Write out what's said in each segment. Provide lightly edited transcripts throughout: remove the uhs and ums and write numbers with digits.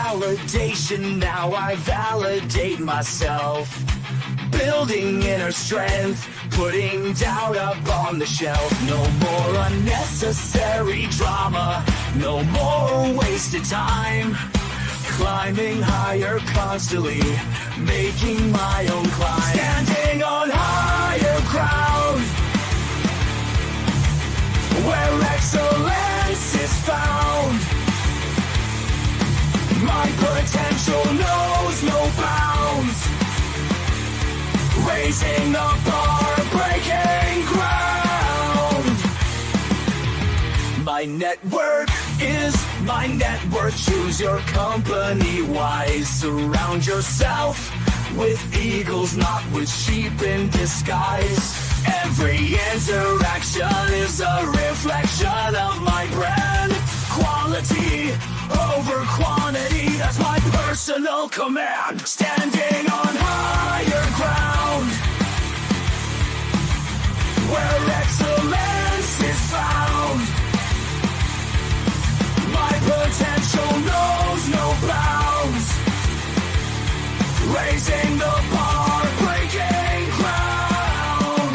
validation, now I validate myself. Building inner strength, putting doubt up on the shelf. No more unnecessary drama, no more wasted time. Climbing higher constantly, making my own climb. Standing on higher ground, where excellence is found. My potential knows no bounds. Raising the bar, breaking ground. My network is my net worth. Choose your company wise. Surround yourself with eagles, not with sheep in disguise. Every interaction is a reflection of my brand. Quality over quantity, that's my personal command. Standing on higher ground, where excellence is found. My potential knows no bounds. Raising the bar, breaking ground.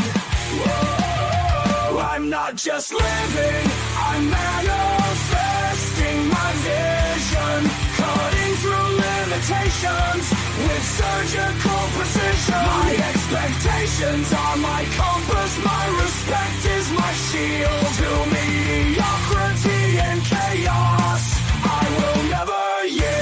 Whoa, I'm not just living, I'm manifesting my vision. Cutting through limitations with surgical precision. My expectations are my compass, my respect is my shield. To mediocrity and chaos, I will never yield.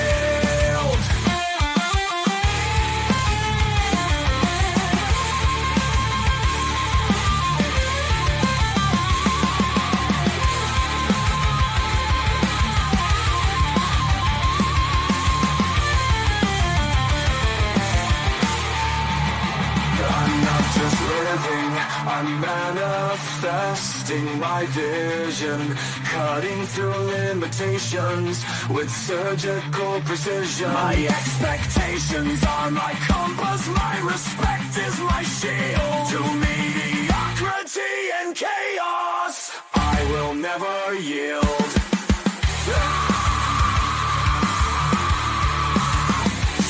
I'm manifesting my vision, cutting through limitations with surgical precision. My expectations are my compass, my respect is my shield. To mediocrity and chaos, I will never yield.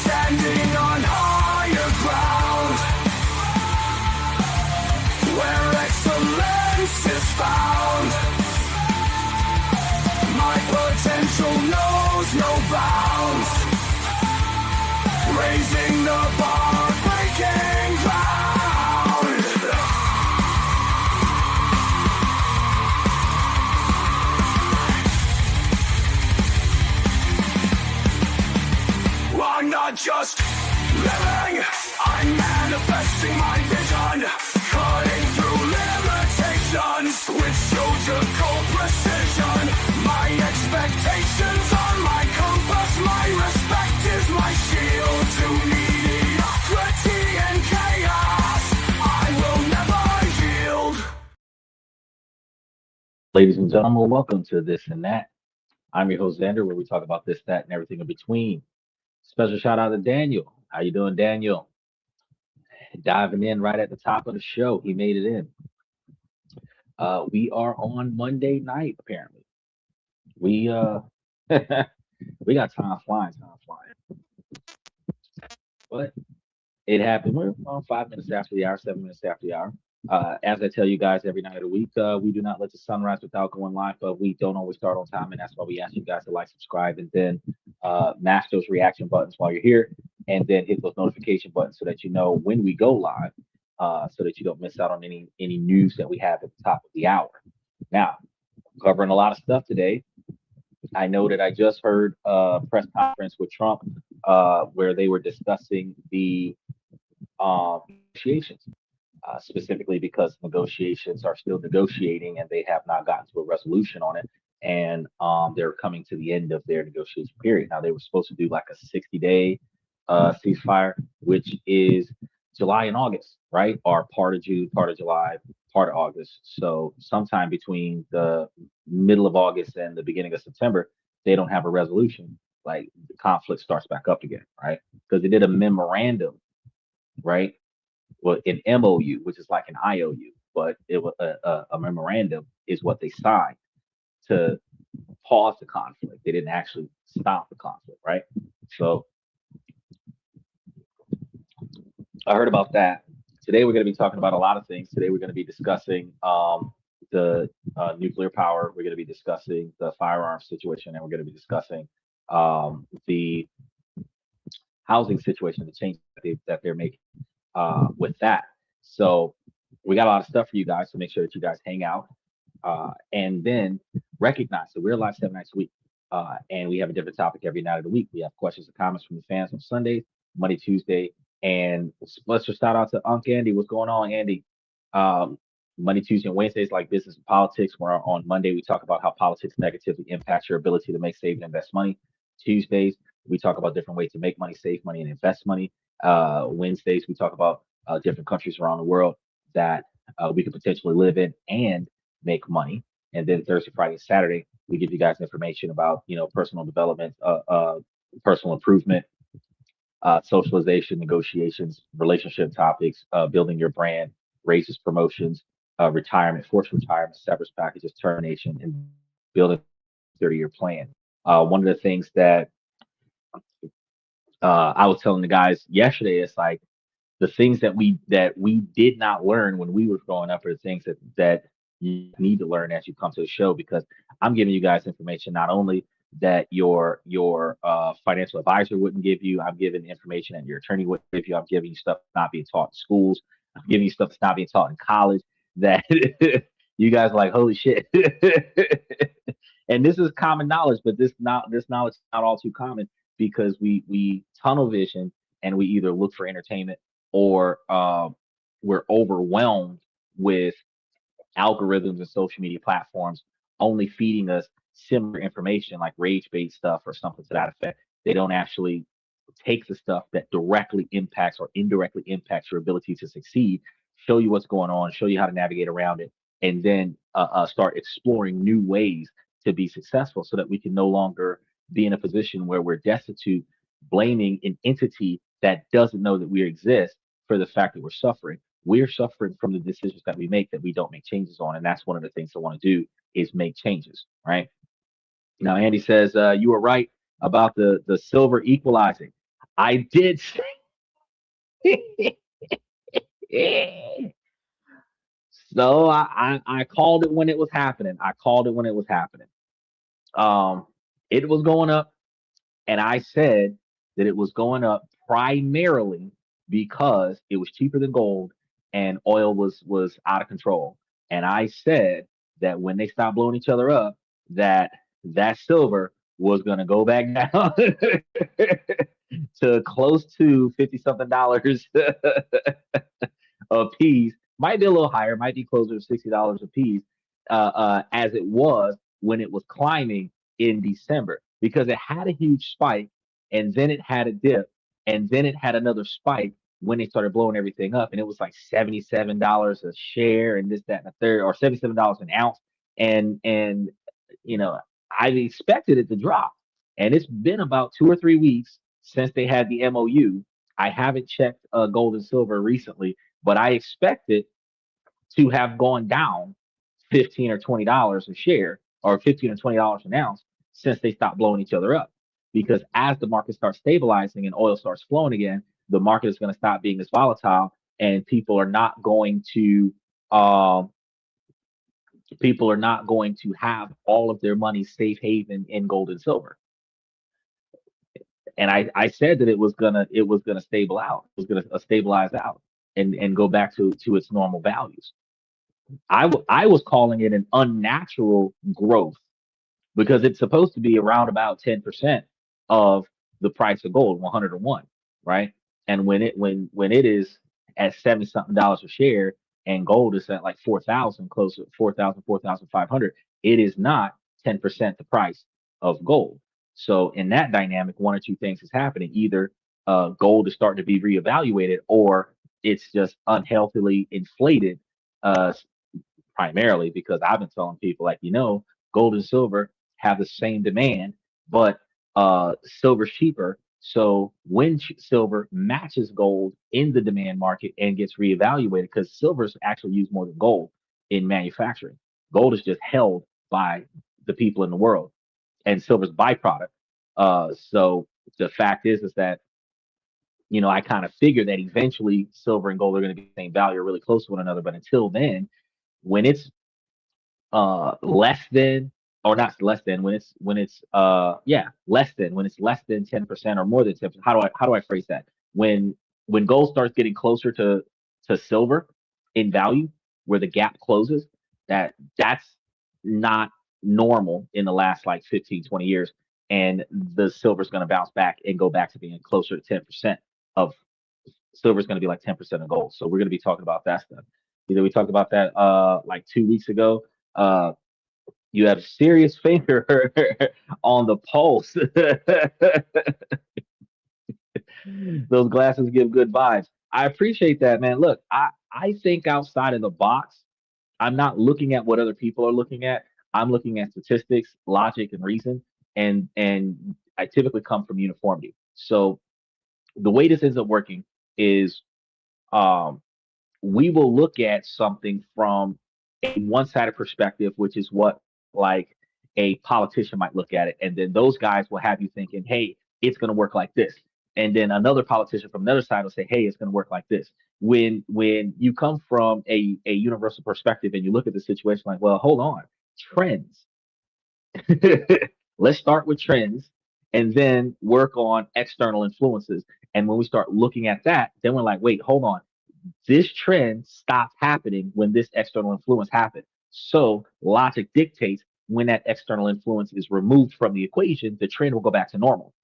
Standing on higher ground, where excellence is found. My potential knows no bounds. Raising the bar, breaking ground. I'm not just living, I'm manifesting my vision. Cutting through limitations with surgical precision. My expectations are my compass, my respect is my shield. To mediocrity and chaos, I will never yield. Ladies and gentlemen, welcome to This and That. I'm your host Xander, where we talk about this, that, and everything in between. Special shout out to Daniel. How you doing, Daniel? Diving in right at the top of the show. He made it in. We are on Monday night, apparently. We we got time flying. But it happened. We're 5 minutes after the hour, 7 minutes after the hour. As I tell you guys every night of the week, we do not let the sun rise without going live, but we don't always start on time, and that's why we ask you guys to like, subscribe, and then mash those reaction buttons while you're here, and then hit those notification buttons so that you know when we go live, so that you don't miss out on any news that we have at the top of the hour. Now, covering a lot of stuff today. I know that I just heard a press conference with Trump where they were discussing the negotiations, specifically because negotiations are still negotiating and they have not gotten to a resolution on it. And they're coming to the end of their negotiation period. Now, they were supposed to do like a 60-day ceasefire, which is July and August, right? Or part of June, part of July, part of August. So sometime between the middle of August and the beginning of September, they don't have a resolution. Like the conflict starts back up again, right? Because they did a memorandum, right? Well, an MOU, which is like an IOU, but it was a memorandum is what they signed to pause the conflict. They didn't actually stop the conflict, right? So I heard about that. Today we're going to be talking about a lot of things. Today we're going to be discussing the nuclear power. We're going to be discussing the firearms situation, and we're going to be discussing the housing situation, the change that they're making with that. So we got a lot of stuff for you guys. So make sure that you guys hang out and then recognize that we're live 7 nights a week. And we have a different topic every night of the week. We have questions and comments from the fans on Sundays, Monday, Tuesday, and let's just shout out to Unc Andy. What's going on, Andy? Um, Monday, Tuesday, and Wednesdays like business and politics. Where on Monday we talk about how politics negatively impacts your ability to make, save, and invest money. Tuesdays we talk about different ways to make money, save money, and invest money. Wednesdays we talk about different countries around the world that we could potentially live in and make money. And then Thursday, Friday, Saturday, we give you guys information about personal development, personal improvement, socialization, negotiations, relationship topics, building your brand, raises, promotions, retirement, forced retirement, severance packages, termination, and building a 30-year plan. One of the things that I was telling the guys yesterday is like the things that we did not learn when we were growing up are the things that you need to learn as you come to the show because I'm giving you guys information not only that your financial advisor wouldn't give you, I'm giving information that your attorney wouldn't give you. I'm giving you stuff that's not being taught in schools. I'm giving you stuff that's not being taught in college that you guys are like, holy shit. And this is common knowledge, but this knowledge is not all too common because we tunnel vision and we either look for entertainment or we're overwhelmed with algorithms and social media platforms only feeding us similar information like rage bait stuff or something to that effect. They don't actually take the stuff that directly impacts or indirectly impacts your ability to succeed, show you what's going on, show you how to navigate around it, and then start exploring new ways to be successful so that we can no longer be in a position where we're destitute, blaming an entity that doesn't know that we exist for the fact that we're suffering. We're suffering from the decisions that we make that we don't make changes on. And that's one of the things I want to do is make changes, right? Now, Andy says, you were right about the silver equalizing. I did say so I called it when it was happening. I called it when it was happening. Um, it was going up, and I said that it was going up primarily because it was cheaper than gold and oil was out of control. And I said that when they stopped blowing each other up, that silver was going to go back down to close to 50 something dollars a piece. Might be a little higher, might be closer to $60 a piece, as it was when it was climbing in December because it had a huge spike and then it had a dip and then it had another spike when they started blowing everything up and it was like $77 a share and this, that, and the third, or $77 an ounce. And you know, I expected it to drop. And it's been about 2 or 3 weeks since they had the MOU. I haven't checked gold and silver recently, but I expect it to have gone down $15 or $20 a share or $15 or $20 an ounce since they stopped blowing each other up. Because as the market starts stabilizing and oil starts flowing again, the market is going to stop being as volatile, and um, people are not going to have all of their money safe haven in gold and silver. And I said that it was gonna stable out, it was gonna stabilize out and go back to its normal values. I was calling it an unnatural growth because it's supposed to be around about 10% of the price of gold, 101, right? And when it is at 70 something dollars a share and gold is at like 4,000, close to 4,000, 4,500, it is not 10% the price of gold. So in that dynamic, one or two things is happening. Either gold is starting to be reevaluated or it's just unhealthily inflated, uh, primarily because I've been telling people like, gold and silver have the same demand, but silver's cheaper. So when silver matches gold in the demand market and gets reevaluated, because silver's actually used more than gold in manufacturing, gold is just held by the people in the world, and silver's byproduct. So the fact is that I kind of figure that eventually silver and gold are going to be the same value or really close to one another. But until then, when it's less than, or not less than, when it's less than 10% or more than 10%. How do I phrase that? When gold starts getting closer to silver in value, where the gap closes, that's not normal in the last like 15, 20 years. And the silver's going to bounce back and go back to being closer to 10% of silver's going to be like 10% of gold. So we're going to be talking about that stuff. Either we talked about that like 2 weeks ago. Uh, you have serious finger on the pulse. Those glasses give good vibes. I appreciate that, man. Look, I think outside of the box. I'm not looking at what other people are looking at. I'm looking at statistics, logic, and reason, and I typically come from uniformity. So the way this ends up working is um, we will look at something from a one-sided perspective, which is what like a politician might look at it, and then those guys will have you thinking, "Hey, it's going to work like this," and then another politician from the other side will say, "Hey, it's going to work like this." When you come from a universal perspective and you look at the situation like, "Well, hold on, trends." Let's start with trends and then work on external influences. And when we start looking at that, then we're like, wait, hold on, this trend stopped happening when this external influence happened. So logic dictates when that external influence is removed from the equation, the trend will go back to normal.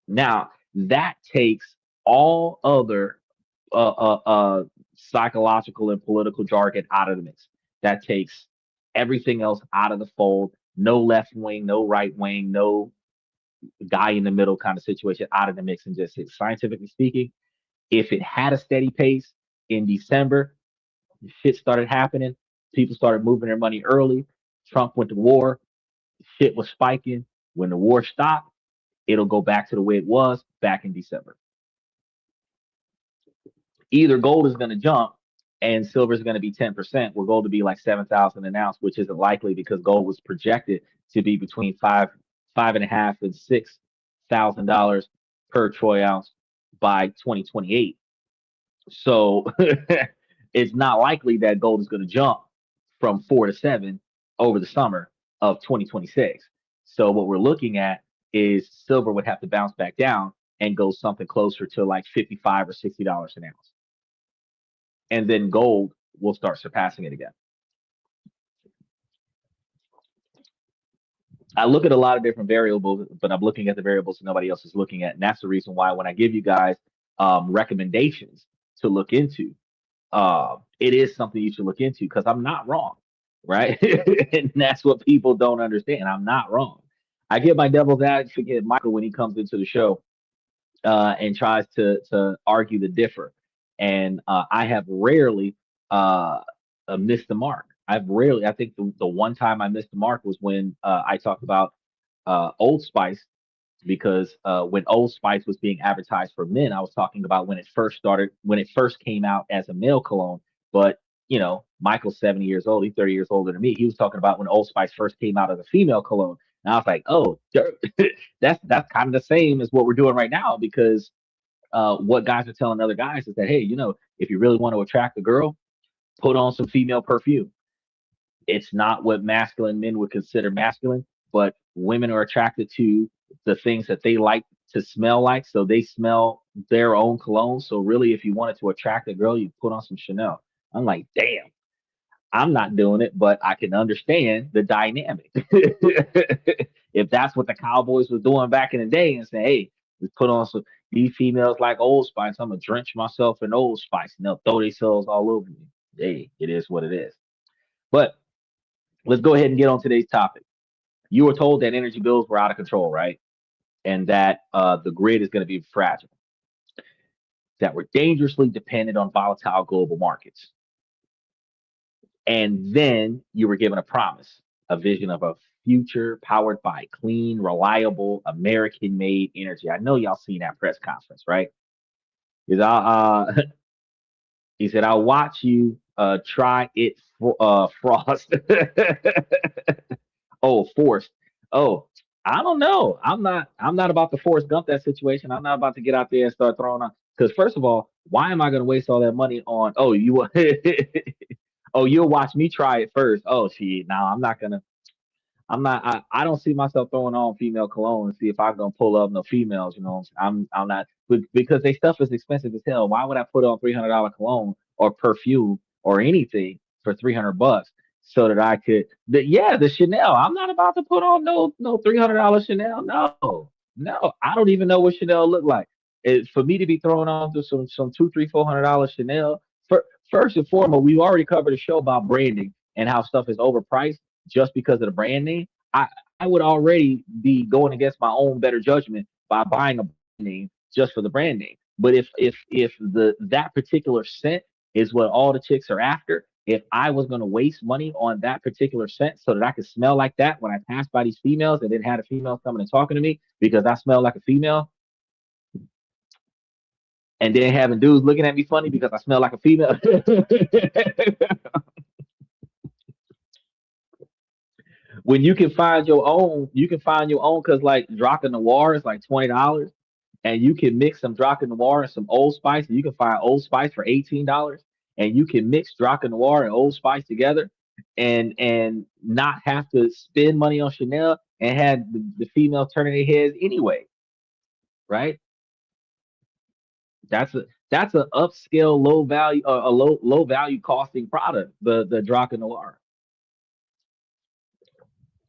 Now, that takes all other psychological and political jargon out of the mix. That takes everything else out of the fold. No left wing, no right wing, no guy in the middle kind of situation out of the mix, and just scientifically speaking, if it had a steady pace in December, shit started happening. People started moving their money early. Trump went to war. Shit was spiking. When the war stopped, it'll go back to the way it was back in December. Either gold is going to jump and silver is going to be 10%, where gold to be like 7,000 an ounce, which isn't likely because gold was projected to be between five and a half and $6,000 per troy ounce by 2028. So it's not likely that gold is going to jump from 4 to 7 over the summer of 2026. So what we're looking at is silver would have to bounce back down and go something closer to like 55 or $60 an ounce. And then gold will start surpassing it again. I look at a lot of different variables, but I'm looking at the variables that nobody else is looking at. And that's the reason why when I give you guys recommendations to look into, it is something you should look into because I'm not wrong, right? And that's what people don't understand. I'm not wrong. I get my devil's advocate Michael when he comes into the show and tries to argue the differ, and I have rarely missed the mark. I think the one time I missed the mark was when I talked about Old Spice because when Old Spice was being advertised for men, I was talking about when it first came out as a male cologne. But Michael's 70 years old, he's 30 years older than me. He was talking about when Old Spice first came out as a female cologne. And I was like, oh, that's kind of the same as what we're doing right now because what guys are telling other guys is that, hey, if you really want to attract a girl, put on some female perfume. It's not what masculine men would consider masculine, but women are attracted to the things that they like to smell like, so they smell their own cologne. So really, if you wanted to attract a girl, you put on some Chanel. I'm like, damn, I'm not doing it, but I can understand the dynamic. If that's what the Cowboys were doing back in the day and say, hey, we put on some these females like Old Spice, I'm gonna drench myself in Old Spice and they'll throw themselves all over me. Hey, it is what it is. But let's go ahead and get on today's topic. You were told that energy bills were out of control, right? And that the grid is going to be fragile, that we're dangerously dependent on volatile global markets. And then you were given a promise, a vision of a future powered by clean, reliable, American made energy. I know y'all seen that press conference, right? Because he said, I'll watch you try it, Frost. Oh, forced. Oh, I don't know. I'm not about to force Gump that situation. I'm not about to get out there and start throwing on. Because first of all, why am I going to waste all that money on? Oh, you. Oh, you'll watch me try it first. Oh, shit. No, I'm not gonna. I'm not. I don't see myself throwing on female cologne and see if I'm gonna pull up no females. I'm not because they stuff is expensive as hell. Why would I put on $300 cologne or perfume or anything for $300 so that I could? Yeah, the Chanel. I'm not about to put on no $300 Chanel. No, no. I don't even know what Chanel look like. For me to be throwing on to some two, three, $400 Chanel. First and foremost, we've already covered a show about branding and how stuff is overpriced just because of the brand name. I I would already be going against my own better judgment by buying a brand name just for the brand name. But if the that particular scent is what all the chicks are after, if I was going to waste money on that particular scent so that I could smell like that when I pass by these females and then had a female coming and talking to me because I smell like a female, and then having dudes looking at me funny because I smell like a female. When you can find your own, you can find your own because like Draca Noir is like $20, and you can mix some Draca Noir and some Old Spice, and you can find Old Spice for $18, and you can mix Draca Noir and Old Spice together, and not have to spend money on Chanel and have the females turning their heads anyway, right? That's a upscale low value a low value costing product, the Draca Noir,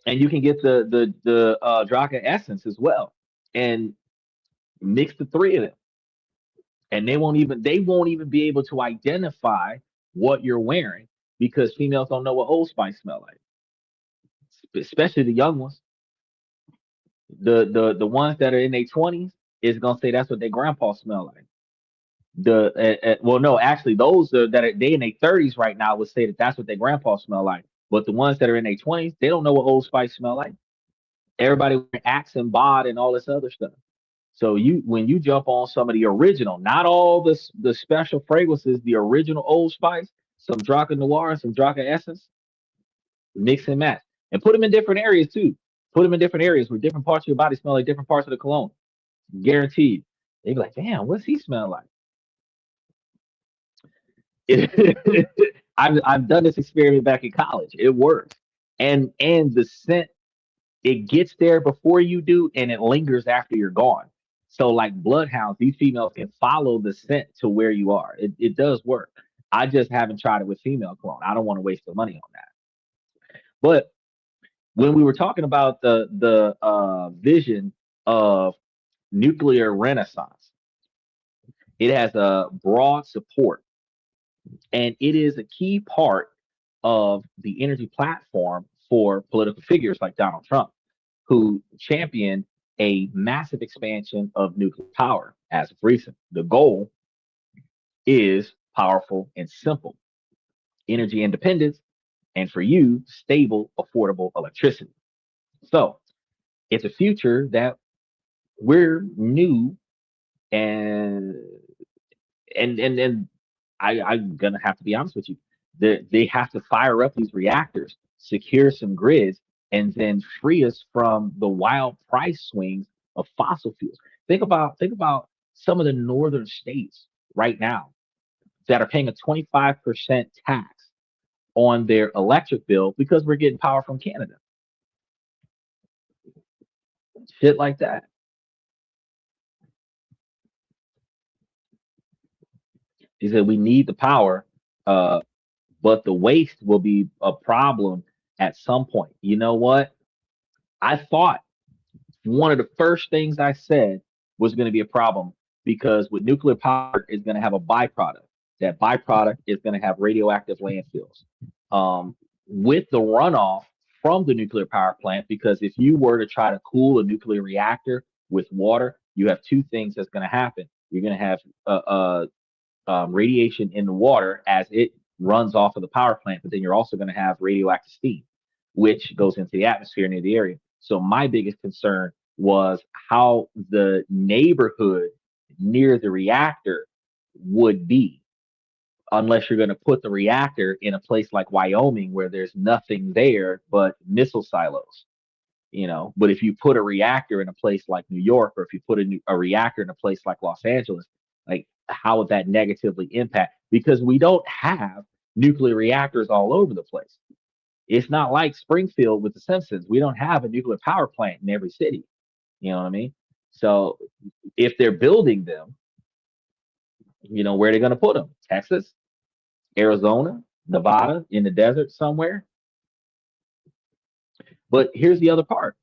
and you can get the Draca Essence as well, and mix the three of them, and they won't even be able to identify what you're wearing because females don't know what Old Spice smell like, especially the young ones. The ones that are in their 20s is gonna say that's what their grandpa smell like. Well, no, actually, those that are they in their 30s right now would say that that's what their grandpa smell like. But the ones that are in their 20s, they don't know what Old Spice smell like. Everybody wearing Axe and Bod and all this other stuff. So when you jump on some of the original, not all the special fragrances, the original Old Spice, some Draca Noir, some Draca Essence, mix and match, and put them in different areas too. Put them in different areas where different parts of your body smell like different parts of the cologne. Guaranteed. They be like, damn, what's he smell like? I've done this experiment back in college. It works, and the scent, it gets there before you do, and it lingers after you're gone. So like bloodhounds, these females can follow the scent to where you are. It does work. I just haven't tried it with female cologne. I don't want to waste the money on that. But when we were talking about the vision of nuclear renaissance, it has a broad support, and it is a key part of the energy platform for political figures like Donald Trump, who championed a massive expansion of nuclear power as of recent. The goal is powerful and simple: energy independence, and for you, stable, affordable electricity. So it's a future that we're new, and and I'm gonna have to be honest with you. They have to fire up these reactors, secure some grids, and then free us from the wild price swings of fossil fuels. Think about some of the northern states right now that are paying a 25% tax on their electric bill because we're getting power from Canada. Shit like that. He said we need the power, uh, but the waste will be a problem at some point. You know what? I thought one of the first things I said was going to be a problem because with nuclear power is going to have a byproduct. That byproduct is going to have radioactive landfills. With the runoff from the nuclear power plant, because if you were to try to cool a nuclear reactor with water, you have two things that's going to happen. You're going to have radiation in the water as it runs off of the power plant, but then you're also going to have radioactive steam, which goes into the atmosphere near the area. So my biggest concern was how the neighborhood near the reactor would be. unless you're going to put the reactor in a place like Wyoming where there's nothing there but missile silos. But if you put a reactor in a place like New York, or if you put a reactor in a place like Los Angeles, like how would that negatively impact? Because we don't have nuclear reactors all over the place. It's not like Springfield with the Simpsons. We don't have a nuclear power plant in every city. You know what I mean? So if they're building them, where are they going to put them? Texas, Arizona, Nevada, in the desert somewhere. But here's the other part.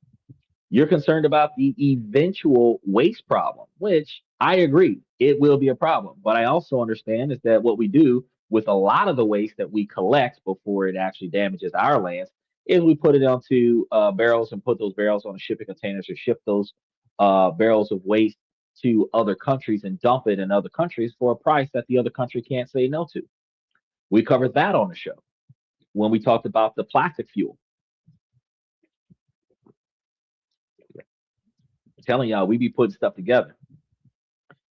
You're concerned about the eventual waste problem, which I agree, it will be a problem. But I also understand is that what we do with a lot of the waste that we collect before it actually damages our lands is we put it onto barrels and put those barrels on shipping containers or ship those barrels of waste to other countries and dump it in other countries for a price that the other country can't say no to. We covered that on the show when we talked about the plastic fuel. I'm telling y'all, we be putting stuff together.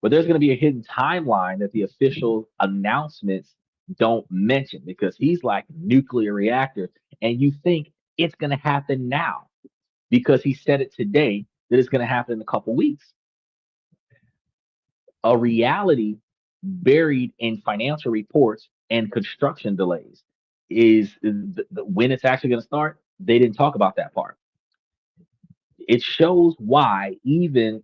But there's going to be a hidden timeline that the official announcements don't mention because he's like nuclear reactor. And you think it's going to happen now because he said it today that it's going to happen in a couple weeks. A reality buried in financial reports and construction delays is when it's actually going to start. They didn't talk about that part. It shows why even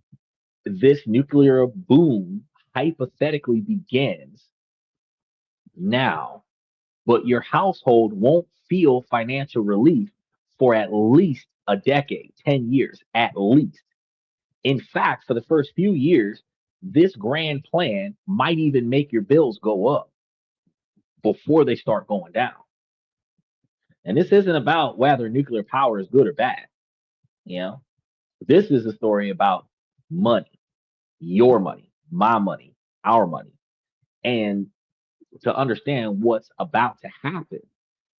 this nuclear boom hypothetically begins now, but your household won't feel financial relief for at least a decade, 10 years at least. In fact, for the first few years, this grand plan might even make your bills go up before they start going down. And this isn't about whether nuclear power is good or bad. You know, this is a story about money, your money, my money, our money. And to understand what's about to happen,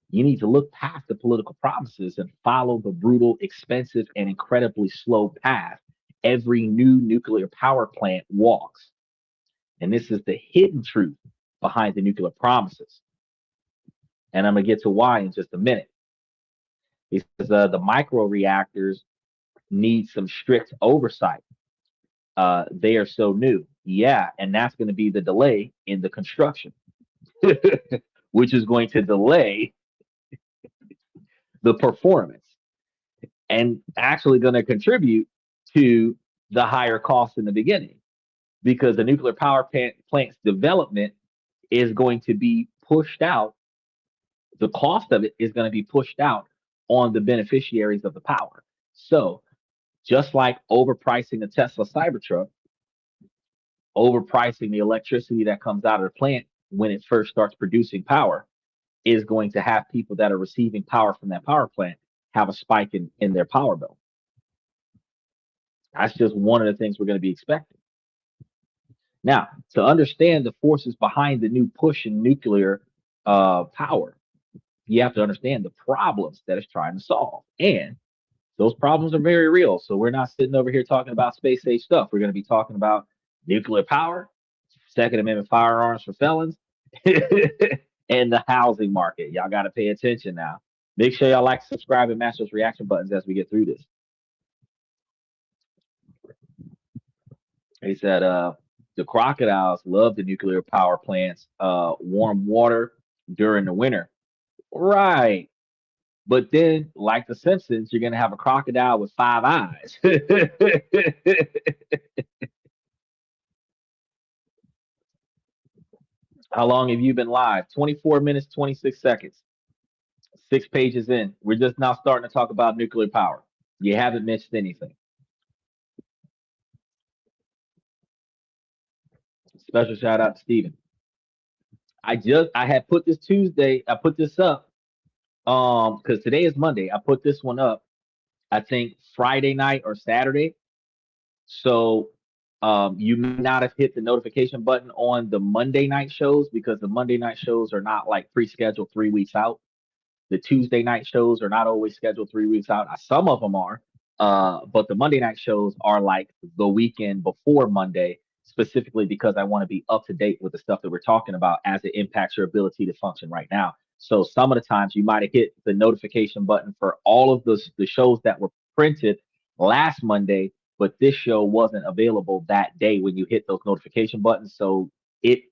you need to look past the political promises and follow the brutal, expensive, and incredibly slow path every new nuclear power plant walks. And this is the hidden truth behind the nuclear promises. And I'm going to get to why in just a minute. He says the micro reactors need some strict oversight. They are so new. Yeah, and that's going to be the delay in the construction, which is going to delay the performance and actually going to contribute to the higher cost in the beginning because the nuclear power plant's development is going to be pushed out. The cost of it is going to be pushed out on the beneficiaries of the power. So, just like overpricing a Tesla Cybertruck, overpricing the electricity that comes out of the plant when it first starts producing power is going to have people that are receiving power from that power plant have a spike in their power bill. That's just one of the things we're going to be expecting. Now, to understand the forces behind the new push in nuclear power, you have to understand the problems that it's trying to solve. And those problems are very real. So we're not sitting over here talking about space age stuff. We're going to be talking about nuclear power, Second Amendment firearms for felons, and the housing market. Y'all got to pay attention now. Make sure y'all like, subscribe, and match those reaction buttons as we get through this. He said, the crocodiles love the nuclear power plants, warm water during the winter. Right. But then, like the Simpsons, you're going to have a crocodile with 5 eyes. How long have you been live? 24 minutes, 26 seconds. 6 pages in. We're just now starting to talk about nuclear power. You haven't missed anything. Special shout out to Steven. I had put this Tuesday, I put this up because today is Monday. I put this one up, I think Friday night or Saturday. So you may not have hit the notification button on the Monday night shows because the Monday night shows are not like pre-scheduled 3 weeks out. The Tuesday night shows are not always scheduled 3 weeks out. Some of them are, but the Monday night shows are like the weekend before Monday, specifically because I want to be up to date with the stuff that we're talking about as it impacts your ability to function right now. So some of the times you might have hit the notification button for all of the shows that were printed last Monday, but this show wasn't available that day when you hit those notification buttons. So it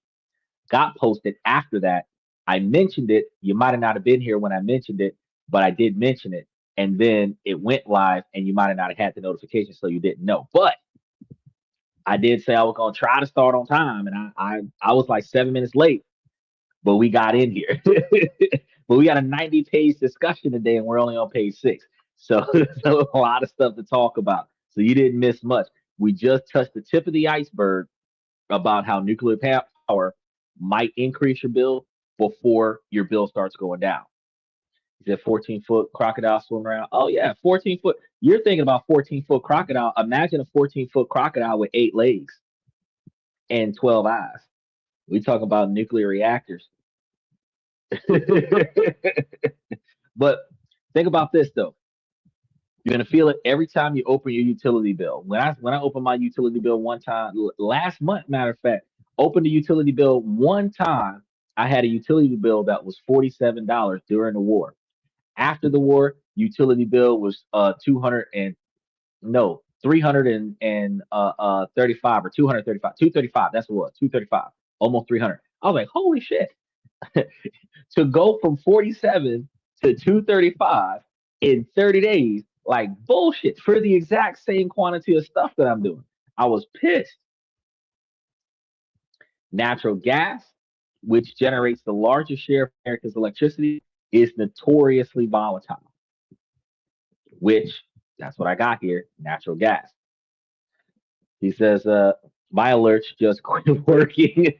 got posted after that. I mentioned it. You might have not have been here when I mentioned it, but I did mention it. And then it went live and you might have not have had the notification, so you didn't know. But I did say I was gonna try to start on time, and I was like 7 minutes late, but we got in here. But we got a 90-page discussion today, and we're only on page 6. So, so a lot of stuff to talk about. So you didn't miss much. We just touched the tip of the iceberg about how nuclear power might increase your bill before your bill starts going down. Is that 14-foot crocodile swimming around? Oh yeah, 14 foot. You're thinking about 14-foot crocodile. Imagine a 14-foot crocodile with 8 legs and 12 eyes. We talk about nuclear reactors. But think about this though. You're gonna feel it every time you open your utility bill. When I opened my utility bill one time last month, matter of fact, opened the utility bill one time. I had a utility bill that was $47 during the war. After the war, utility bill was 200 and no 300 and 35 or 235, 235. That's what it was, 235, almost 300. I was like, holy shit! To go from 47 to 235 in 30 days, like bullshit for the exact same quantity of stuff that I'm doing. I was pissed. Natural gas, which generates the largest share of America's electricity, is notoriously volatile, which that's what I got here, natural gas. He says, my alerts just quit working.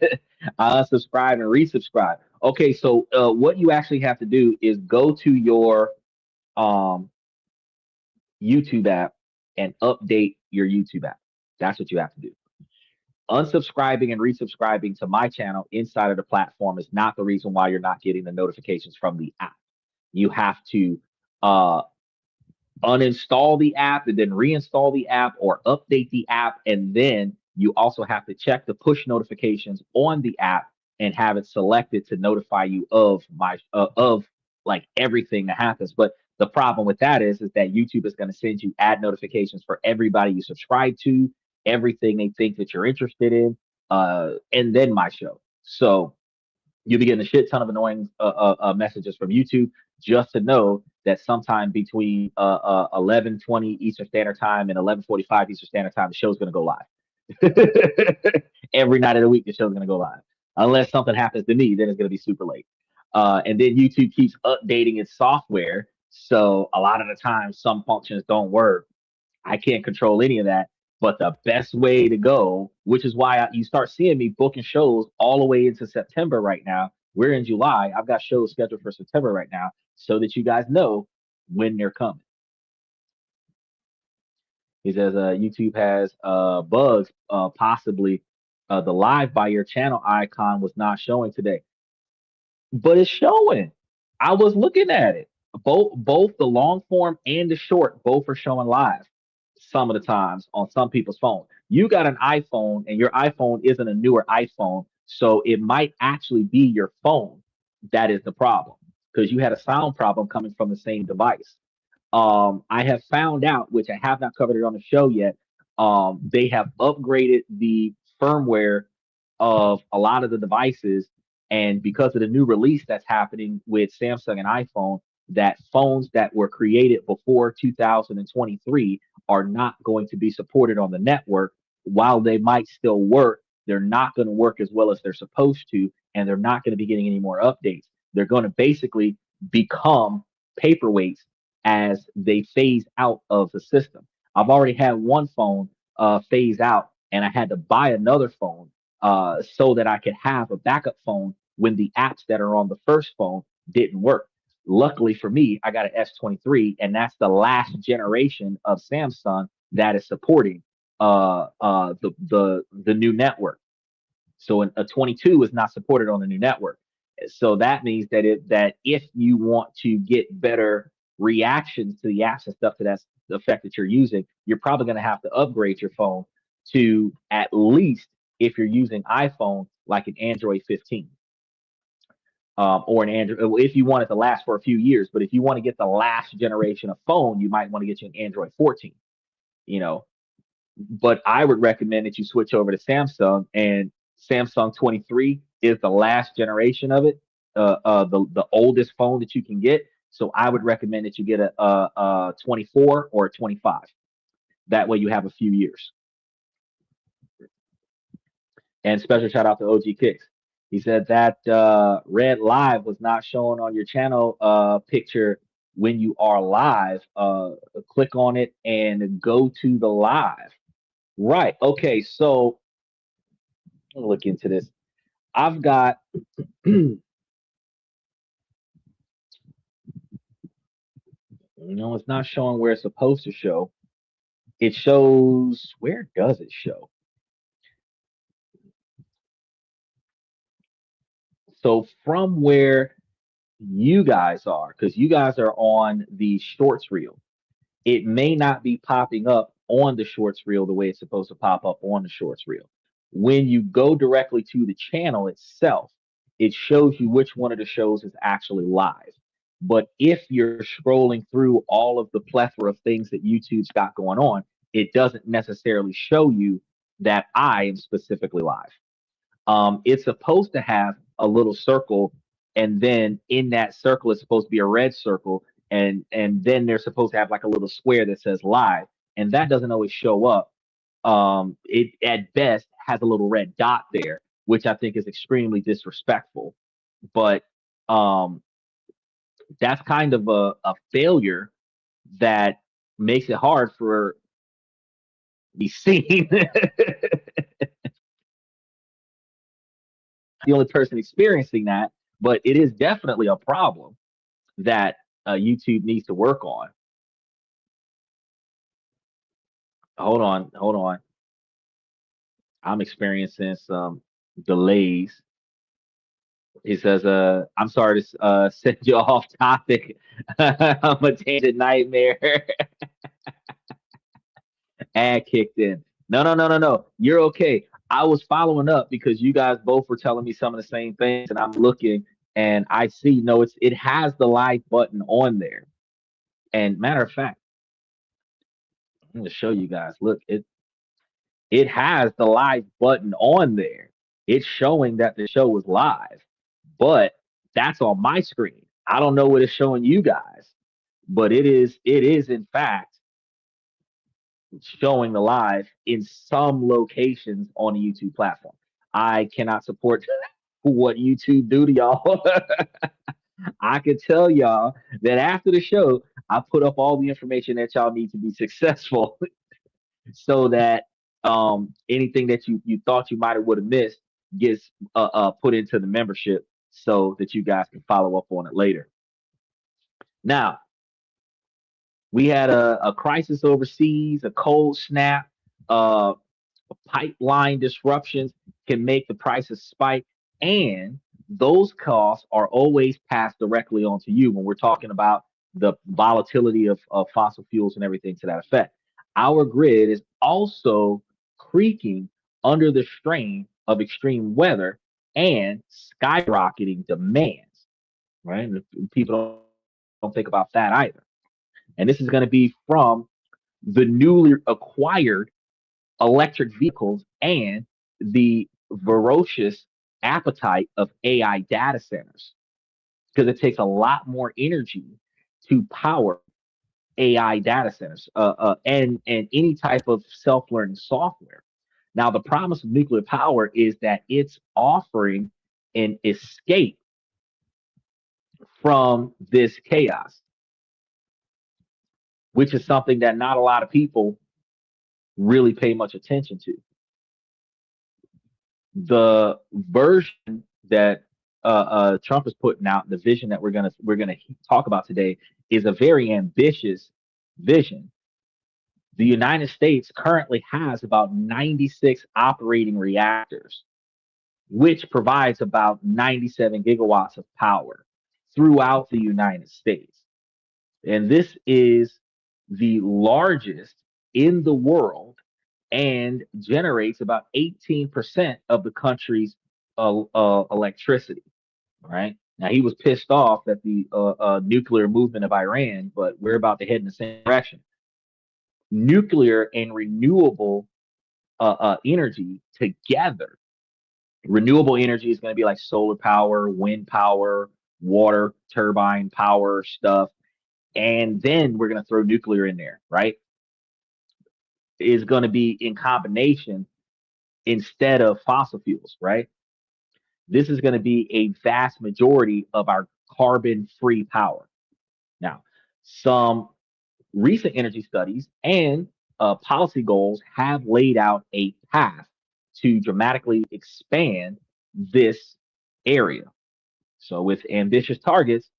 I unsubscribe and resubscribe. Okay, so what you actually have to do is go to your um, YouTube app and update your YouTube app. That's what you have to do. Unsubscribing and resubscribing to my channel inside of the platform is not the reason why you're not getting the notifications from the app. You have to uh, uninstall the app and then reinstall the app or update the app. And then you also have to check the push notifications on the app and have it selected to notify you of of like everything that happens. But the problem with that is that YouTube is going to send you ad notifications for everybody you subscribe to, everything they think that you're interested in, and then my show. So you'll be getting a shit ton of annoying messages from YouTube just to know that sometime between 11:20 Eastern Standard Time and 11:45 Eastern Standard Time, the show's going to go live. Every night of the week, the show's going to go live. Unless something happens to me, then it's going to be super late. And then YouTube keeps updating its software. So a lot of the time, some functions don't work. I can't control any of that. But the best way to go, which is why you start seeing me booking shows all the way into September right now. We're in July. I've got shows scheduled for September right now so that you guys know when they're coming. He says YouTube has bugs, possibly the live by your channel icon was not showing today, but it's showing. I was looking at it. Both the long form and the short both are showing live some of the times on some people's phone. You got an iPhone and your iPhone isn't a newer iPhone, so it might actually be your phone that is the problem because you had a sound problem coming from the same device. I have found out, which I have not covered it on the show yet. They have upgraded the firmware of a lot of the devices, and because of the new release that's happening with Samsung and iPhone, that phones that were created before 2023 are not going to be supported on the network. While they might still work, they're not going to work as well as they're supposed to, and they're not going to be getting any more updates. They're going to basically become paperweights as they phase out of the system. I've already had one phone phase out, and I had to buy another phone so that I could have a backup phone when the apps that are on the first phone didn't work. Luckily for me, I got an S23, and that's the last generation of Samsung that is supporting the new network. So a 22 is not supported on the new network. So that means that if you want to get better reactions to the apps and stuff to that effect that you're using, you're probably going to have to upgrade your phone to at least if you're using iPhone, like an Android 15, or an Android, if you want it to last for a few years. But if you want to get the last generation of phone, you might want to get you an Android 14. You know, but I would recommend that you switch over to Samsung, and Samsung 23 is the last generation of it, the oldest phone that you can get. So I would recommend that you get a 24 or a 25. That way you have a few years. And special shout out to OG Kicks. He said that red live was not shown on your channel picture when you are live. Click on it and go to the live. Right. Okay. So I'll look into this. I've got, it's not showing where it's supposed to show. It shows, where does it show? So from where you guys are, because you guys are on the shorts reel, it may not be popping up on the shorts reel the way it's supposed to pop up on the shorts reel. When you go directly to the channel itself, it shows you which one of the shows is actually live. But if you're scrolling through all of the plethora of things that YouTube's got going on, it doesn't necessarily show you that I am specifically live. It's supposed to have a little circle, and then in that circle is supposed to be a red circle, and then they're supposed to have like a little square that says live, and that doesn't always show up. It at best has a little red dot there, which I think is extremely disrespectful. But um, that's kind of a failure that makes it hard for be seen. The only person experiencing that, but it is definitely a problem that YouTube needs to work on. Hold on. I'm experiencing some delays. He says, I'm sorry to send you off topic. I'm a tangent nightmare. Ad kicked in. No. You're okay. I was following up because you guys both were telling me some of the same things, and I'm looking and I see no, it has the live button on there. And matter of fact, I'm gonna show you guys. Look, it has the live button on there. It's showing that the show is live, but that's on my screen. I don't know what it's showing you guys, but it is in fact showing the live in some locations on the YouTube platform. I cannot support what YouTube do to y'all. I can tell y'all that after the show, I put up all the information that y'all need to be successful so that anything that you thought you might have would have missed gets put into the membership so that you guys can follow up on it later. Now, we had a crisis overseas, a cold snap, uh, pipeline disruptions can make the prices spike, and those costs are always passed directly onto you when we're talking about the volatility of fossil fuels and everything to that effect. Our grid is also creaking under the strain of extreme weather and skyrocketing demands, right? And people don't think about that either. And this is going to be from the newly acquired electric vehicles and the ferocious appetite of AI data centers because it takes a lot more energy to power AI data centers and any type of self-learning software. Now, the promise of nuclear power is that it's offering an escape from this chaos, which is something that not a lot of people really pay much attention to. The version that Trump is putting out, the vision that we're gonna talk about today, is a very ambitious vision. The United States currently has about 96 operating reactors, which provides about 97 gigawatts of power throughout the United States. And this is the largest in the world and generates about 18% of the country's electricity. Right now, he was pissed off at the nuclear movement of Iran, but we're about to head in the same direction. Nuclear and renewable energy together. Renewable energy is going to be like solar power, wind power, water turbine power stuff. And then we're going to throw nuclear in there, right? Is going to be in combination instead of fossil fuels, right? This is going to be a vast majority of our carbon free power. Now, some recent energy studies and policy goals have laid out a path to dramatically expand this area. So, with ambitious targets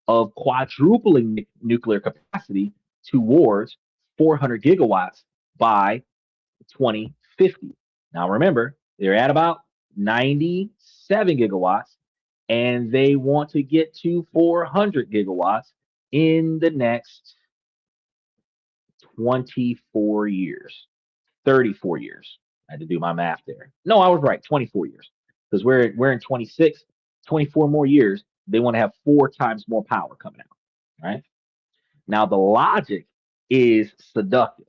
of quadrupling nuclear capacity towards 400 gigawatts by 2050. Now, remember, they're at about 97 gigawatts, and they want to get to 400 gigawatts in the next 24 years, 34 years. I had to do my math there. No, I was right, 24 years. Because we're in 26, 24 more years. They want to have 4 times more power coming out. Right? Now the logic is seductive.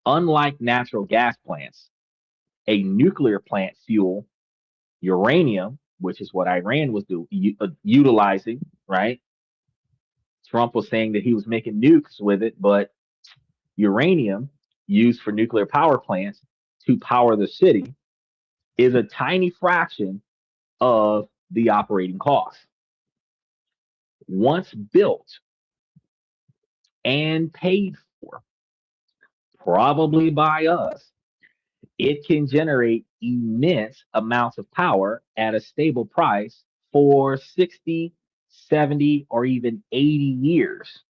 Unlike natural gas plants, a nuclear plant fuel uranium, which is what Iran was utilizing, right? Trump was saying that he was making nukes with it, but uranium used for nuclear power plants to power the city is a tiny fraction of the operating cost. Once built and paid for, probably by us, it can generate immense amounts of power at a stable price for 60, 70, or even 80 years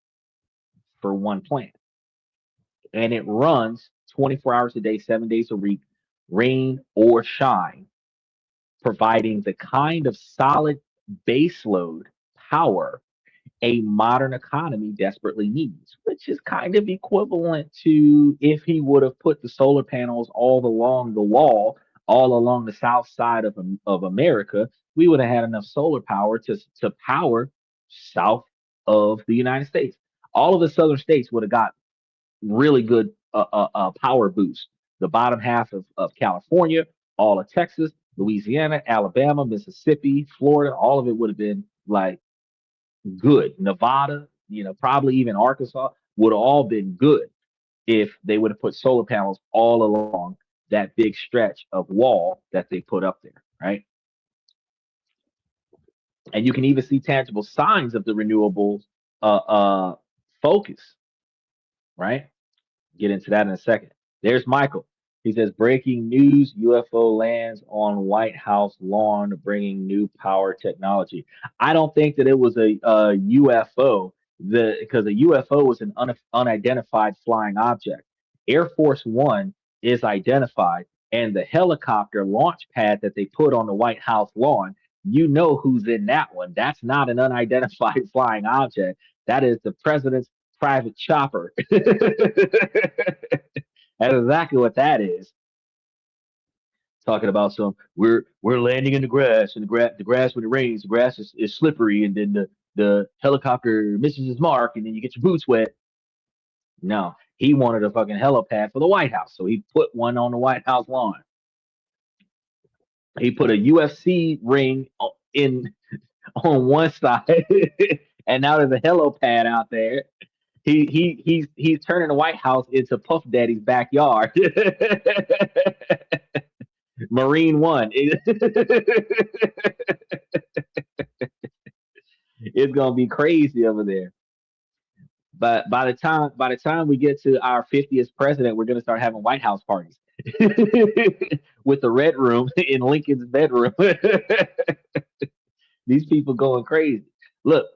for one plant. And it runs 24 hours a day, 7 days a week, rain or shine, providing the kind of solid baseload power a modern economy desperately needs, which is kind of equivalent to if he would have put the solar panels all along the wall, all along the south side of America, we would have had enough solar power to power south of the United States. All of the southern states would have got really good power boost. The bottom half of California, all of Texas, Louisiana, Alabama, Mississippi, Florida, all of it would have been like good. Nevada, probably even Arkansas would have all been good if they would have put solar panels all along that big stretch of wall that they put up there, right? And you can even see tangible signs of the renewables focus, right? Get into that in a second. There's Michael. He says, breaking news, UFO lands on White House lawn bringing new power technology. I don't think that it was a UFO, because a UFO was an unidentified flying object. Air Force One is identified, and the helicopter launch pad that they put on the White House lawn, you know who's in that one. That's not an unidentified flying object. That is the president's private chopper. That's exactly what that is. Talking about we're landing in the grass, and the grass when it rains, the grass is slippery, and then the helicopter misses its mark, and then you get your boots wet. No, he wanted a fucking helipad for the White House, so he put one on the White House lawn. He put a UFC ring in on one side, and now there's a helipad out there. He's turning the White House into Puff Daddy's backyard. Marine One. It's gonna be crazy over there. But by the time we get to our 50th president, we're gonna start having White House parties with the red room in Lincoln's bedroom. These people going crazy. Look,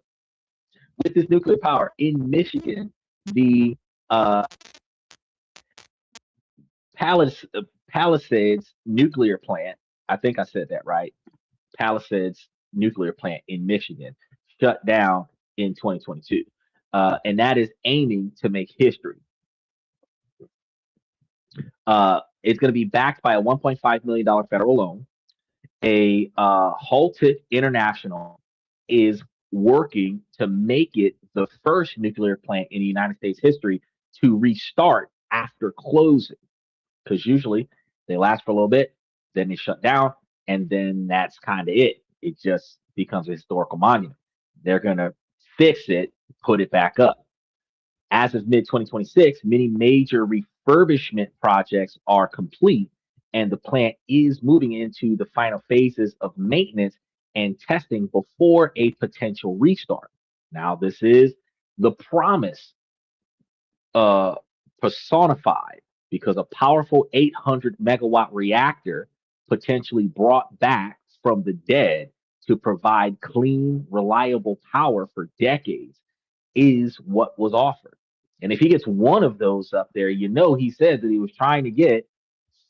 with this nuclear power in Michigan, the Palisades nuclear plant. I think I said that right. Palisades nuclear plant in Michigan shut down in 2022, and that is aiming to make history. It's going to be backed by a $1.5 million federal loan. A Halted International is working to make it the first nuclear plant in the United States history to restart after closing, because usually they last for a little bit, then they shut down, and then that's kind of it. It just becomes a historical monument. They're going to fix it, put it back up. As of mid 2026, many major refurbishment projects are complete, and the plant is moving into the final phases of maintenance and testing before a potential restart. Now, this is the promise uh, personified, because a powerful 800 megawatt reactor potentially brought back from the dead to provide clean, reliable power for decades is what was offered. And if he gets one of those up there, he said that he was trying to get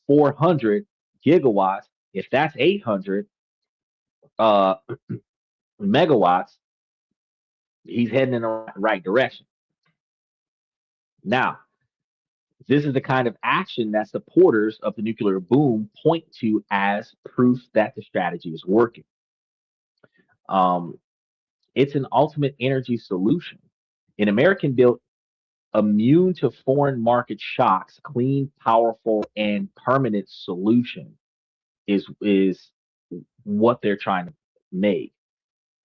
400 gigawatts. If that's 800 uh, megawatts, he's heading in the right direction. Now, this is the kind of action that supporters of the nuclear boom point to as proof that the strategy is working. Um, it's an ultimate energy solution. An American built, immune to foreign market shocks, clean, powerful, and permanent solution is what they're trying to make.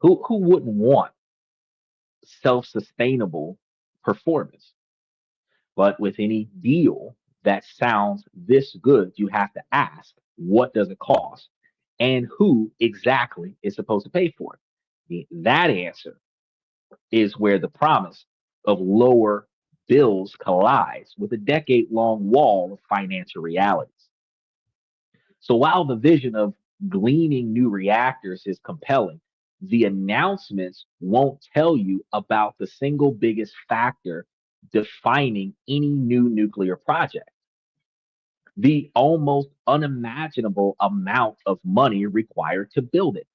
Who wouldn't want self-sustainable performance? But with any deal that sounds this good, you have to ask, what does it cost? And who exactly is supposed to pay for it? That answer is where the promise of lower bills collides with a decade long wall of financial realities. So while the vision of gleaning new reactors is compelling, the announcements won't tell you about the single biggest factor defining any new nuclear project: the almost unimaginable amount of money required to build it.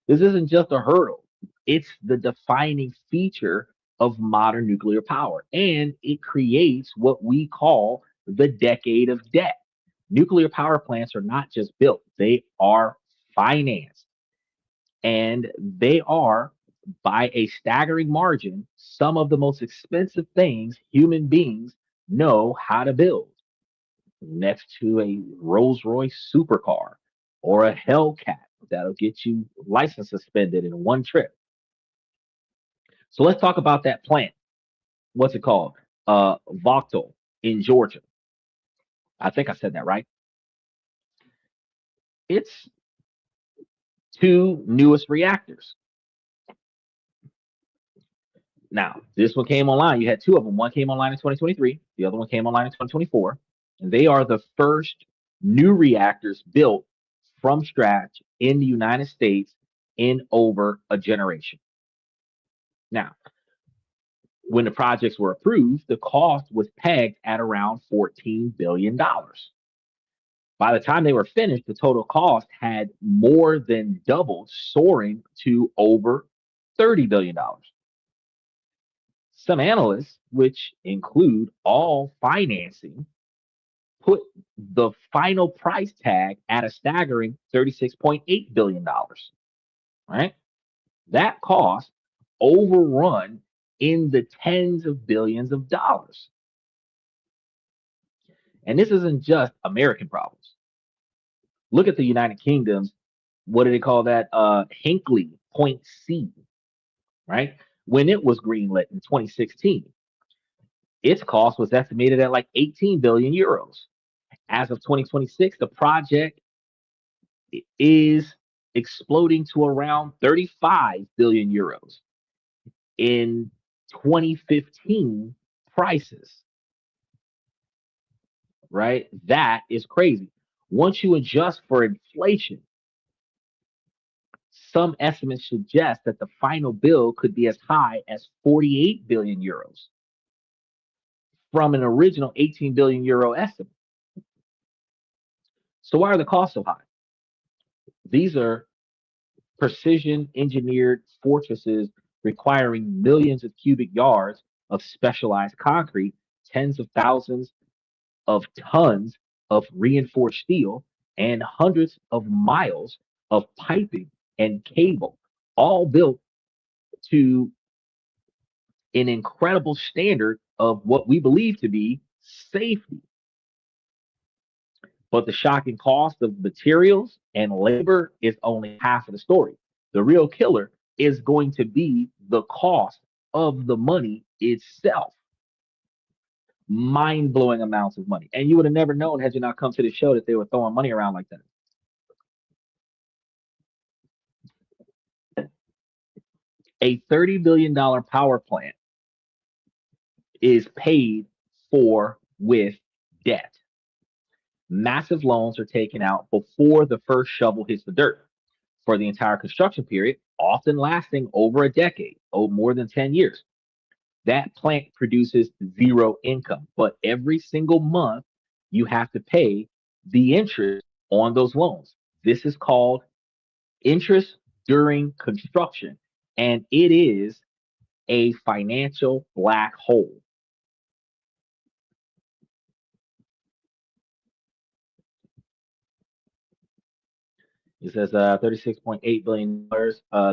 This isn't just a hurdle, it's the defining feature of modern nuclear power. And it creates what we call the decade of debt. Nuclear power plants are not just built, they are financed. And they are, by a staggering margin, some of the most expensive things human beings know how to build, next to a Rolls Royce supercar or a Hellcat that'll get you license suspended in one trip. So let's talk about that plant. What's it called? Vogtle in Georgia. I think I said that right. It's two newest reactors. Now, this one came online. You had two of them. One came online in 2023. The other one came online in 2024. And they are the first new reactors built from scratch in the United States in over a generation. Now, when the projects were approved, the cost was pegged at around $14 billion. By the time they were finished, the total cost had more than doubled, soaring to over $30 billion. Some analysts, which include all financing, put the final price tag at a staggering $36.8 billion. Right? That cost overrun in the tens of billions of dollars. And this isn't just American problems. Look at the United Kingdom's, what do they call that? Hinkley Point C, right? When it was greenlit in 2016, its cost was estimated at like 18 billion euros. As of 2026, the project is exploding to around 35 billion euros in 2015 prices, right? That is crazy. Once you adjust for inflation, some estimates suggest that the final bill could be as high as 48 billion euros from an original 18 billion euro estimate. So why are the costs so high? These are precision engineered fortresses requiring millions of cubic yards of specialized concrete, tens of thousands of tons of reinforced steel and hundreds of miles of piping and cable, all built to an incredible standard of what we believe to be safety. But the shocking cost of materials and labor is only half of the story. The real killer is going to be the cost of the money itself. Mind blowing amounts of money. And you would have never known had you not come to the show that they were throwing money around like that. A $30 billion power plant is paid for with debt. Massive loans are taken out before the first shovel hits the dirt for the entire construction period, often lasting over a decade, or more than 10 years. That plant produces zero income, but every single month you have to pay the interest on those loans. This is called interest during construction, and it is a financial black hole. It says $36.8 billion.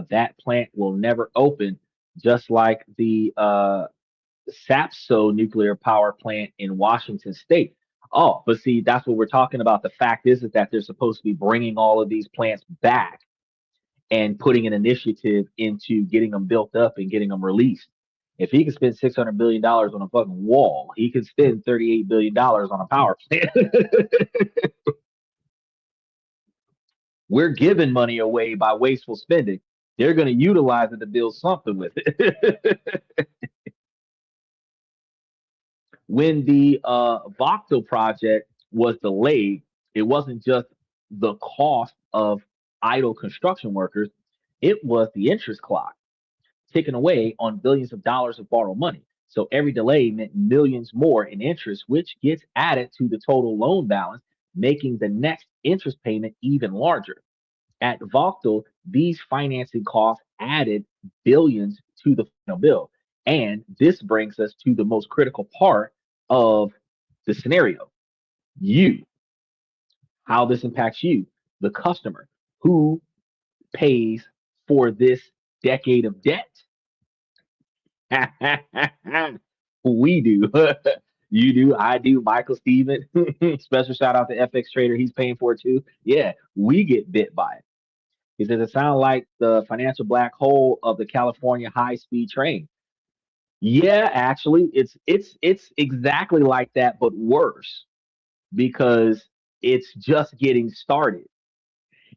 That plant will never open, just like the Sapso nuclear power plant in Washington State. Oh, but see, that's what we're talking about. The fact is that they're supposed to be bringing all of these plants back and putting an initiative into getting them built up and getting them released. If he can spend $600 billion on a fucking wall, he can spend $38 billion on a power plant. We're giving money away by wasteful spending. They're going to utilize it to build something with it. When the Vauxhall project was delayed, it wasn't just the cost of idle construction workers, it was the interest clock ticking away on billions of dollars of borrowed money. So every delay meant millions more in interest, which gets added to the total loan balance, making the next interest payment even larger. At Vauxhall, these financing costs added billions to the final bill. And this brings us to the most critical part of the scenario. You, how this impacts you, the customer, who pays for this decade of debt. We do. You do, I do, Michael Steven. Special shout out to FX Trader. He's paying for it too. Yeah, we get bit by it. He says it sounds like the financial black hole of the California high-speed train. Yeah, actually, it's exactly like that, but worse because it's just getting started.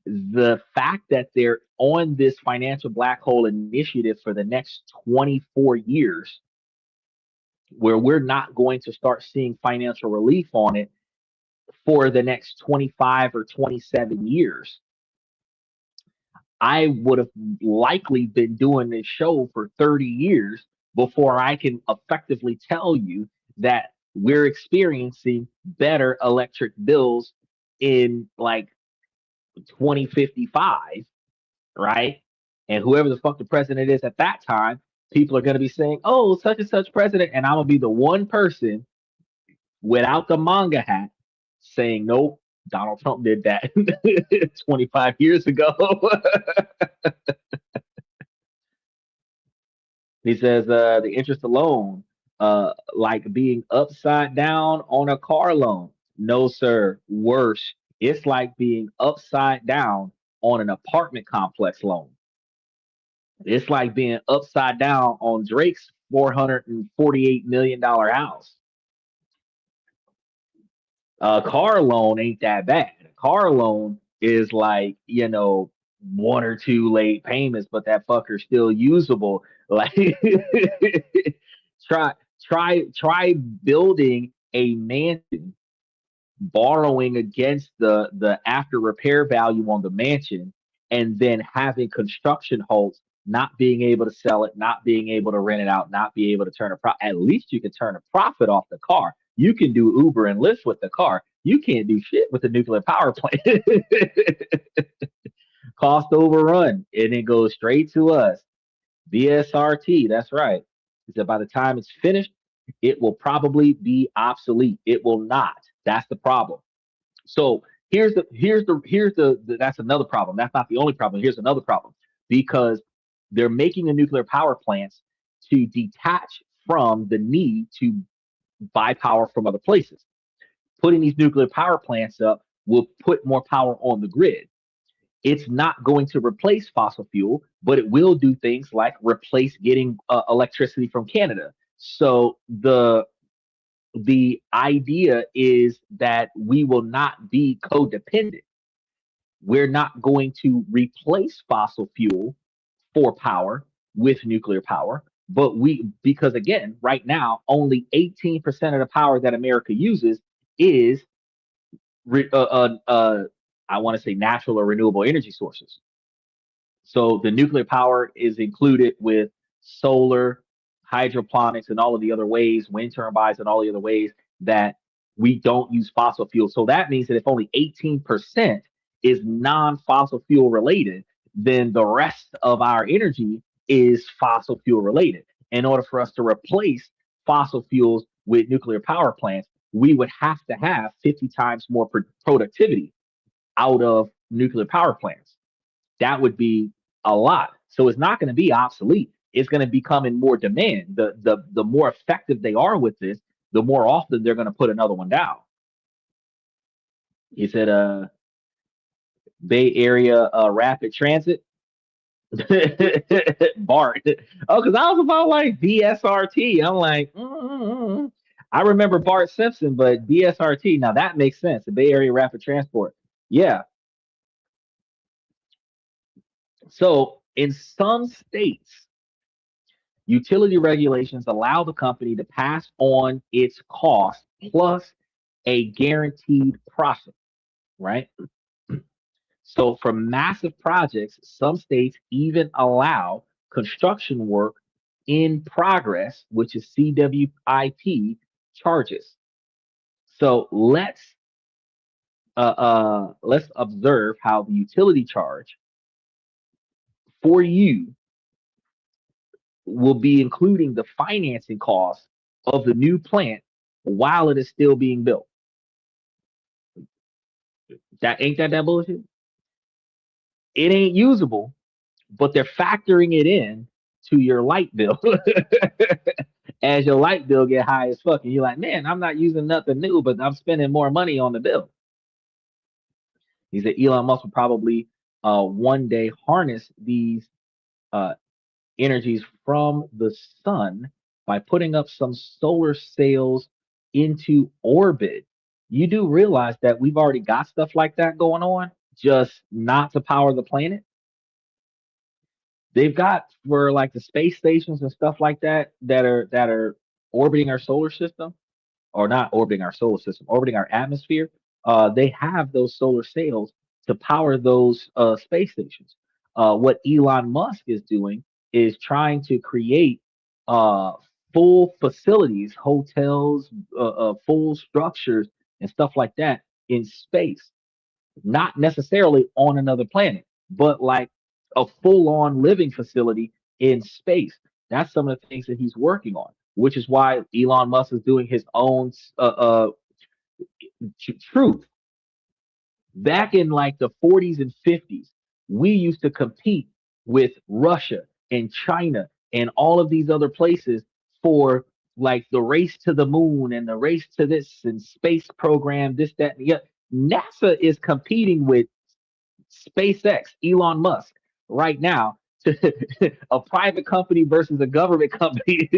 The fact that they're on this financial black hole initiative for the next 24 years, where we're not going to start seeing financial relief on it for the next 25 or 27 years. I would have likely been doing this show for 30 years before I can effectively tell you that we're experiencing better electric bills in like 2055, right? And whoever the fuck the president is at that time, people are going to be saying, oh, such and such president. And I'm going to be the one person without the manga hat saying, nope, Donald Trump did that 25 years ago. He says the interest alone, like being upside down on a car loan. No, sir. Worse. It's like being upside down on an apartment complex loan. It's like being upside down on Drake's $448 million house. A car loan ain't that bad. A car loan is like, one or two late payments, but that fucker's still usable. Like try try building a mansion, borrowing against the after repair value on the mansion, and then having construction halts, not being able to sell it, not being able to rent it out, not be able to turn a profit. At least you can turn a profit off the car. You can do Uber and Lyft with the car. You can't do shit with the nuclear power plant. Cost overrun, and it goes straight to us. BSRT, that's right. He said by the time it's finished, It will probably be obsolete. It will not. That's the problem. So that's another problem. That's not the only problem. Here's another problem because they're making the nuclear power plants to detach from the need to buy power from other places. Putting these nuclear power plants up will put more power on the grid. It's not going to replace fossil fuel, but it will do things like replace getting electricity from Canada. So the idea is that we will not be codependent. We're not going to replace fossil fuel for power with nuclear power, but because again, right now, only 18% of the power that America uses is, re, I want to say, natural or renewable energy sources. So the nuclear power is included with solar, hydroponics, and all of the other ways, wind turbines, and all the other ways that we don't use fossil fuel. So that means that if only 18% is non-fossil fuel related, then the rest of our energy is fossil fuel related. In order for us to replace fossil fuels with nuclear power plants, we would have to have 50 times more productivity out of nuclear power plants. That would be a lot. So it's not going to be obsolete. It's going to become in more demand. The more effective they are with this, the more often they're going to put another one down. He said, Bay Area rapid transit. BART. Oh, because I was about like BSRT. I'm like, I remember Bart Simpson, but BSRT. Now that makes sense. The Bay Area Rapid Transport. Yeah. So in some states, utility regulations allow the company to pass on its cost plus a guaranteed profit, right? So for massive projects, some states even allow construction work in progress, which is CWIP charges. So let's observe how the utility charge for you will be including the financing costs of the new plant while it is still being built. That ain't that bullshit. It ain't usable, but they're factoring it in to your light bill. As your light bill get high as fuck, and you're like, man, I'm not using nothing new, but I'm spending more money on the bill. He said Elon Musk will probably one day harness these uh, energies from the sun by putting up some solar sails into orbit. You do realize that we've already got stuff like that going on, just not to power the planet. They've got for like the space stations and stuff like that are orbiting our solar system, or not orbiting our solar system, orbiting our atmosphere. They have those solar sails to power those space stations. What Elon Musk is doing is trying to create uh, full facilities, hotels, full structures, and stuff like that in space, not necessarily on another planet, but like a full on living facility in space. That's some of the things that he's working on, which is why Elon Musk is doing his own truth. Back in like the 40s and 50s, we used to compete with Russia and China and all of these other places for like the race to the moon and the race to this and space program, this, that, and the other. NASA is competing with SpaceX, Elon Musk, right now to a private company versus a government company.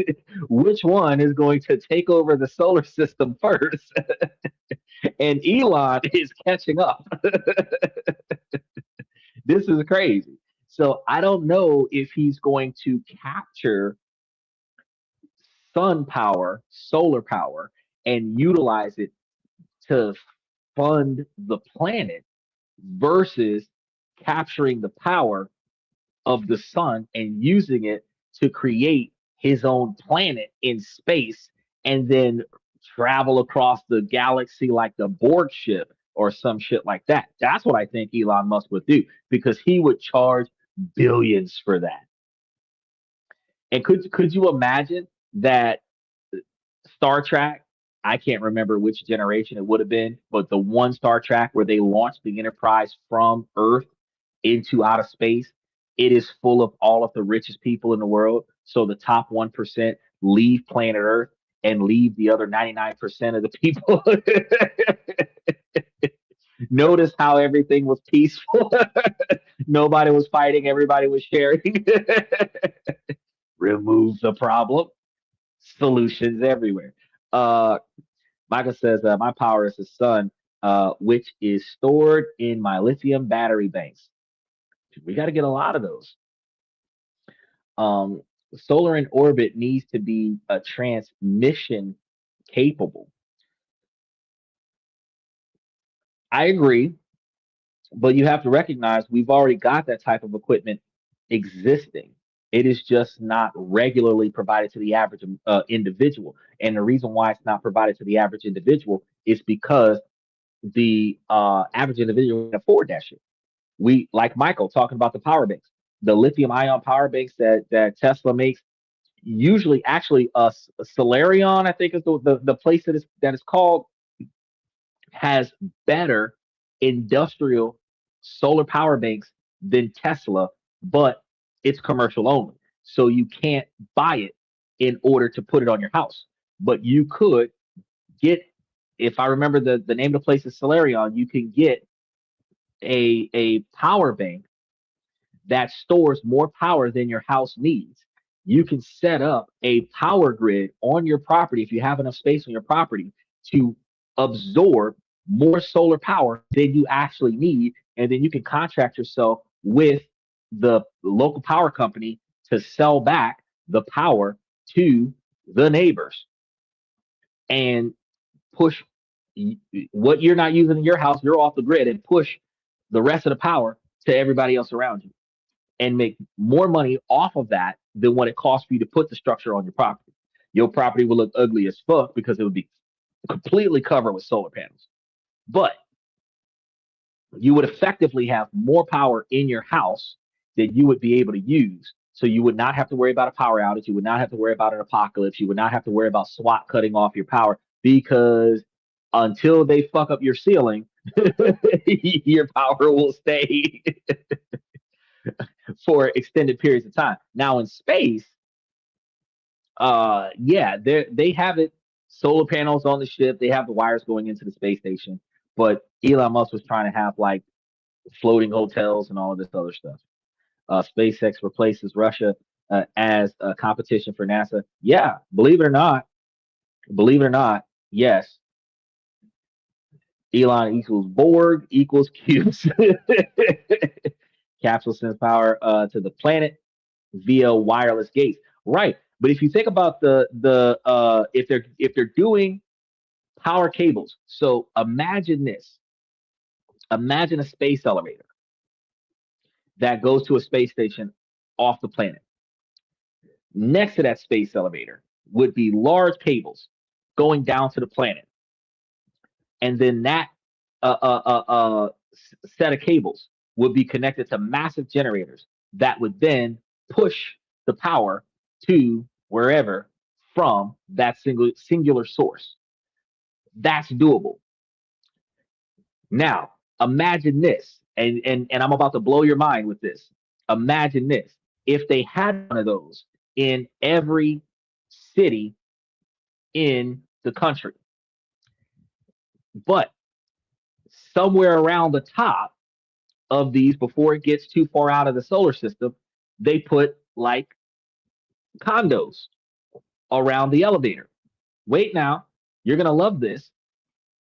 Which one is going to take over the solar system first? And Elon is catching up. This is crazy. So I don't know if he's going to capture sun power, solar power, and utilize it to fund the planet versus capturing the power of the sun and using it to create his own planet in space and then travel across the galaxy like the Borg ship or some shit like that. That's what I think Elon Musk would do because he would charge billions for that. And could you imagine that Star Trek. I can't remember which generation it would have been, but the one Star Trek where they launched the Enterprise from Earth into outer space, it is full of all of the richest people in the world. So the top 1% leave planet Earth and leave the other 99% of the people. Notice how everything was peaceful. Nobody was fighting, everybody was sharing. Remove the problem. Solutions everywhere. Uh, Michael says, my power is the sun, which is stored in my lithium battery banks. We got to get a lot of those. Um, Solar in orbit needs to be a transmission capable. I agree, but you have to recognize we've already got that type of equipment existing. It is just not regularly provided to the average individual. And the reason why it's not provided to the average individual is because the average individual can afford that shit. We, like Michael talking about the power banks, the lithium ion power banks that Tesla makes. Usually, actually, Solarion, I think is the place that is called, has better industrial solar power banks than Tesla, but it's commercial only. So you can't buy it in order to put it on your house. But you could get, if I remember the name of the place is Solarion, you can get a power bank that stores more power than your house needs. You can set up a power grid on your property if you have enough space on your property to absorb more solar power than you actually need. And then you can contract yourself with the local power company to sell back the power to the neighbors and push what you're not using in your house, you're off the grid, and push the rest of the power to everybody else around you and make more money off of that than what it costs for you to put the structure on your property. Your property will look ugly as fuck because it would be completely covered with solar panels. But you would effectively have more power in your house that you would be able to use. So you would not have to worry about a power outage. You would not have to worry about an apocalypse. You would not have to worry about SWAT cutting off your power because until they fuck up your ceiling, your power will stay for extended periods of time. Now in space, yeah, they have it solar panels on the ship. They have the wires going into the space station. But Elon Musk was trying to have like floating hotels and all of this other stuff. SpaceX replaces Russia as a competition for NASA. Yeah, believe it or not, yes. Elon equals Borg equals cubes. Capsule sends power to the planet via wireless gates. Right. But if you think about the if they're doing power cables, so imagine this. Imagine a space elevator that goes to a space station off the planet. Next to that space elevator would be large cables going down to the planet. And then that set of cables would be connected to massive generators that would then push the power to wherever from that singular source. That's doable. Now, imagine this, and I'm about to blow your mind with this. Imagine this. If they had one of those in every city in the country, but somewhere around the top of these, before it gets too far out of the solar system, they put like condos around the elevator. Wait now, you're gonna love this.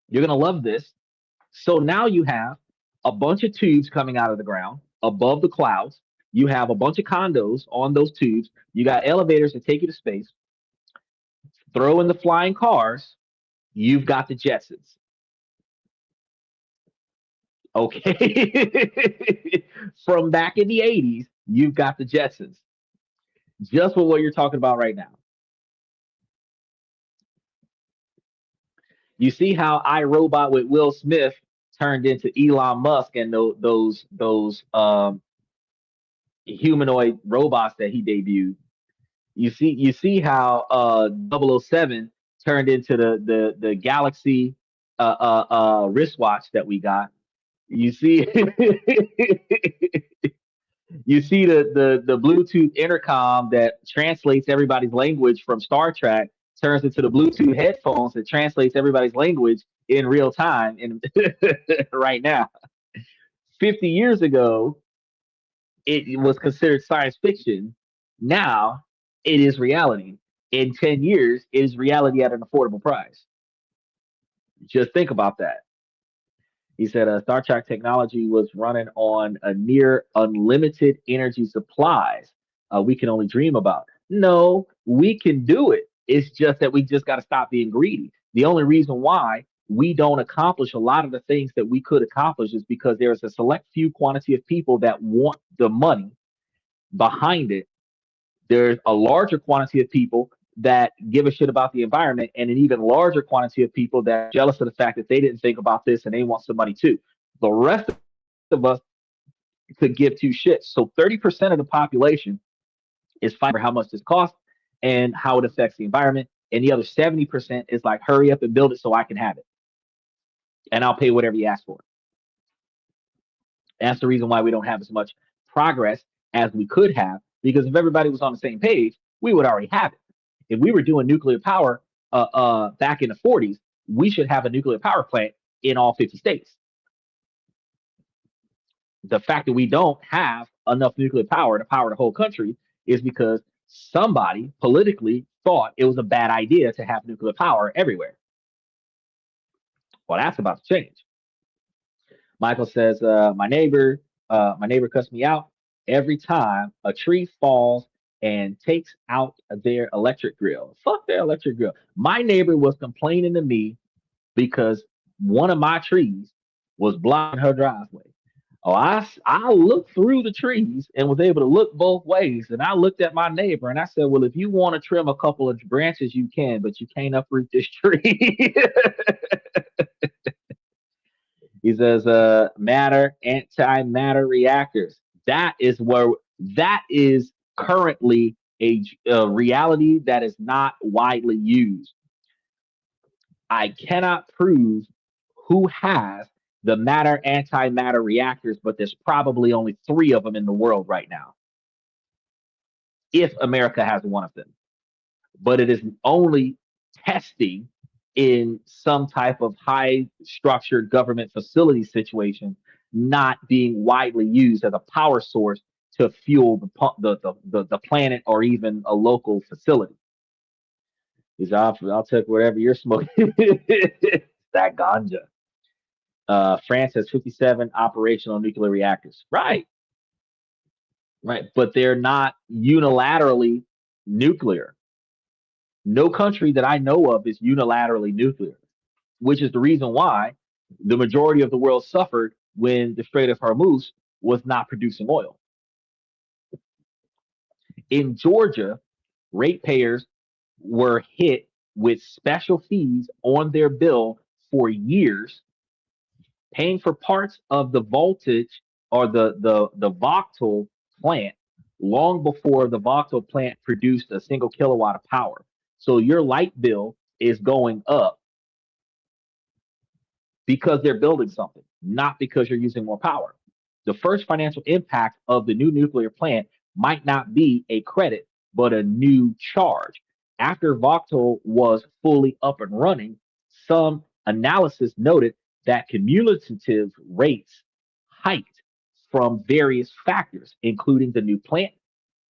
You're gonna love this. So now you have a bunch of tubes coming out of the ground above the clouds. You have a bunch of condos on those tubes. You got elevators that take you to space. Throw in the flying cars. You've got the Jetsons. Okay. From back in the 80s, you've got the Jetsons. Just with what you're talking about right now. You see how iRobot with Will Smith turned into Elon Musk and those humanoid robots that he debuted. You see how 007 turned into the Galaxy wristwatch that we got. You see, you see the Bluetooth intercom that translates everybody's language from Star Trek turns into the Bluetooth headphones that translates everybody's language in real time in right now. 50 years ago, it was considered science fiction. Now it is reality. In 10 years, it is reality at an affordable price. Just think about that. He said Star Trek technology was running on a near unlimited energy supplies we can only dream about. No, we can do it. It's just that we just got to stop being greedy. The only reason why we don't accomplish a lot of the things that we could accomplish is because there is a select few quantity of people that want the money behind it. There's a larger quantity of people that give a shit about the environment, and an even larger quantity of people that are jealous of the fact that they didn't think about this and they want some money too. The rest of us could give two shits. So 30% of the population is fighting for how much this costs and how it affects the environment. And the other 70% is like, hurry up and build it so I can have it. And I'll pay whatever you ask for. That's the reason why we don't have as much progress as we could have, because if everybody was on the same page, we would already have it. If we were doing nuclear power back in the 40s, we should have a nuclear power plant in all 50 states. The fact that we don't have enough nuclear power to power the whole country is because somebody politically thought it was a bad idea to have nuclear power everywhere. Well, that's about to change. Michael says, my neighbor cuts me out every time a tree falls and takes out their electric grill. Fuck their electric grill. My neighbor was complaining to me because one of my trees was blocking her driveway. Oh, I looked through the trees and was able to look both ways. And I looked at my neighbor and I said, well, if you want to trim a couple of branches, you can, but you can't uproot this tree. He says, matter, antimatter reactors. That is currently a reality that is not widely used. I cannot prove who has the matter antimatter reactors, but there's probably only 3 of them in the world right now. If America has one of them, but it is only testing in some type of high structured government facility situation, not being widely used as a power source to fuel the planet or even a local facility. Is I'll take whatever you're smoking. That ganja. France has 57 operational nuclear reactors. Right. Right. But they're not unilaterally nuclear. No country that I know of is unilaterally nuclear, which is the reason why the majority of the world suffered when the Strait of Hormuz was not producing oil. In Georgia, ratepayers were hit with special fees on their bill for years, paying for parts of the voltage or the Vogtle plant long before the Vogtle plant produced a single kilowatt of power. So your light bill is going up because they're building something, not because you're using more power. The first financial impact of the new nuclear plant might not be a credit, but a new charge. After Vogtle was fully up and running, some analysis noted that cumulative rates hiked from various factors, including the new plant,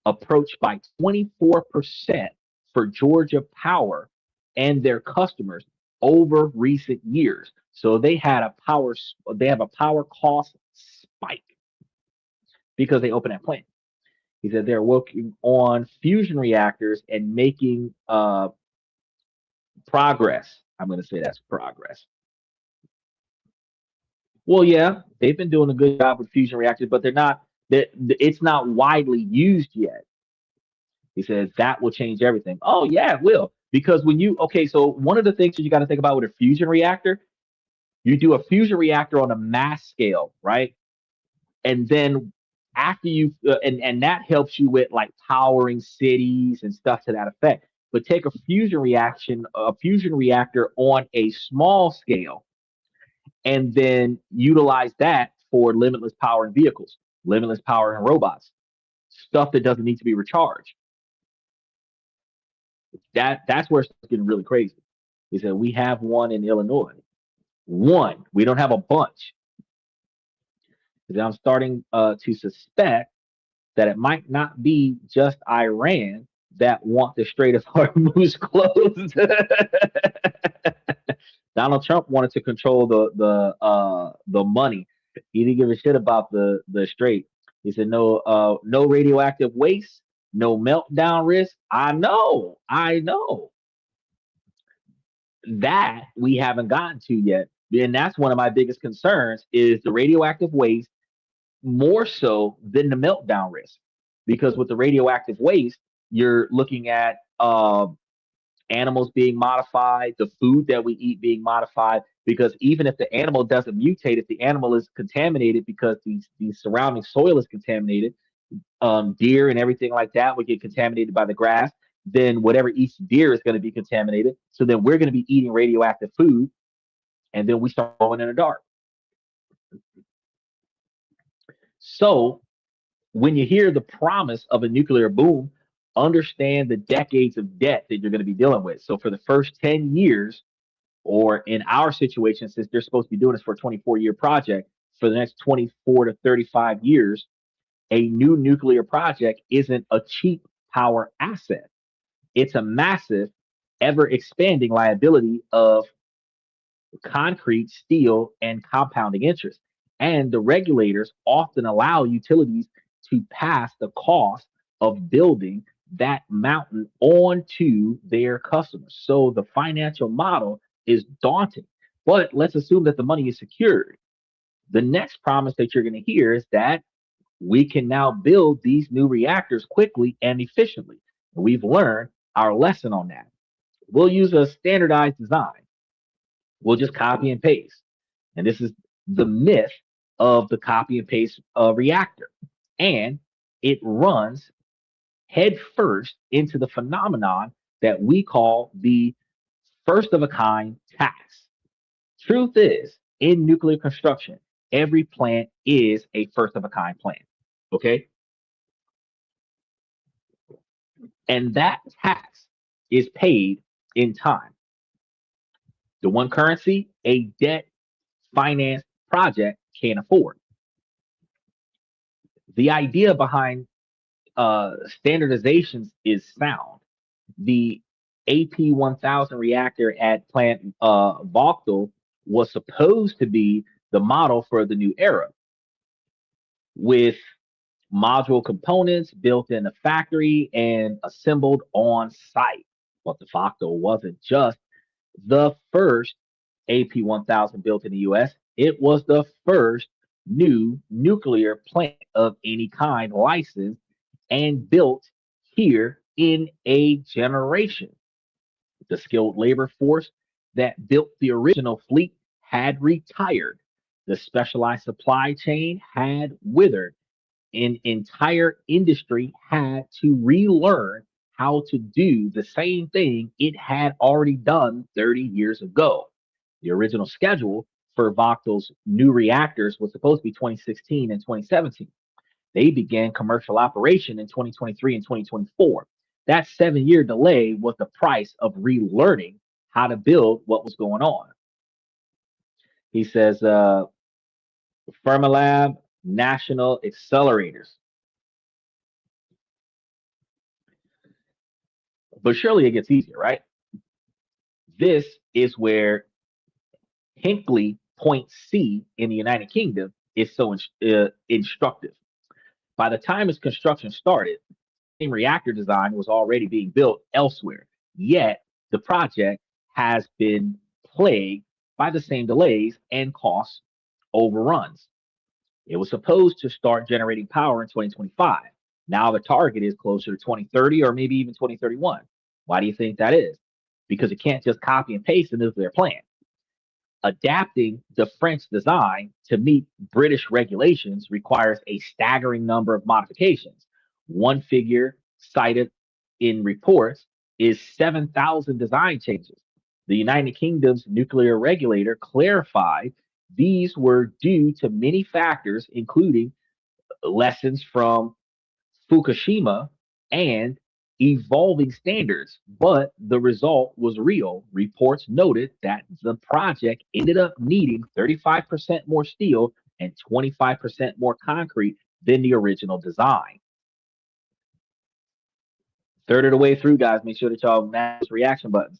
approached by 24% for Georgia Power and their customers over recent years. So they have a power cost spike because they opened that plant. He said they're working on fusion reactors and making progress. I'm going to say that's progress. Well, yeah, they've been doing a good job with fusion reactors, but they're not. It's not widely used yet. He says that will change everything. Oh yeah, it will. Because so one of the things that you got to think about with a fusion reactor, you do a fusion reactor on a mass scale, right? And then after and that helps you with like powering cities and stuff to that effect. but take a fusion reactor on a small scale, and then utilize that for limitless power in vehicles, limitless power in robots, stuff that doesn't need to be recharged. That's where it's getting really crazy. He said we have one in Illinois. One. We don't have a bunch. I'm starting to suspect that it might not be just Iran that want the Strait of Hormuz closed. Donald Trump wanted to control the money. He didn't give a shit about the strait. He said no radioactive waste, no meltdown risk. I know that we haven't gotten to yet, and that's one of my biggest concerns is the radioactive waste more so than the meltdown risk, because with the radioactive waste, you're looking at animals being modified, the food that we eat being modified. Because even if the animal doesn't mutate, if the animal is contaminated because the surrounding soil is contaminated, deer and everything like that would get contaminated by the grass. Then whatever eats deer is going to be contaminated. So then we're going to be eating radioactive food, and then we start going in the dark. So when you hear the promise of a nuclear boom, understand the decades of debt that you're going to be dealing with. So for the first 10 years, or in our situation, since they're supposed to be doing this for a 24-year project, for the next 24 to 35 years, a new nuclear project isn't a cheap power asset. It's a massive, ever expanding liability of concrete, steel, and compounding interest. And the regulators often allow utilities to pass the cost of building that mountain on to their customers. So the financial model is daunting. But let's assume that the money is secured. The next promise that you're going to hear is that we can now build these new reactors quickly and efficiently. And we've learned our lesson on that. We'll use a standardized design. We'll just copy and paste. And this is the myth of the copy and paste reactor. And it runs head first into the phenomenon that we call the first of a kind tax. Truth is, in nuclear construction, every plant is a first of a kind plant. Okay. And that tax is paid in time. The one currency a debt financed project can't afford. The idea behind standardizations is sound. The AP 1000 reactor at Plant Vogtle was supposed to be the model for the new era, with module components built in a factory and assembled on site. But the Vogtle wasn't just the first AP 1000 built in the US, it was the first new nuclear plant of any kind licensed and built here in a generation. The skilled labor force that built the original fleet had retired. The specialized supply chain had withered. An entire industry had to relearn how to do the same thing it had already done 30 years ago. The original schedule for Voxel's new reactors was supposed to be 2016 and 2017. They began commercial operation in 2023 and 2024. That 7 year delay was the price of relearning how to build what was going on. He says, Fermilab National Accelerators. But surely it gets easier, right? This is where Hinkley Point C in the United Kingdom is so instructive. By the time its construction started, the same reactor design was already being built elsewhere. Yet the project has been plagued by the same delays and cost overruns. It was supposed to start generating power in 2025. Now the target is closer to 2030 or maybe even 2031. Why do you think that is? Because it can't just copy and paste the nuclear plant. Adapting the French design to meet British regulations requires a staggering number of modifications. One figure cited in reports is 7,000 design changes. The United Kingdom's nuclear regulator clarified these were due to many factors, including lessons from Fukushima and evolving standards, but the result was real. Reports noted that the project ended up needing 35% more steel and 25% more concrete than the original design. Third of the way through, guys, make sure that y'all mash those reaction buttons.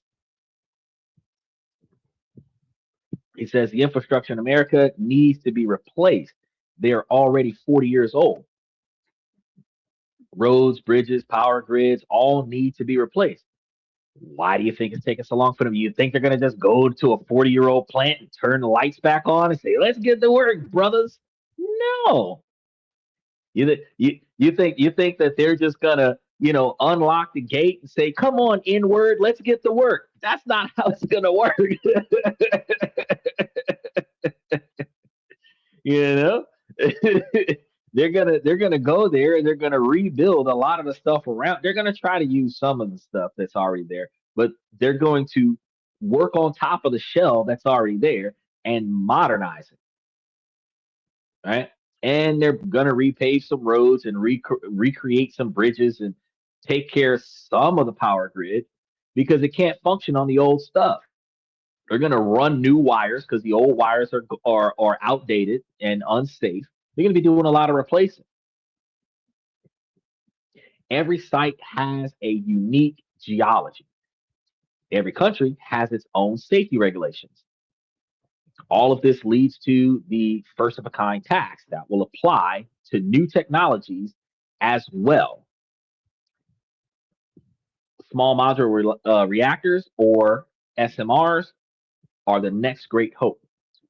It says the infrastructure in America needs to be replaced. They are already 40 years old. Roads, bridges, power grids all need to be replaced. Why do you think it's taking so long for them? You think they're going to just go to a 40-year-old plant and turn the lights back on and say, let's get to work, brothers? No. You think that they're just gonna unlock the gate and say, "Come on, inward, let's get to work." That's not how it's gonna work. you know, they're gonna go there and they're gonna rebuild a lot of the stuff around. They're gonna try to use some of the stuff that's already there, but they're going to work on top of the shell that's already there and modernize it, right? And they're gonna repave some roads and recreate some bridges and take care of some of the power grid because it can't function on the old stuff. They're gonna run new wires because the old wires are outdated and unsafe. They're gonna be doing a lot of replacing. Every site has a unique geology. Every country has its own safety regulations. All of this leads to the first of a kind tax that will apply to new technologies as well. Small modular reactors, or SMRs, are the next great hope.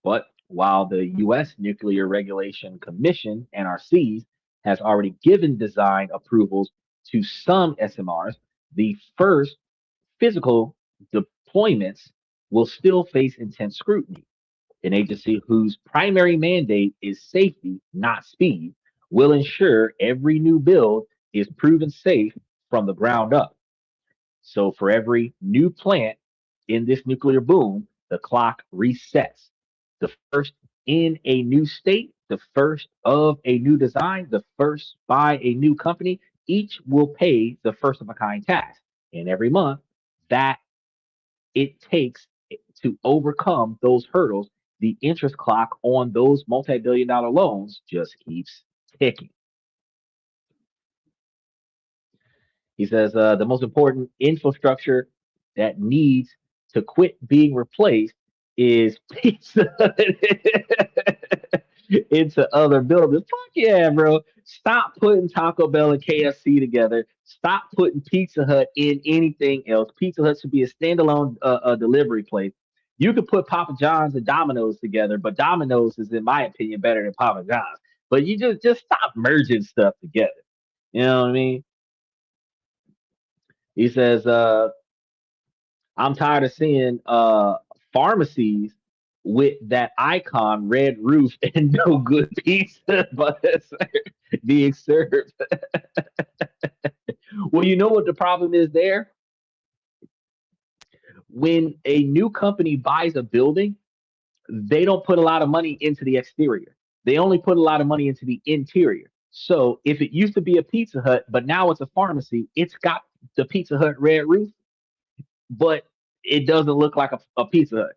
But while the U.S. Nuclear Regulation Commission, NRCs, has already given design approvals to some SMRs, the first physical deployments will still face intense scrutiny. An agency whose primary mandate is safety, not speed, will ensure every new build is proven safe from the ground up. So for every new plant in this nuclear boom, the clock resets. The first in a new state, the first of a new design, the first by a new company, each will pay the first of a kind tax. And every month that it takes to overcome those hurdles, the interest clock on those multi-billion dollar loans just keeps ticking. He says the most important infrastructure that needs to quit being replaced is pizza into other buildings. Fuck yeah, bro. Stop putting Taco Bell and KFC together. Stop putting Pizza Hut in anything else. Pizza Hut should be a standalone delivery place. You could put Papa John's and Domino's together, but Domino's is, in my opinion, better than Papa John's. But you just stop merging stuff together. You know what I mean? He says, I'm tired of seeing pharmacies with that icon red roof and no good pizza but being served. Well, you know what the problem is there? When a new company buys a building, they don't put a lot of money into the exterior. They only put a lot of money into the interior. So if it used to be a Pizza Hut, but now it's a pharmacy, it's got the Pizza Hut red roof, but it doesn't look like a Pizza Hut.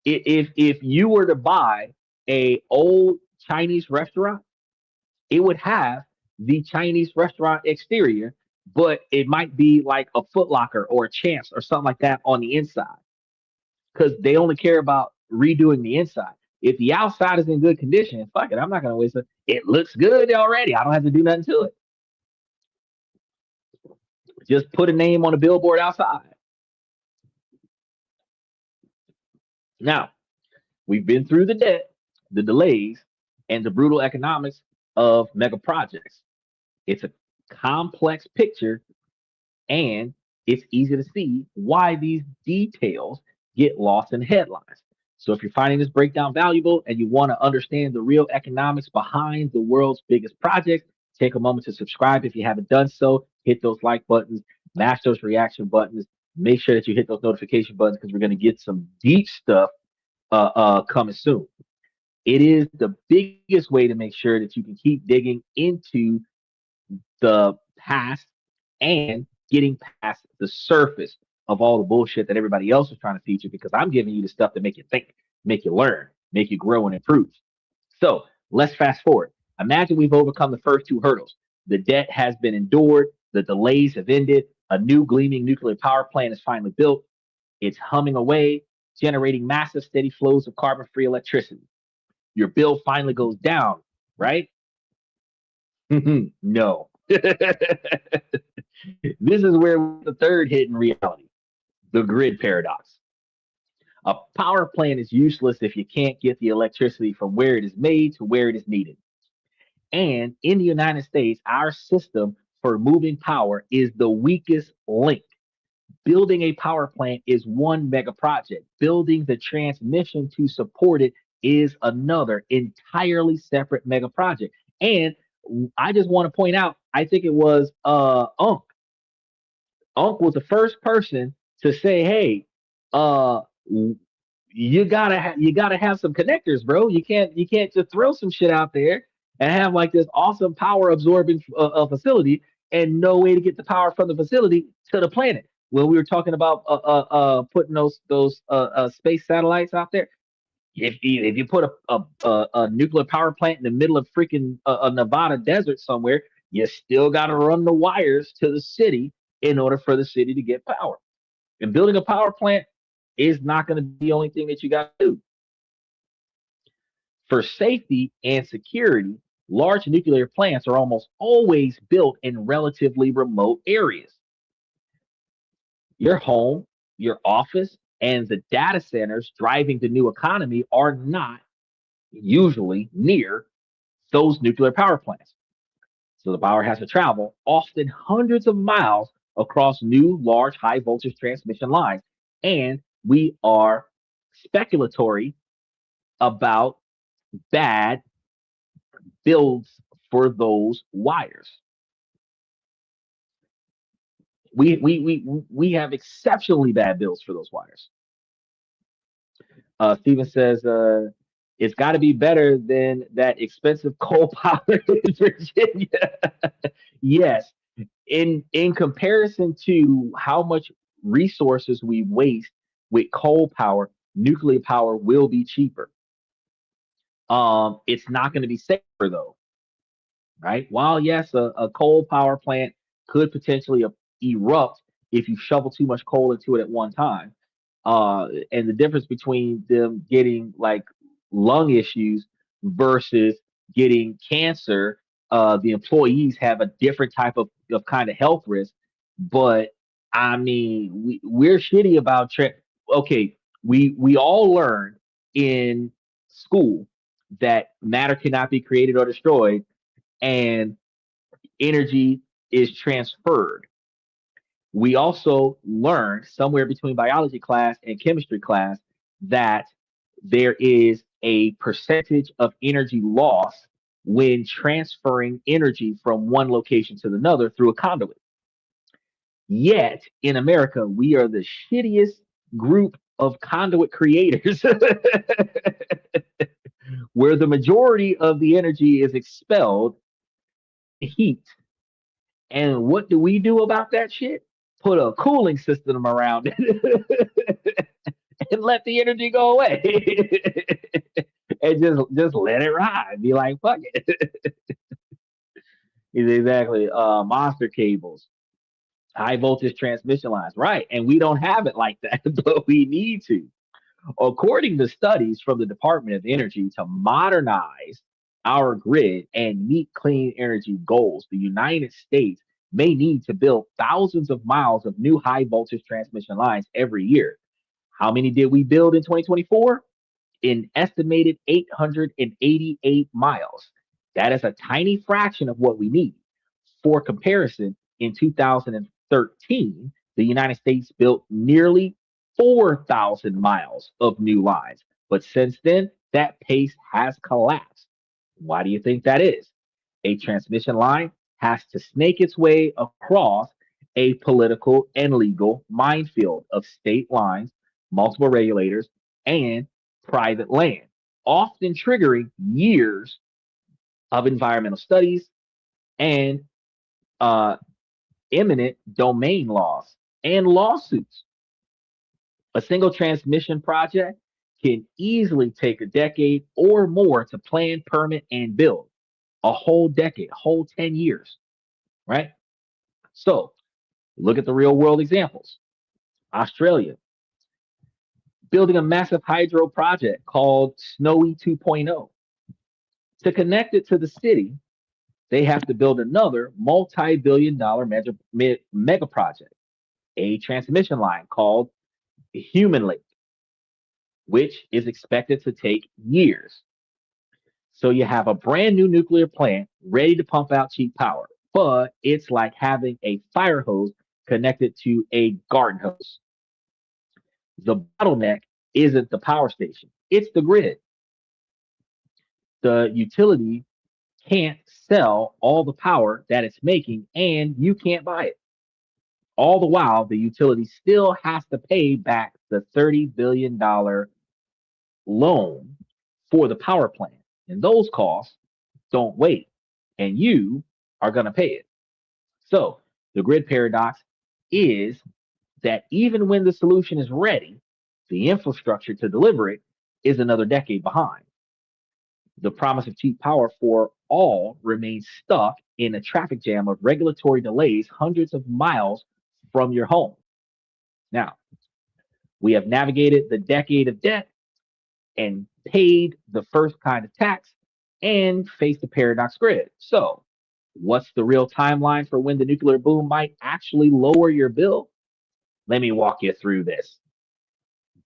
If you were to buy a old Chinese restaurant, it would have the Chinese restaurant exterior, but it might be like a Foot Locker or a Champs or something like that on the inside because they only care about redoing the inside. If the outside is in good condition, fuck it, I'm not gonna waste it. It looks good already. I don't have to do nothing to it. Just put a name on a billboard outside. Now, we've been through the debt, the delays, and the brutal economics of mega projects. It's a complex picture, and it's easy to see why these details get lost in headlines. So, if you're finding this breakdown valuable and you want to understand the real economics behind the world's biggest projects, take a moment to subscribe if you haven't done so. Hit those like buttons. Mash those reaction buttons. Make sure that you hit those notification buttons because we're going to get some deep stuff coming soon. It is the biggest way to make sure that you can keep digging into the past and getting past the surface of all the bullshit that everybody else is trying to teach you because I'm giving you the stuff to make you think, make you learn, make you grow and improve. So let's fast forward. Imagine we've overcome the first two hurdles. The debt has been endured, the delays have ended, a new gleaming nuclear power plant is finally built. It's humming away, generating massive steady flows of carbon free electricity. Your bill finally goes down, right? No. This is where the third hidden reality, the grid paradox. A power plant is useless if you can't get the electricity from where it is made to where it is needed. And in the United States, our system for moving power is the weakest link. Building a power plant is one mega project. Building the transmission to support it is another entirely separate mega project. And I just want to point out, I think it was Unc. Unc was the first person to say, "Hey, uh, you gotta have some connectors, bro. You can't just throw some shit out there and have like this awesome power absorbing facility and no way to get the power from the facility to the planet." When we were talking about putting those space satellites out there, if you put a nuclear power plant in the middle of freaking a Nevada desert somewhere, you still got to run the wires to the city in order for the city to get power. And building a power plant is not going to be the only thing that you got to do. For safety and security, large nuclear plants are almost always built in relatively remote areas. Your home, your office, and the data centers driving the new economy are not usually near those nuclear power plants. So the power has to travel often hundreds of miles across new large high voltage transmission lines. And we are speculatory about bad builds for those wires. We have exceptionally bad builds for those wires. Steven says it's got to be better than that expensive coal power in Virginia. Yes, in comparison to how much resources we waste with coal power, nuclear power will be cheaper. It's not going to be safer though, right? While yes, a coal power plant could potentially erupt if you shovel too much coal into it at one time. And the difference between them getting like lung issues versus getting cancer, the employees have a different type of kind of health risk. But I mean, we're shitty about okay, we all learn in school that matter cannot be created or destroyed, and energy is transferred. We also learned somewhere between biology class and chemistry class that there is a percentage of energy loss when transferring energy from one location to another through a conduit. Yet in America, we are the shittiest group of conduit creators where the majority of the energy is expelled in heat. And what do we do about that shit? Put a cooling system around it and let the energy go away. And just let it ride. Be like, fuck it. Exactly. Monster cables, high voltage transmission lines. Right. And we don't have it like that, but we need to. According to studies from the Department of Energy to modernize our grid and meet clean energy goals, the United States may need to build thousands of miles of new high voltage transmission lines every year. How many did we build in 2024? An estimated 888 miles. That is a tiny fraction of what we need. For comparison, in 2013, the United States built nearly 4,000 miles of new lines. But since then, that pace has collapsed. Why do you think that is? A transmission line has to snake its way across a political and legal minefield of state lines, multiple regulators, and private land, often triggering years of environmental studies and uh, eminent domain laws and lawsuits. A single transmission project can easily take a decade or more to plan, permit, and build. A whole decade, a whole 10 years, right? So look at the real world examples. Australia, building a massive hydro project called Snowy 2.0. To connect it to the city, they have to build another multi-billion dollar mega project, a transmission line called Human Lake, which is expected to take years. So you have a brand new nuclear plant ready to pump out cheap power, but it's like having a fire hose connected to a garden hose. The bottleneck isn't the power station, it's the grid. The utility can't sell all the power that it's making, and you can't buy it. All the while, the utility still has to pay back the $30 billion loan for the power plant. And those costs don't wait, and you are going to pay it. So the grid paradox is that even when the solution is ready, the infrastructure to deliver it is another decade behind. The promise of cheap power for all remains stuck in a traffic jam of regulatory delays hundreds of miles from your home. Now, we have navigated the decade of debt and paid the first kind of tax and faced the paradox grid. So, what's the real timeline for when the nuclear boom might actually lower your bill? Let me walk you through this.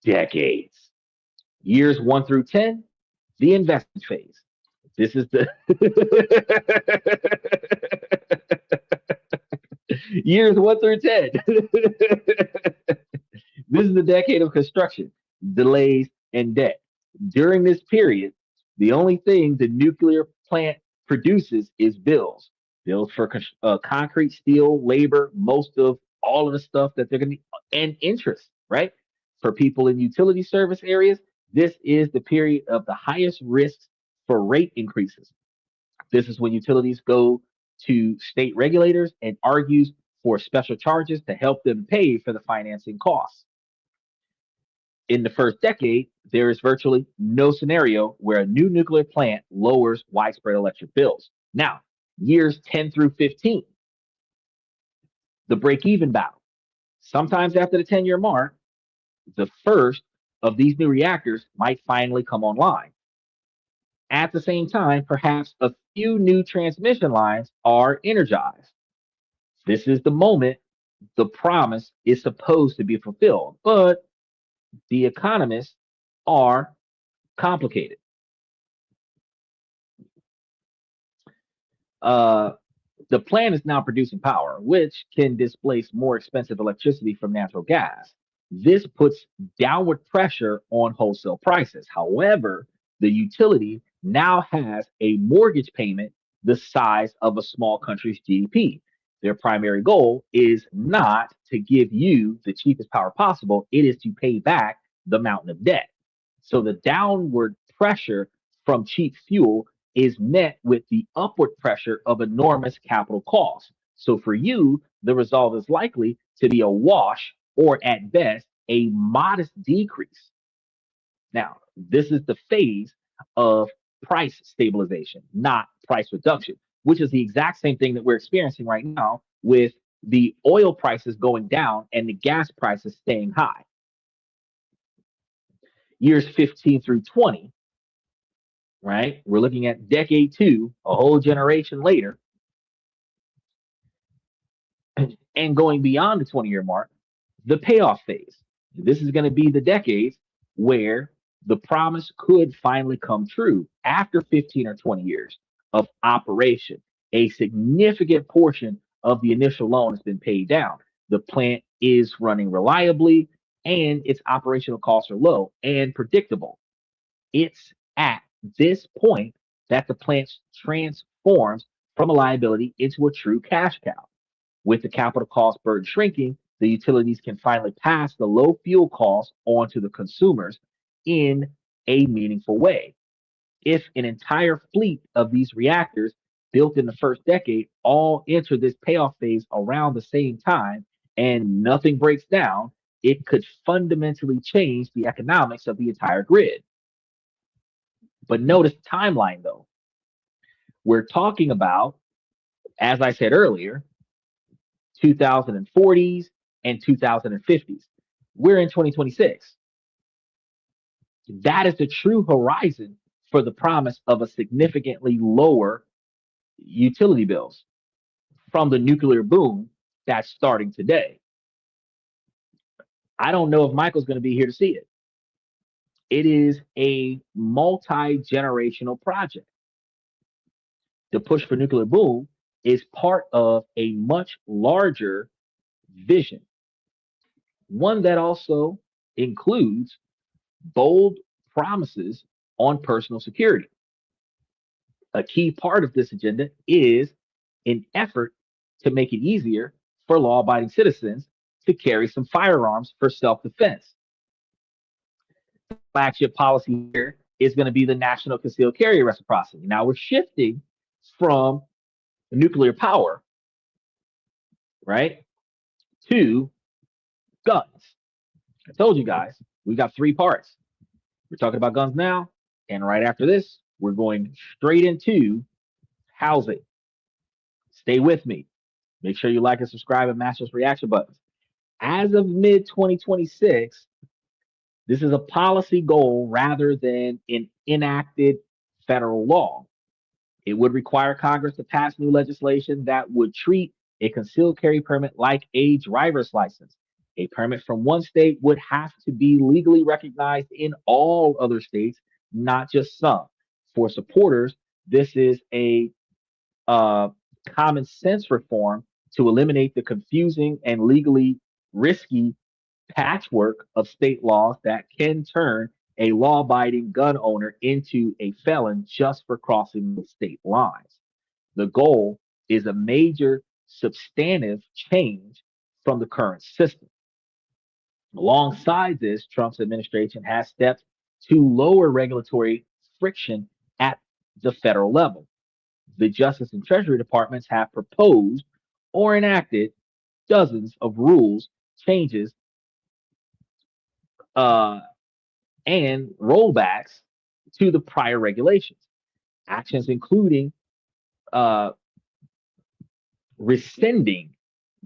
Decades. Years 1 through 10, the investment phase. This is the years 1 through 10. This is the decade of construction, delays, and debt. During this period, the only thing the nuclear plant produces is bills. Bills for concrete, steel, labor, most of all of the stuff that they're going to need, and interest, right? For people in utility service areas, this is the period of the highest risks for rate increases. This is when utilities go to state regulators and argues for special charges to help them pay for the financing costs. In the first decade, there is virtually no scenario where a new nuclear plant lowers widespread electric bills. Now, years 10 through 15, the break even battle. Sometimes after the 10-year mark, the first of these new reactors might finally come online. At the same time, perhaps a few new transmission lines are energized. This is the moment the promise is supposed to be fulfilled, but the economists are complicated. Uh, the plant is now producing power, which can displace more expensive electricity from natural gas. This puts downward pressure on wholesale prices. However, the utility now has a mortgage payment the size of a small country's GDP. Their primary goal is not to give you the cheapest power possible, it is to pay back the mountain of debt. So the downward pressure from cheap fuel is met with the upward pressure of enormous capital costs. So for you, the result is likely to be a wash or at best a modest decrease. Now, this is the phase of price stabilization, not price reduction, which is the exact same thing that we're experiencing right now with the oil prices going down and the gas prices staying high. Years 15 through 20, right? We're looking at decade two, a whole generation later, and going beyond the 20-year mark, the payoff phase. This is going to be the decades where the promise could finally come true after 15 or 20 years of operation. A significant portion of the initial loan has been paid down. The plant is running reliably and its operational costs are low and predictable. It's at this point that the plant transforms from a liability into a true cash cow. With the capital cost burden shrinking, the utilities can finally pass the low fuel costs on to the consumers in a meaningful way. If an entire fleet of these reactors built in the first decade all enter this payoff phase around the same time and nothing breaks down, it could fundamentally change the economics of the entire grid. But notice the timeline though. We're talking about, as I said earlier, 2040s and 2050s. We're in 2026. That is the true horizon for the promise of a significantly lower utility bills from the nuclear boom that's starting today. I don't know if Michael's going to be here to see it. It is a multi generational project. The push for nuclear boom is part of a much larger vision, one that also includes bold promises on personal security. A key part of this agenda is an effort to make it easier for law abiding citizens to carry some firearms for self defense. Flagship policy here is going to be the national concealed carry reciprocity. Now we're shifting from nuclear power, right, to guns. I told you guys, we got three parts. We're talking about guns now, and right after this, we're going straight into housing. Stay with me. Make sure you like and subscribe and mash those reaction buttons. As of mid 2026, this is a policy goal rather than an enacted federal law. It would require Congress to pass new legislation that would treat a concealed carry permit like a driver's license. A permit from one state would have to be legally recognized in all other states, not just some. For supporters, this is a common sense reform to eliminate the confusing and legally risky patchwork of state laws that can turn a law abiding gun owner into a felon just for crossing the state lines. The goal is a major substantive change from the current system. Alongside this, Trump's administration has stepped to lower regulatory friction at the federal level. The Justice and Treasury Departments have proposed or enacted dozens of rules, changes, uh, and rollbacks to the prior regulations. Actions including uh, rescinding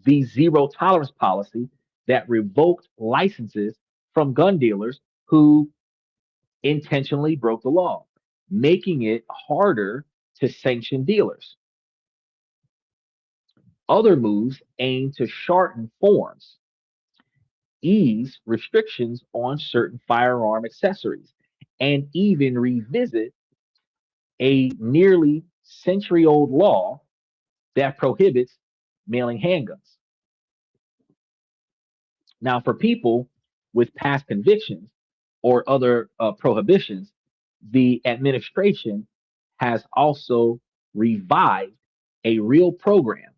the zero tolerance policy that revoked licenses from gun dealers who intentionally broke the law, making it harder to sanction dealers. Other moves aim to shorten forms, ease restrictions on certain firearm accessories, and even revisit a nearly century old law that prohibits mailing handguns. Now, for people with past convictions or other prohibitions, the administration has also revived a real program,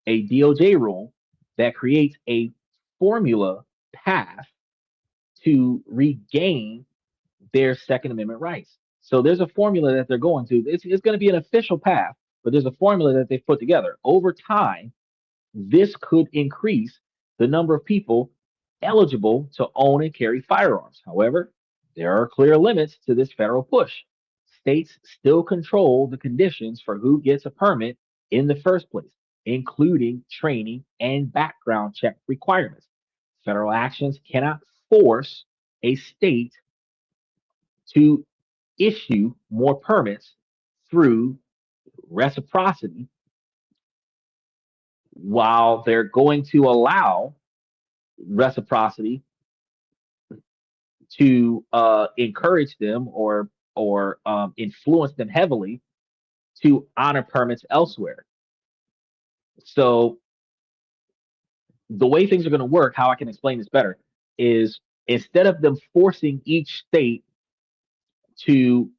a DOJ rule that creates a formula path to regain their Second Amendment rights. So there's a formula that they're going to. It's going to be an official path, but there's a formula that they've put together. Over time, this could increase the number of people eligible to own and carry firearms. However, there are clear limits to this federal push. States still control the conditions for who gets a permit in the first place, including training and background check requirements. Federal actions cannot force a state to issue more permits through reciprocity while they're going to allow reciprocity to encourage them or influence them heavily to honor permits elsewhere. So the way things are going to work, how I can explain this better, is instead of them forcing each state to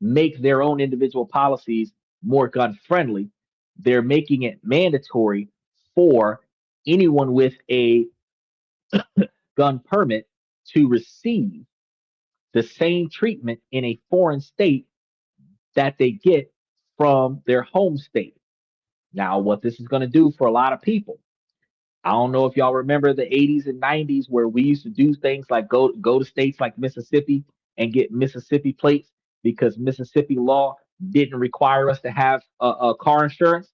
make their own individual policies more gun friendly, they're making it mandatory for anyone with a gun permit to receive the same treatment in a foreign state that they get from their home state. Now, what this is going to do for a lot of people, I don't know if y'all remember the 80s and 90s where we used to do things like go to states like Mississippi and get Mississippi plates because Mississippi law didn't require us to have a car insurance,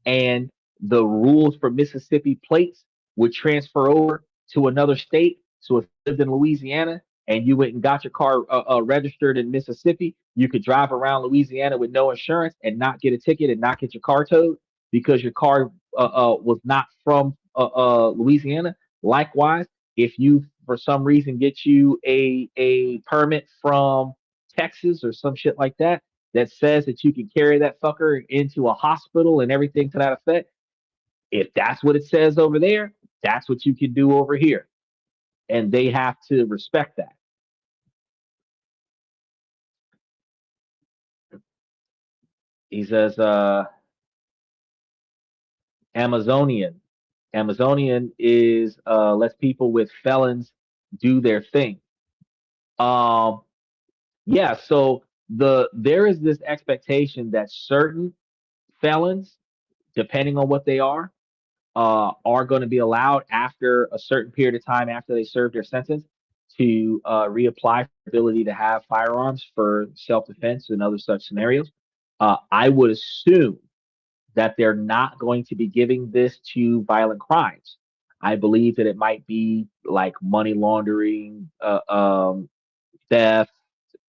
and the rules for Mississippi plates would transfer over to another state. So if you lived in Louisiana and you went and got your car registered in Mississippi, you could drive around Louisiana with no insurance and not get a ticket and not get your car towed because your car was not from Louisiana. Likewise, if you for some reason get you a permit from Texas or some shit like that that says that you can carry that fucker into a hospital and everything to that effect, if that's what it says over there, that's what you can do over here, and they have to respect that. He says, Amazonian. Amazonian is lets people with felons do their thing. Um, yeah, so there is this expectation that certain felons, depending on what they are going to be allowed after a certain period of time after they serve their sentence to reapply for the ability to have firearms for self-defense and other such scenarios. I would assume that they're not going to be giving this to violent crimes. I believe that it might be like money laundering, theft,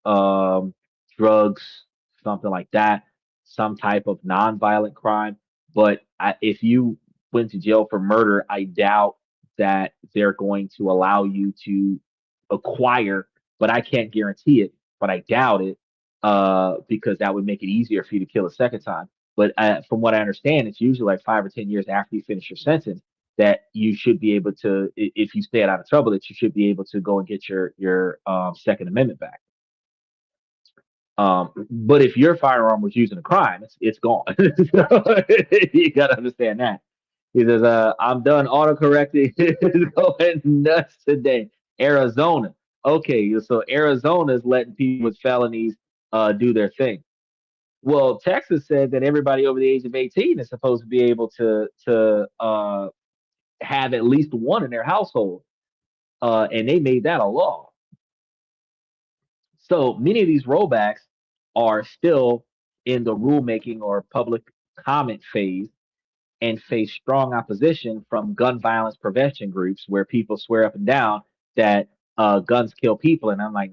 um, drugs, something like that, some type of non-violent crime. But if you went to jail for murder, I doubt that they're going to allow you to acquire. But I can't guarantee it. But I doubt it because that would make it easier for you to kill a second time. But from what I understand, it's usually like 5 or 10 years after you finish your sentence that you should be able to, if you stay out of trouble, that you should be able to go and get your Second Amendment back. But if your firearm was used in a crime, it's gone. So, you got to understand that. He says, I'm done autocorrecting. It's going nuts today. Arizona. Okay, so Arizona is letting people with felonies do their thing. Well, Texas said that everybody over the age of 18 is supposed to be able to have at least one in their household, and they made that a law. So many of these rollbacks are still in the rulemaking or public comment phase and face strong opposition from gun violence prevention groups where people swear up and down that guns kill people. And I'm like,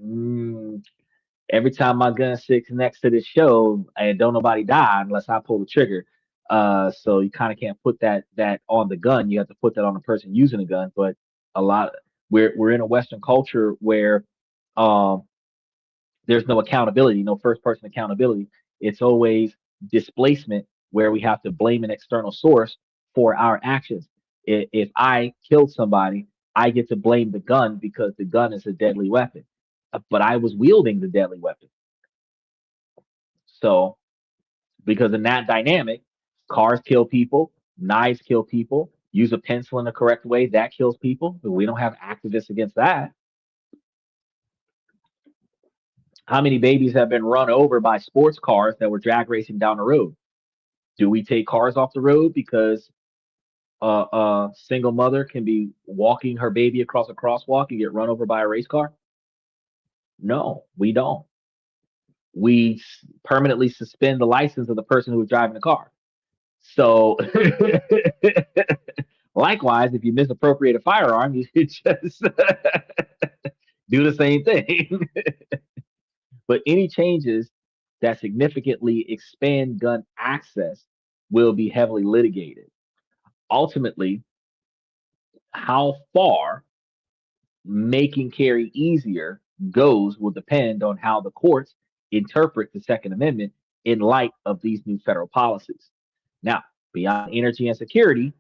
every time my gun sits next to this show, and don't nobody die unless I pull the trigger. So you kind of can't put that on the gun. You have to put that on the person using the gun. But a lot we're in a Western culture where um, there's no accountability, no first person accountability. It's always displacement where we have to blame an external source for our actions. If I killed somebody, I get to blame the gun because the gun is a deadly weapon. But I was wielding the deadly weapon. So, because in that dynamic, cars kill people, knives kill people, use a pencil in the correct way, that kills people. But we don't have activists against that. How many babies have been run over by sports cars that were drag racing down the road? Do we take cars off the road because a single mother can be walking her baby across a crosswalk and get run over by a race car? No, we don't. We permanently suspend the license of the person who was driving the car. So, likewise, if you misappropriate a firearm, you should just do the same thing. But any changes that significantly expand gun access will be heavily litigated. Ultimately, how far making carry easier goes will depend on how the courts interpret the Second Amendment in light of these new federal policies. Now, beyond energy and security,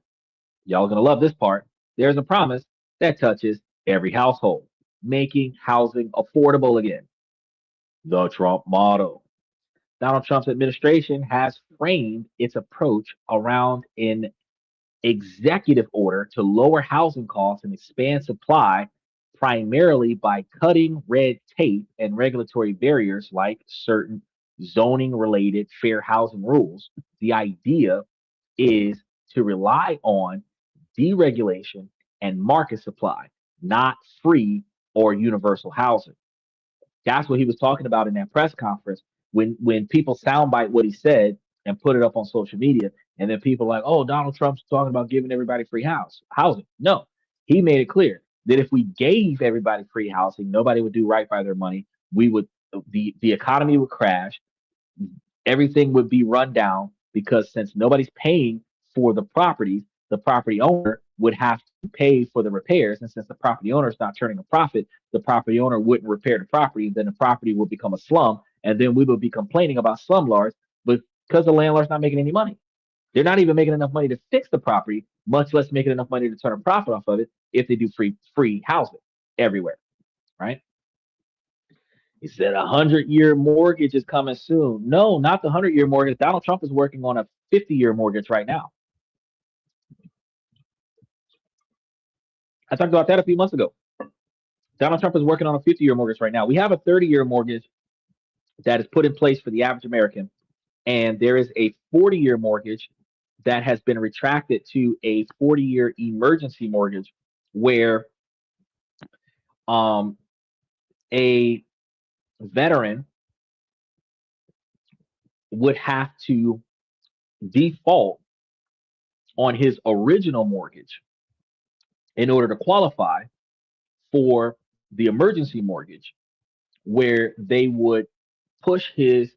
y'all gonna love this part. There's a promise that touches every household, making housing affordable again. The Trump model. Donald Trump's administration has framed its approach around an executive order to lower housing costs and expand supply primarily by cutting red tape and regulatory barriers like certain zoning related fair housing rules. The idea is to rely on deregulation and market supply, not free or universal housing. That's what he was talking about in that press conference. When people soundbite what he said and put it up on social media, and then people are like, oh, Donald Trump's talking about giving everybody free housing. No, he made it clear that if we gave everybody free housing, nobody would do right by their money. We would the economy would crash, everything would be run down because since nobody's paying for the properties, the property owner would have to pay for the repairs. And since the property owner is not turning a profit, the property owner wouldn't repair the property. Then the property would become a slum. And then we would be complaining about slumlords, but because the landlord's not making any money. They're not even making enough money to fix the property, much less making enough money to turn a profit off of it if they do free housing everywhere, right? He said 100-year mortgage is coming soon. No, not the 100-year mortgage. Donald Trump is working on a 50-year mortgage right now. I talked about that a few months ago. Donald Trump is working on a 50-year mortgage right now. We have a 30-year mortgage that is put in place for the average American, and there is a 40-year mortgage that has been retracted to a 40-year emergency mortgage where a veteran would have to default on his original mortgage in order to qualify for the emergency mortgage, where they would push his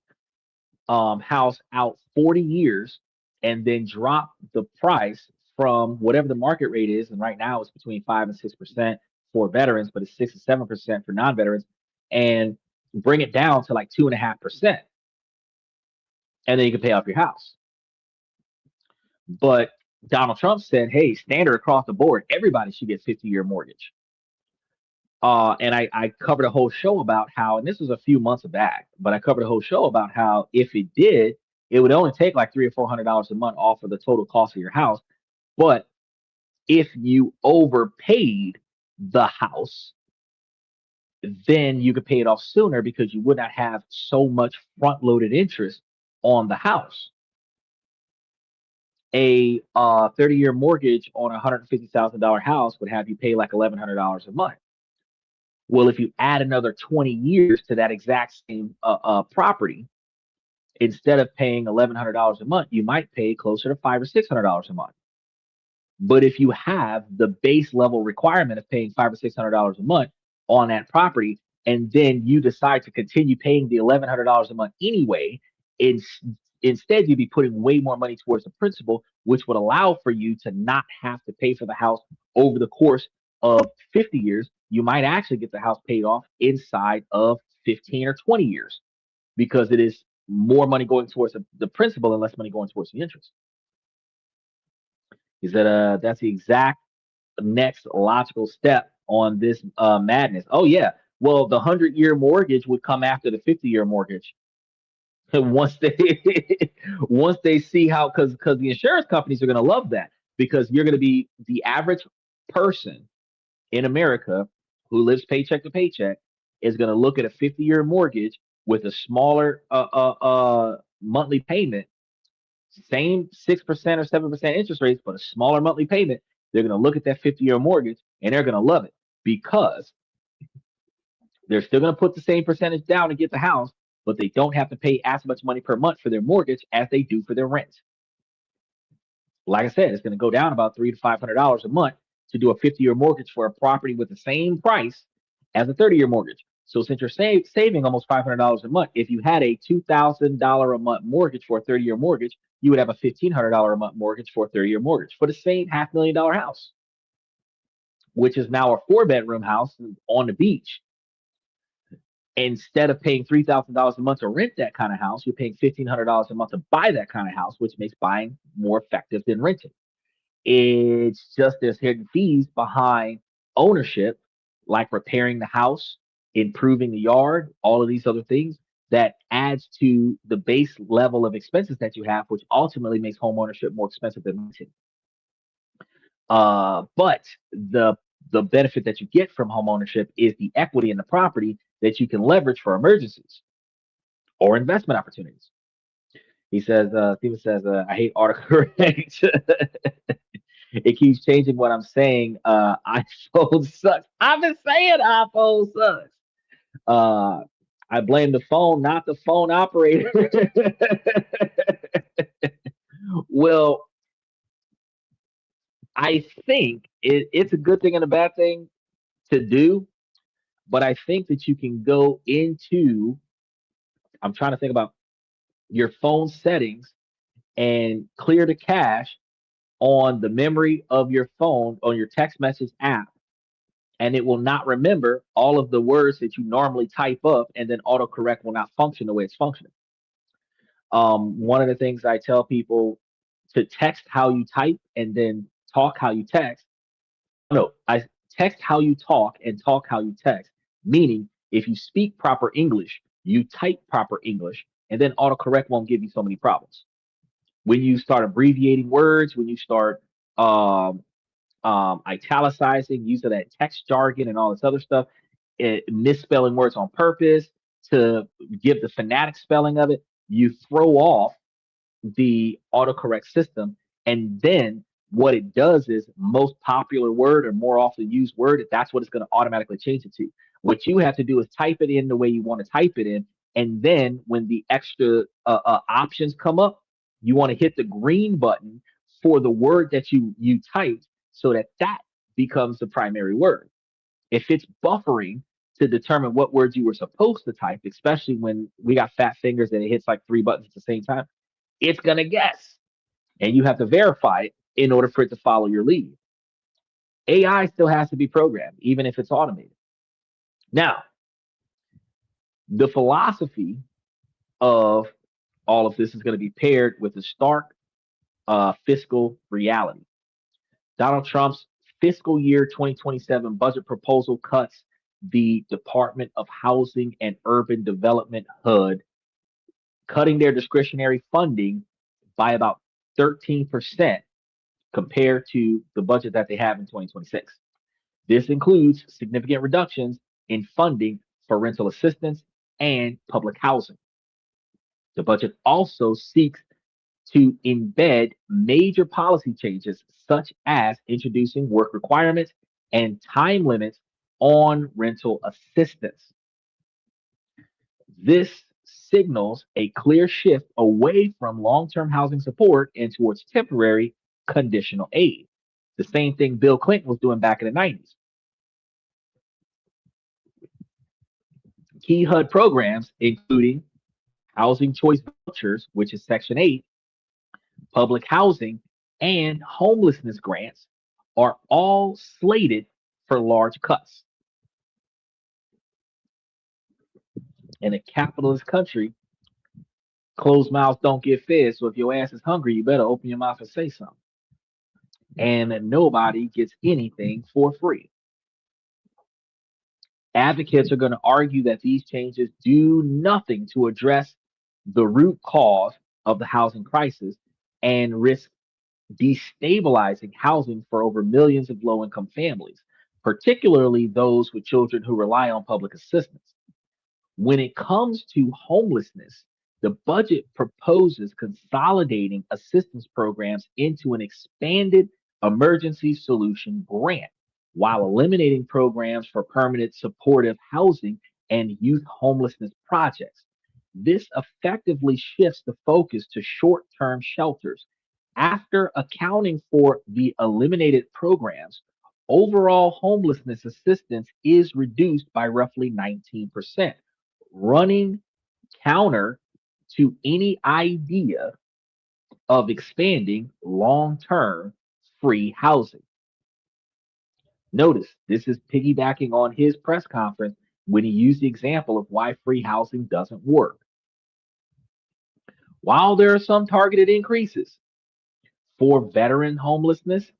house out 40 years and then drop the price from whatever the market rate is. And right now it's between 5 and 6% for veterans, but it's 6 or 7% for non-veterans, and bring it down to like 2.5%. And then you can pay off your house. But Donald Trump said, hey, standard across the board, everybody should get 50-year mortgage. And I covered a whole show about how, and this was a few months back, but I covered a whole show about how if it did, it would only take like $300 or $400 a month off of the total cost of your house. But if you overpaid the house, then you could pay it off sooner because you would not have so much front-loaded interest on the house. A 30-year mortgage on a $150,000 house would have you pay like $1,100 a month. Well, if you add another 20 years to that exact same property, instead of paying $1,100 a month, you might pay closer to $500 or $600 a month. But if you have the base level requirement of paying $500 or $600 a month on that property, and then you decide to continue paying the $1,100 a month anyway, instead you'd be putting way more money towards the principal, which would allow for you to not have to pay for the house over the course of 50 years. You might actually get the house paid off inside of 15 or 20 years because it is more money going towards the principal and less money going towards the interest. He said that's the exact next logical step on this madness. Oh yeah, well the 100-year mortgage would come after the 50-year mortgage. once they once they see how, because the insurance companies are going to love that, because you're going to be the average person in America who lives paycheck to paycheck is going to look at a 50-year mortgage with a smaller monthly payment, same 6% or 7% interest rates, but a smaller monthly payment. They're going to look at that 50-year mortgage and they're going to love it because they're still going to put the same percentage down to get the house, but they don't have to pay as much money per month for their mortgage as they do for their rent. Like I said, it's going to go down about $300 to $500 a month to do a 50-year mortgage for a property with the same price as a 30-year mortgage. So since you're saving almost $500 a month, if you had a $2,000 a month mortgage for a 30-year mortgage, you would have a $1,500 a month mortgage for a 30-year mortgage for the same $500,000 house, which is now a 4-bedroom house on the beach. Instead of paying $3,000 a month to rent that kind of house, you're paying $1,500 a month to buy that kind of house, which makes buying more effective than renting. It's just there's hidden fees behind ownership, like repairing the house, improving the yard, all of these other things that adds to the base level of expenses that you have, which ultimately makes home ownership more expensive than renting. But the benefit that you get from home ownership is the equity in the property that you can leverage for emergencies or investment opportunities. He says, Steven says, I hate autocorrect. It keeps changing what I'm saying. iPhone sucks. I've been saying iPhone sucks. Uh, I blame the phone, not the phone operator. Well, I think it's a good thing and a bad thing to do, but I think that you can go into, I'm trying to think about your phone settings and clear the cache on the memory of your phone on your text message app, and it will not remember all of the words that you normally type up, and then autocorrect will not function the way it's functioning. One of the things I tell people to text how you type and then talk how you text. No, I text how you talk and talk how you text. Meaning, if you speak proper English, you type proper English, and then autocorrect won't give you so many problems. When you start abbreviating words, when you start um, italicizing, using that text jargon and all this other stuff, misspelling words on purpose to give the phonetic spelling of it, you throw off the autocorrect system. And then what it does is most popular word or more often used word, that's what it's going to automatically change it to. What you have to do is type it in the way you want to type it in. And then when the extra options come up, you want to hit the green button for the word that you typed so that that becomes the primary word. If it's buffering to determine what words you were supposed to type, especially when we got fat fingers and it hits like three buttons at the same time, it's going to guess. And you have to verify it in order for it to follow your lead. AI still has to be programmed, even if it's automated. Now, the philosophy of all of this is going to be paired with a stark fiscal reality. Donald Trump's fiscal year 2027 budget proposal cuts the Department of Housing and Urban Development HUD, cutting their discretionary funding by about 13% compared to the budget that they have in 2026. This includes significant reductions in funding for rental assistance and public housing. The budget also seeks to embed major policy changes, such as introducing work requirements and time limits on rental assistance. This signals a clear shift away from long term housing support and towards temporary conditional aid. The same thing Bill Clinton was doing back in the 90s. Key HUD programs, including housing choice vouchers, which is Section 8, public housing, and homelessness grants, are all slated for large cuts. In a capitalist country, closed mouths don't get fed. So if your ass is hungry, you better open your mouth and say something. And nobody gets anything for free. Advocates are going to argue that these changes do nothing to address the root cause of the housing crisis and risk destabilizing housing for over millions of low income families, particularly those with children who rely on public assistance. When it comes to homelessness, the budget proposes consolidating assistance programs into an expanded emergency solution grant while eliminating programs for permanent supportive housing and youth homelessness projects. This effectively shifts the focus to short term shelters. After accounting for the eliminated programs, overall homelessness assistance is reduced by roughly 19%, running counter to any idea of expanding long term free housing. Notice this is piggybacking on his press conference when he used the example of why free housing doesn't work. While there are some targeted increases for veteran homelessness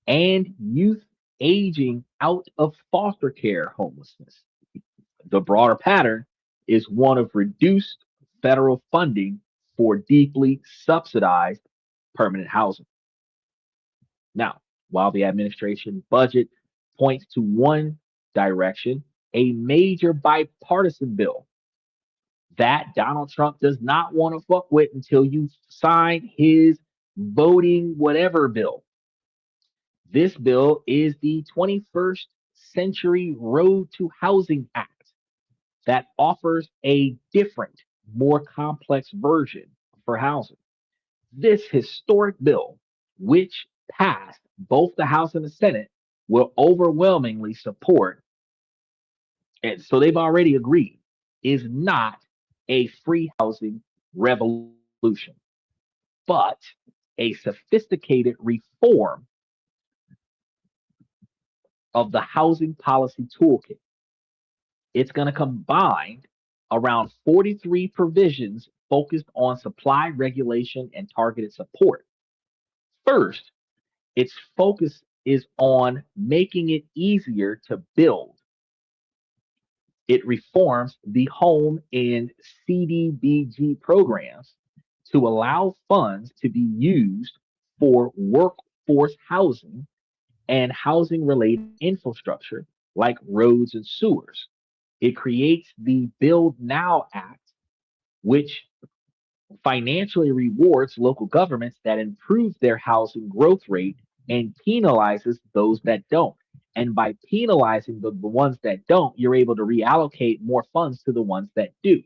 and youth aging out of foster care homelessness, the broader pattern is one of reduced federal funding for deeply subsidized permanent housing. Now, While the administration budget points to one direction, a major bipartisan bill that Donald Trump does not want to fuck with until you sign his voting whatever bill. This bill is the 21st Century Road to Housing Act that offers a different, more complex version for housing. This historic bill, which passed both the House and the Senate, will overwhelmingly support, and so they've already agreed, is not a free housing revolution, but a sophisticated reform of the housing policy toolkit. It's going to combine around 43 provisions focused on supply regulation and targeted support. First, its focus is on making it easier to build. It reforms the home and CDBG programs to allow funds to be used for workforce housing and housing related infrastructure like roads and sewers. It creates the Build Now Act, which financially rewards local governments that improve their housing growth rate and penalizes those that don't. And by penalizing the ones that don't, you're able to reallocate more funds to the ones that do.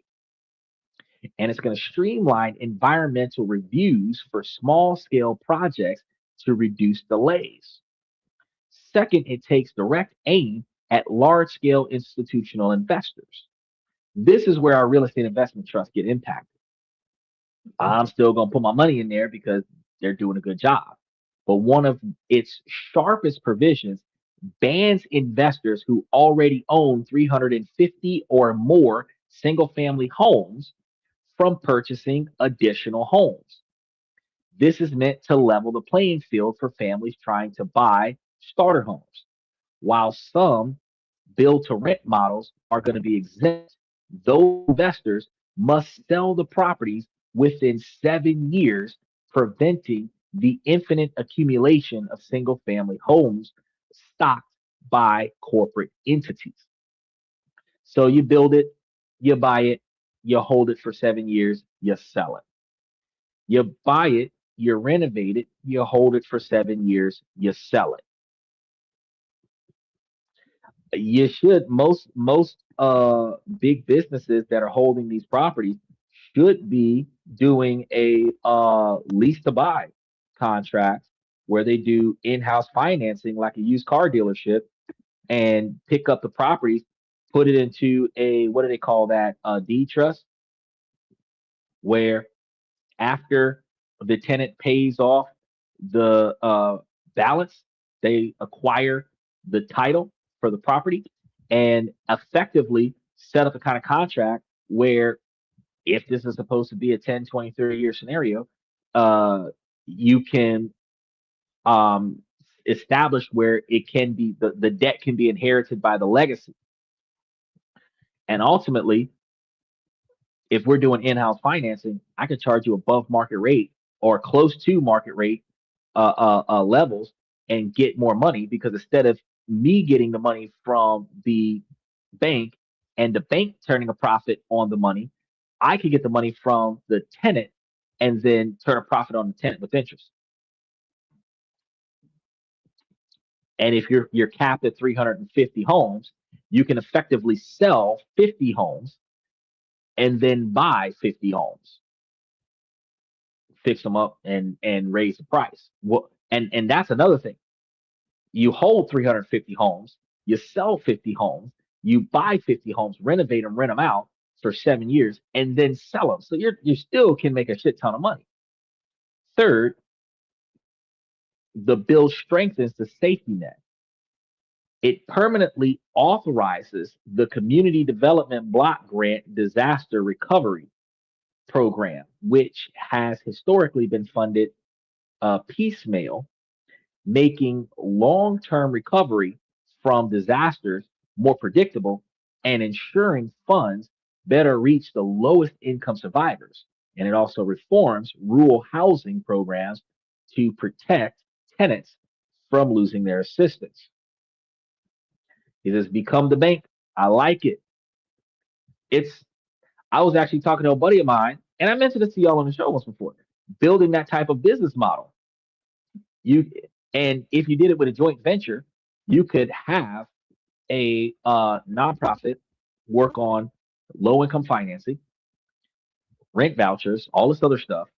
And it's going to streamline environmental reviews for small scale projects to reduce delays. Second, it takes direct aim at large scale institutional investors. This is where our real estate investment trusts get impacted. I'm still going to put my money in there because they're doing a good job. But one of its sharpest provisions bans investors who already own 350 or more single family homes from purchasing additional homes. This is meant to level the playing field for families trying to buy starter homes. While some build to rent models are going to be exempt, those investors must sell the properties within 7 years, preventing the infinite accumulation of single family homes stocked by corporate entities. So you build it, you buy it, you hold it for 7 years, you sell it. You buy it, you renovate it, you hold it for 7 years, you sell it. You should most big businesses that are holding these properties should be doing a lease to buy contract where they do in-house financing like a used car dealership and pick up the properties, put it into a, what do they call that, a deed trust, where after the tenant pays off the balance, they acquire the title for the property and effectively set up a kind of contract where if this is supposed to be a 10, 20, 30-year scenario, uh, you can um, establish where it can be, the debt can be inherited by the legacy. And ultimately, if we're doing in-house financing, I could charge you above market rate or close to market rate levels and get more money because instead of me getting the money from the bank and the bank turning a profit on the money, I could get the money from the tenant and then turn a profit on the tenant with interest. And if you're capped at 350 homes, you can effectively sell 50 homes and then buy 50 homes, fix them up and raise the price. Well, and that's another thing. You hold 350 homes, you sell 50 homes, you buy 50 homes, renovate them, rent them out for 7 years, and then sell them. So you still can make a shit ton of money. Third, the bill strengthens the safety net. It permanently authorizes the Community Development Block Grant Disaster Recovery Program, which has historically been funded piecemeal, making long term recovery from disasters more predictable and ensuring funds better reach the lowest income survivors. And it also reforms rural housing programs to protect tenants from losing their assistance. He says, become the bank. I like it. It's I was actually talking to a buddy of mine, and I mentioned this to y'all on the show once before. Building that type of business model. You and if you did it with a joint venture, you could have a nonprofit work on low income financing, rent vouchers, all this other stuff.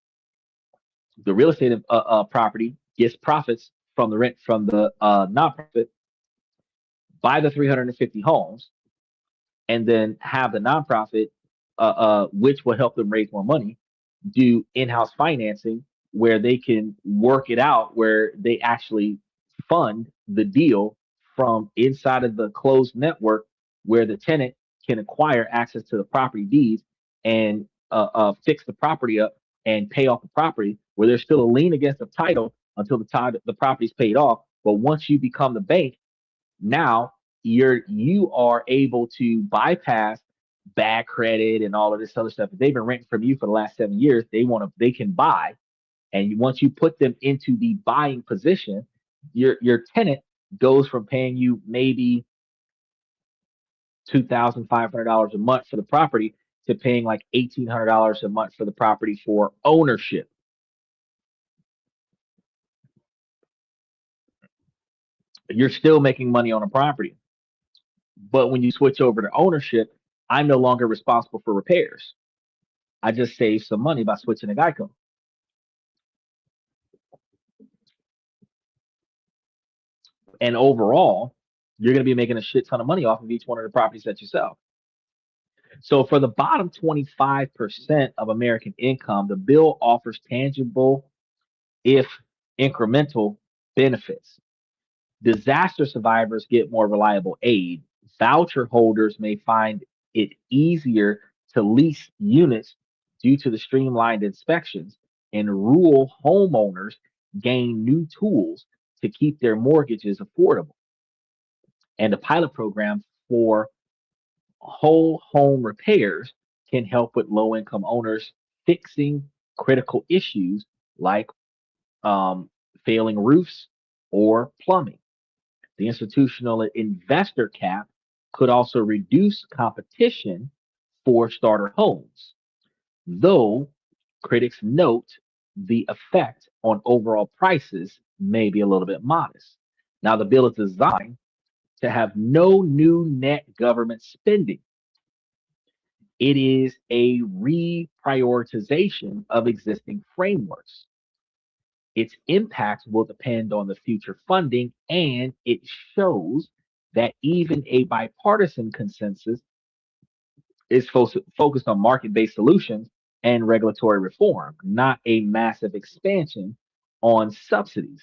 The real estate property gets profits from the rent from the nonprofit, buy the 350 homes, and then have the nonprofit, which will help them raise more money, do in-house financing where they can work it out, where they actually fund the deal from inside of the closed network, where the tenant can acquire access to the property deeds and fix the property up and pay off the property, where there's still a lien against the title until the time the property's paid off. But once you become the bank, now you are able to bypass bad credit and all of this other stuff. If they've been renting from you for the last 7 years, they can buy. And once you put them into the buying position, your tenant goes from paying you maybe $2,500 a month for the property to paying like $1,800 a month for the property for ownership. You're still making money on a property. But when you switch over to ownership, I'm no longer responsible for repairs. I just save some money by switching to Geico. And overall, you're going to be making a shit ton of money off of each one of the properties that you sell. So for the bottom 25% of American income, the bill offers tangible, if incremental, benefits. Disaster survivors get more reliable aid. Voucher holders may find it easier to lease units due to the streamlined inspections, and rural homeowners gain new tools to keep their mortgages affordable. And a pilot program for whole home repairs can help with low income owners fixing critical issues like um, failing roofs or plumbing. The institutional investor cap could also reduce competition for starter homes, though critics note the effect on overall prices may be a little bit modest. Now, the bill is designed to have no new net government spending. It is a reprioritization of existing frameworks. Its impact will depend on the future funding, and it shows that even a bipartisan consensus is focused on market based solutions and regulatory reform, not a massive expansion on subsidies.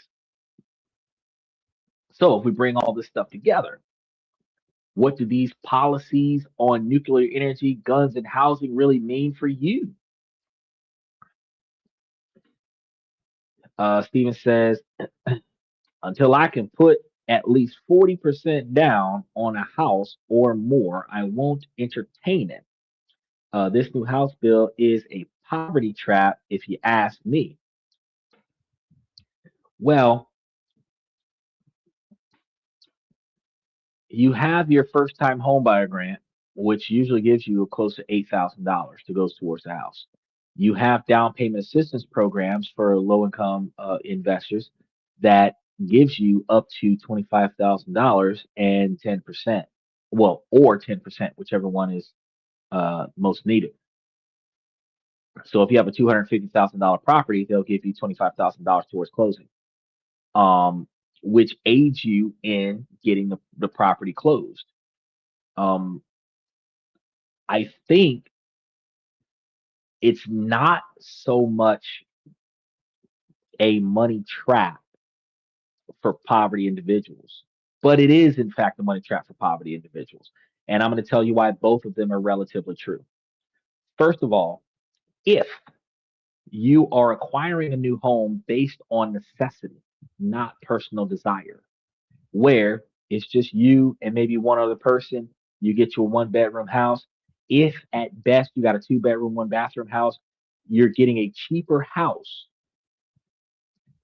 So, if we bring all this stuff together, what do these policies on nuclear energy, guns, and housing really mean for you? Steven says, until I can put at least 40% down on a house or more, I won't entertain it. This new house bill is a poverty trap, if you ask me. Well, you have your first time homebuyer grant, which usually gives you close to $8,000 to go towards the house. You have down payment assistance programs for low income investors that gives you up to $25,000 and 10%. Well, or 10%, whichever one is most needed. So if you have a $250,000 property, they'll give you $25,000 towards closing, which aids you in getting the property closed. I think it's not so much a money trap for poverty individuals, but it is, in fact, a money trap for poverty individuals. And I'm going to tell you why both of them are relatively true. First of all, if you are acquiring a new home based on necessity, not personal desire, where it's just you and maybe one other person, you get your one bedroom house. If at best you got a two bedroom, one bathroom house, you're getting a cheaper house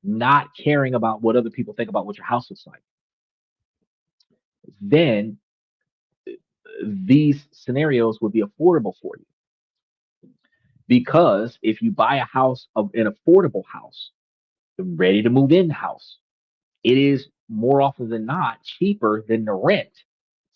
not caring about what other people think about what your house looks like, then these scenarios would be affordable for you. Because if you buy a house of an affordable house, ready to move in house, it is more often than not cheaper than the rent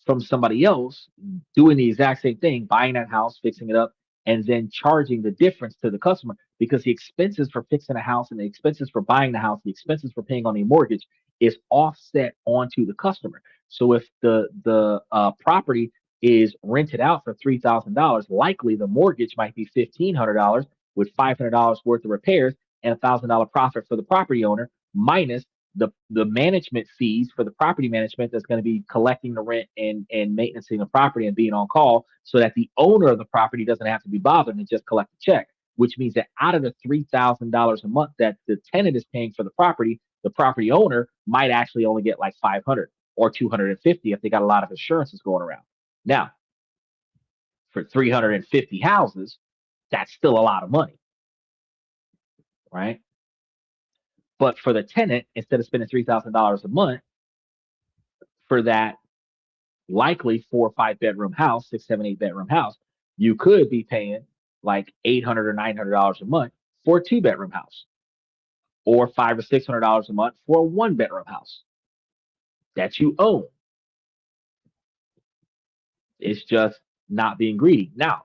from somebody else doing the exact same thing, buying that house, fixing it up, and then charging the difference to the customer because the expenses for fixing a house and the expenses for buying the house, the expenses for paying on the mortgage is offset onto the customer. So if the property is rented out for $3,000, likely the mortgage might be $1,500 with $500 worth of repairs and $1,000 profit for the property owner minus the management fees for the property management that's going to be collecting the rent and maintaining the property and being on call so that the owner of the property doesn't have to be bothered and just collect the check, which means that out of the $3,000 a month that the tenant is paying for the property owner might actually only get like 500 or 250 if they got a lot of insurances going around. Now, for 350 houses, that's still a lot of money, right? But for the tenant, instead of spending $3,000 a month for that likely 4 or 5 bedroom house, 6, 7, 8 bedroom house, you could be paying like $800 or $900 a month for a 2 bedroom house, or $500 or $600 a month for a 1 bedroom house that you own. It's just not being greedy. Now,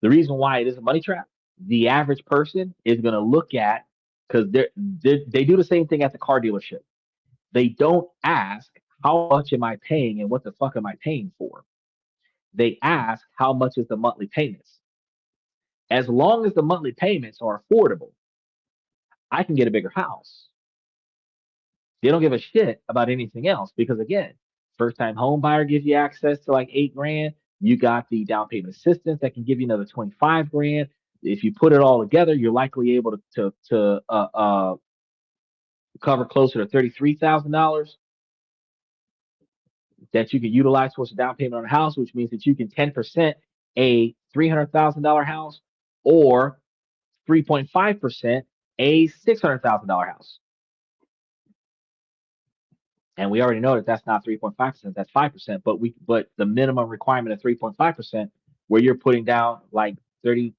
the reason why it is a money trap, the average person is going to look at because they do the same thing at the car dealership. They don't ask how much am I paying and what the fuck am I paying for. They ask how much is the monthly payments. As long as the monthly payments are affordable, I can get a bigger house. They don't give a shit about anything else because again, first time home buyer gives you access to like 8 grand. You got the down payment assistance that can give you another 25 grand. If you put it all together, you're likely able to cover closer to $33,000 that you can utilize towards the down payment on a house, which means that you can 10% a $300,000 house or 3.5% a $600,000 house. And we already know that that's not 3.5%, that's 5%, but the minimum requirement of 3.5%, where you're putting down like $30,000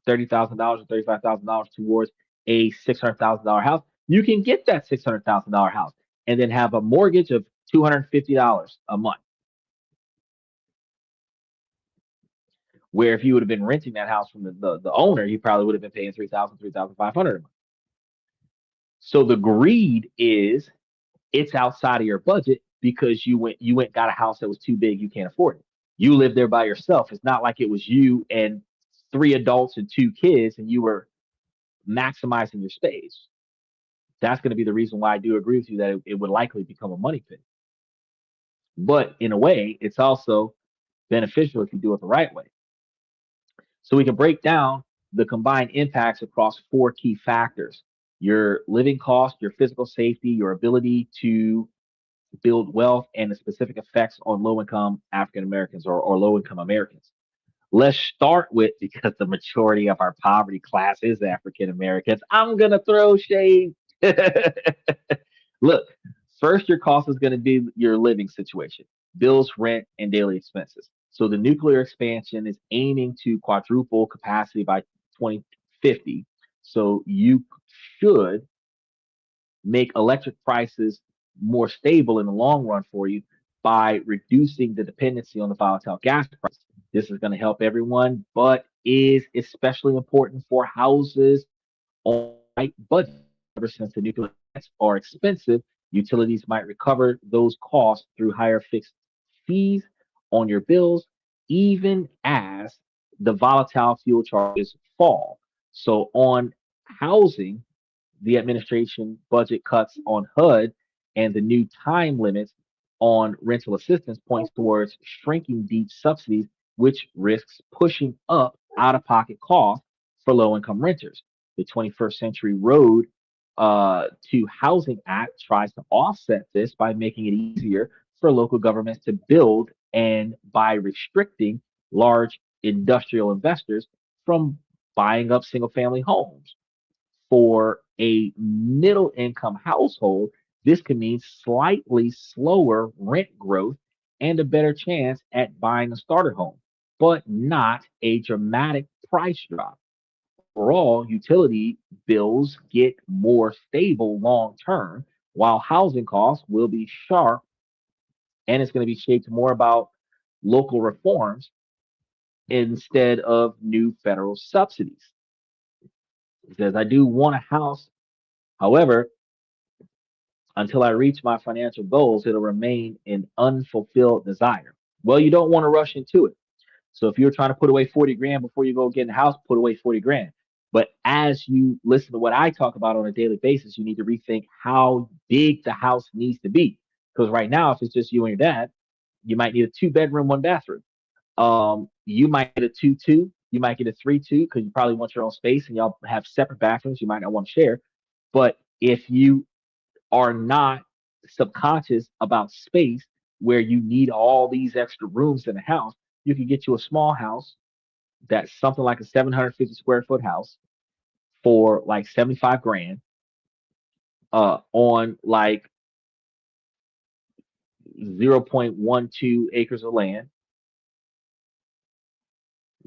or $35,000 towards a $600,000 house, you can get that $600,000 house and then have a mortgage of $250 a month. Where if you would have been renting that house from the owner, you probably would have been paying 3,000, 3,500 a month. So the greed is it's outside of your budget because you went got a house that was too big, you can't afford it. You live there by yourself. It's not like it was you and 3 adults and 2 kids and you were maximizing your space. That's going to be the reason why I do agree with you that it would likely become a money pit. But in a way, it's also beneficial if you do it the right way. So we can break down the combined impacts across 4 key factors: your living cost, your physical safety, your ability to build wealth, and the specific effects on low income African Americans or low income Americans. Let's start with, because the majority of our poverty class is African Americans, I'm going to throw shade. Look, first, your cost is going to be your living situation, bills, rent, and daily expenses. So the nuclear expansion is aiming to quadruple capacity by 2050. So you should make electric prices more stable in the long run for you by reducing the dependency on the volatile gas price. This is going to help everyone, but is especially important for houses on right budget. Ever since the nuclear plants are expensive, utilities might recover those costs through higher fixed fees on your bills, even as the volatile fuel charges fall. So on housing, the administration budget cuts on HUD and the new time limits on rental assistance points towards shrinking deep subsidies, which risks pushing up out-of-pocket costs for low-income renters. The 21st Century Road to Housing Act tries to offset this by making it easier for local governments to build and by restricting large industrial investors from buying up single family homes. For a middle income household, this can mean slightly slower rent growth and a better chance at buying a starter home, but not a dramatic price drop. Overall, utility bills get more stable long term, while housing costs will be sharp, and it's going to be shaped more about local reforms instead of new federal subsidies. He says, I do want a house. However, until I reach my financial goals, it'll remain an unfulfilled desire. Well, you don't want to rush into it. So if you're trying to put away 40 grand before you go get in the house, put away 40 grand. But as you listen to what I talk about on a daily basis, you need to rethink how big the house needs to be. Because right now, if it's just you and your dad, you might need a 2 bedroom, 1 bathroom. You might get a 2-2, you might get a 3-2 because you probably want your own space and y'all have separate bathrooms. You might not want to share. But if you are not subconscious about space where you need all these extra rooms in a house, you can get you a small house that's something like a 750 square foot house for like 75 grand on like 0.12 acres of land,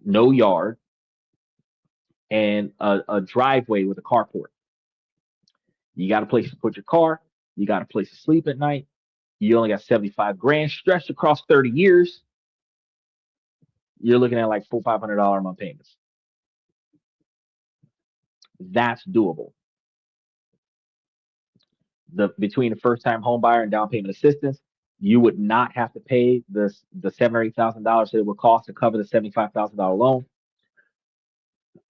no yard, and a driveway with a carport. You got a place to put your car, you got a place to sleep at night. You only got 75 grand stretched across 30 years. You're looking at like $400-500 a month payments. That's doable. Between the first time home buyer and down payment assistance, you would not have to pay the $7 or $8,000 that it would cost to cover the $75,000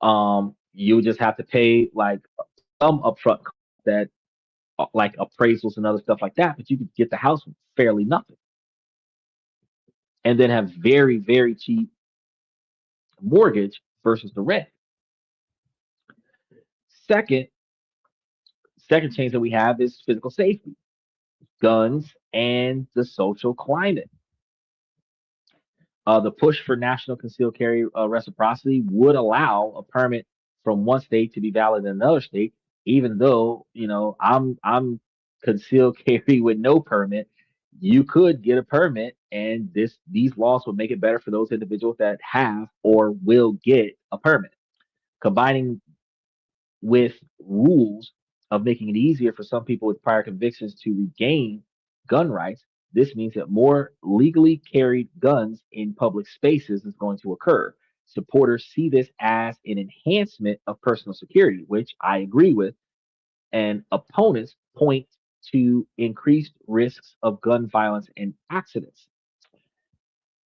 loan. You would just have to pay like some upfront that like appraisals and other stuff like that, but you could get the house with fairly nothing, and then have very very cheap mortgage versus the rent. Second, second change that we have is physical safety, guns, and the social climate. The push for national concealed carry reciprocity would allow a permit from one state to be valid in another state, even though I'm concealed carry with no permit. You could get a permit, and these laws would make it better for those individuals that have or will get a permit. Combining with rules of making it easier for some people with prior convictions to regain gun rights, this means that more legally carried guns in public spaces is going to occur. Supporters see this as an enhancement of personal security, which I agree with, and opponents point to increased risks of gun violence and accidents.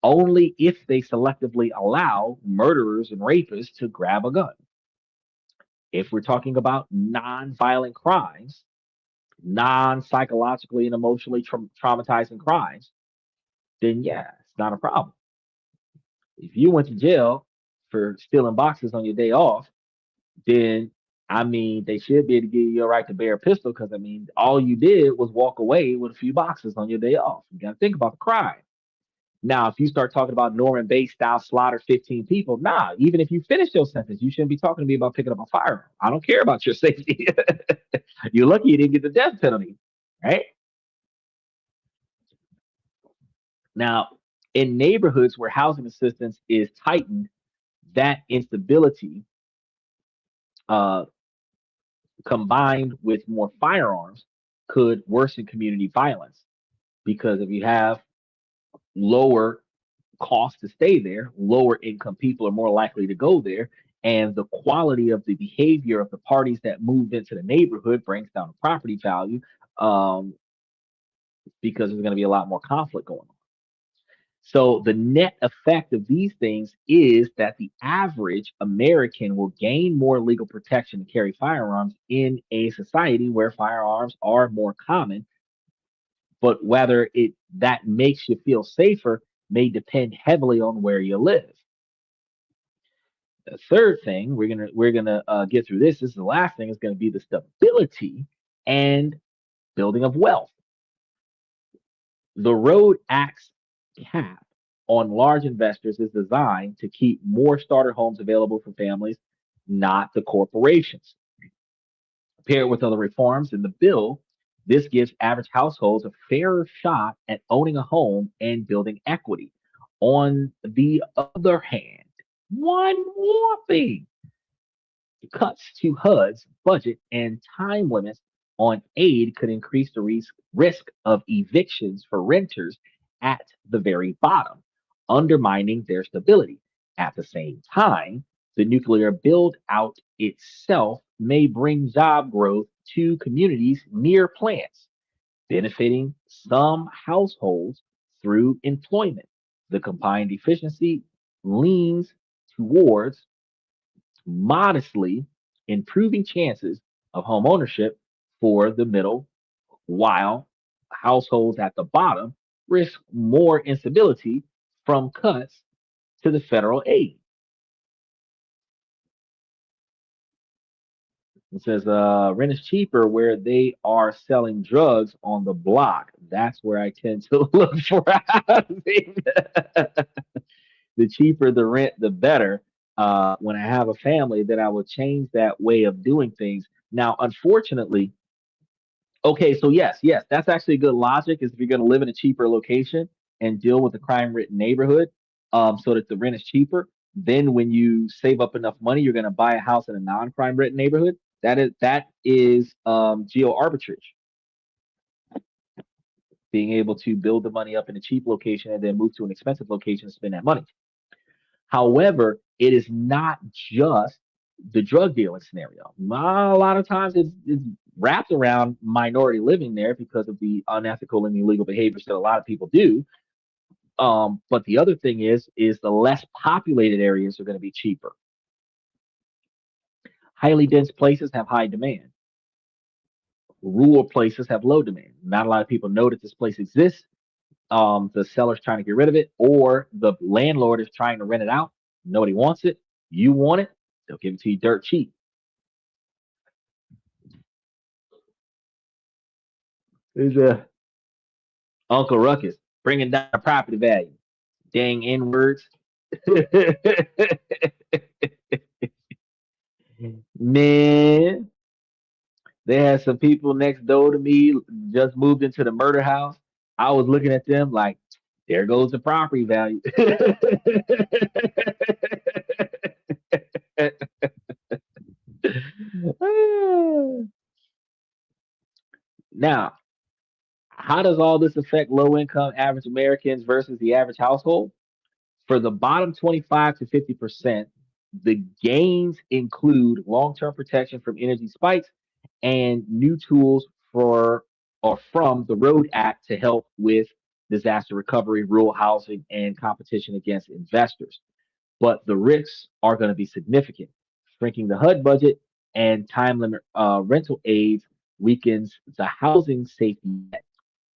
Only if they selectively allow murderers and rapists to grab a gun. If we're talking about non-violent crimes, non-psychologically and emotionally traumatizing crimes, then yeah, it's not a problem. If you went to jail for stealing boxes on your day off, then I mean they should be able to give you a right to bear a pistol because I mean all you did was walk away with a few boxes on your day off. You got to think about the crime. Now, if you start talking about Norman Bates style slaughter 15 people, nah, even if you finish your sentence, you shouldn't be talking to me about picking up a firearm. I don't care about your safety. You're lucky you didn't get the death penalty, right? Now, in neighborhoods where housing assistance is tightened, that instability uh, combined with more firearms could worsen community violence because if you have lower cost to stay there, lower income people are more likely to go there. And the quality of the behavior of the parties that moved into the neighborhood brings down the property value um, because there's going to be a lot more conflict going on. So the net effect of these things is that the average American will gain more legal protection to carry firearms in a society where firearms are more common. But whether it that makes you feel safer may depend heavily on where you live. The third thing we're gonna get through this. This is the last thing. Is going to be the stability and building of wealth. The Road Act's cap on large investors is designed to keep more starter homes available for families, not the corporations. Paired with other reforms in the bill, this gives average households a fairer shot at owning a home and building equity. On the other hand, one more thing, cuts to HUD's budget and time limits on aid could increase the risk of evictions for renters at the very bottom, undermining their stability. At the same time, the nuclear build out itself may bring job growth to communities near plants, benefiting some households through employment. The combined efficiency leans towards modestly improving chances of home ownership for the middle, while households at the bottom risk more instability from cuts to the federal aid. It says rent is cheaper where they are selling drugs on the block. That's where I tend to look for housing. The cheaper the rent, the better. When I have a family, then I will change that way of doing things. Now, unfortunately, okay, so yes, that's actually good logic. Is if you're going to live in a cheaper location and deal with a crime-ridden neighborhood, so that the rent is cheaper. Then, when you save up enough money, you're going to buy a house in a non-crime-ridden neighborhood. That is geo arbitrage, being able to build the money up in a cheap location and then move to an expensive location and spend that money. However, it is not just the drug dealing scenario. A lot of times it's wrapped around minority living there because of the unethical and illegal behaviors that a lot of people do. But the other thing is the less populated areas are going to be cheaper. Highly dense places have high demand. Rural places have low demand. Not a lot of people know that this place exists. The seller's trying to get rid of it, or the landlord is trying to rent it out. Nobody wants it. You want it, they'll give it to you dirt cheap. There's a Uncle Ruckus bringing down the property value. Dang N words. Man, they had some people next door to me just moved into the murder house. I was looking at them like, there goes the property value. Now, how does all this affect low income average Americans versus the average household? For the bottom 25 to 50%, the gains include long term protection from energy spikes and new tools for or from the Road Act to help with disaster recovery, rural housing, and competition against investors. But the risks are going to be significant. Shrinking the HUD budget and time limit rental aids weakens the housing safety net.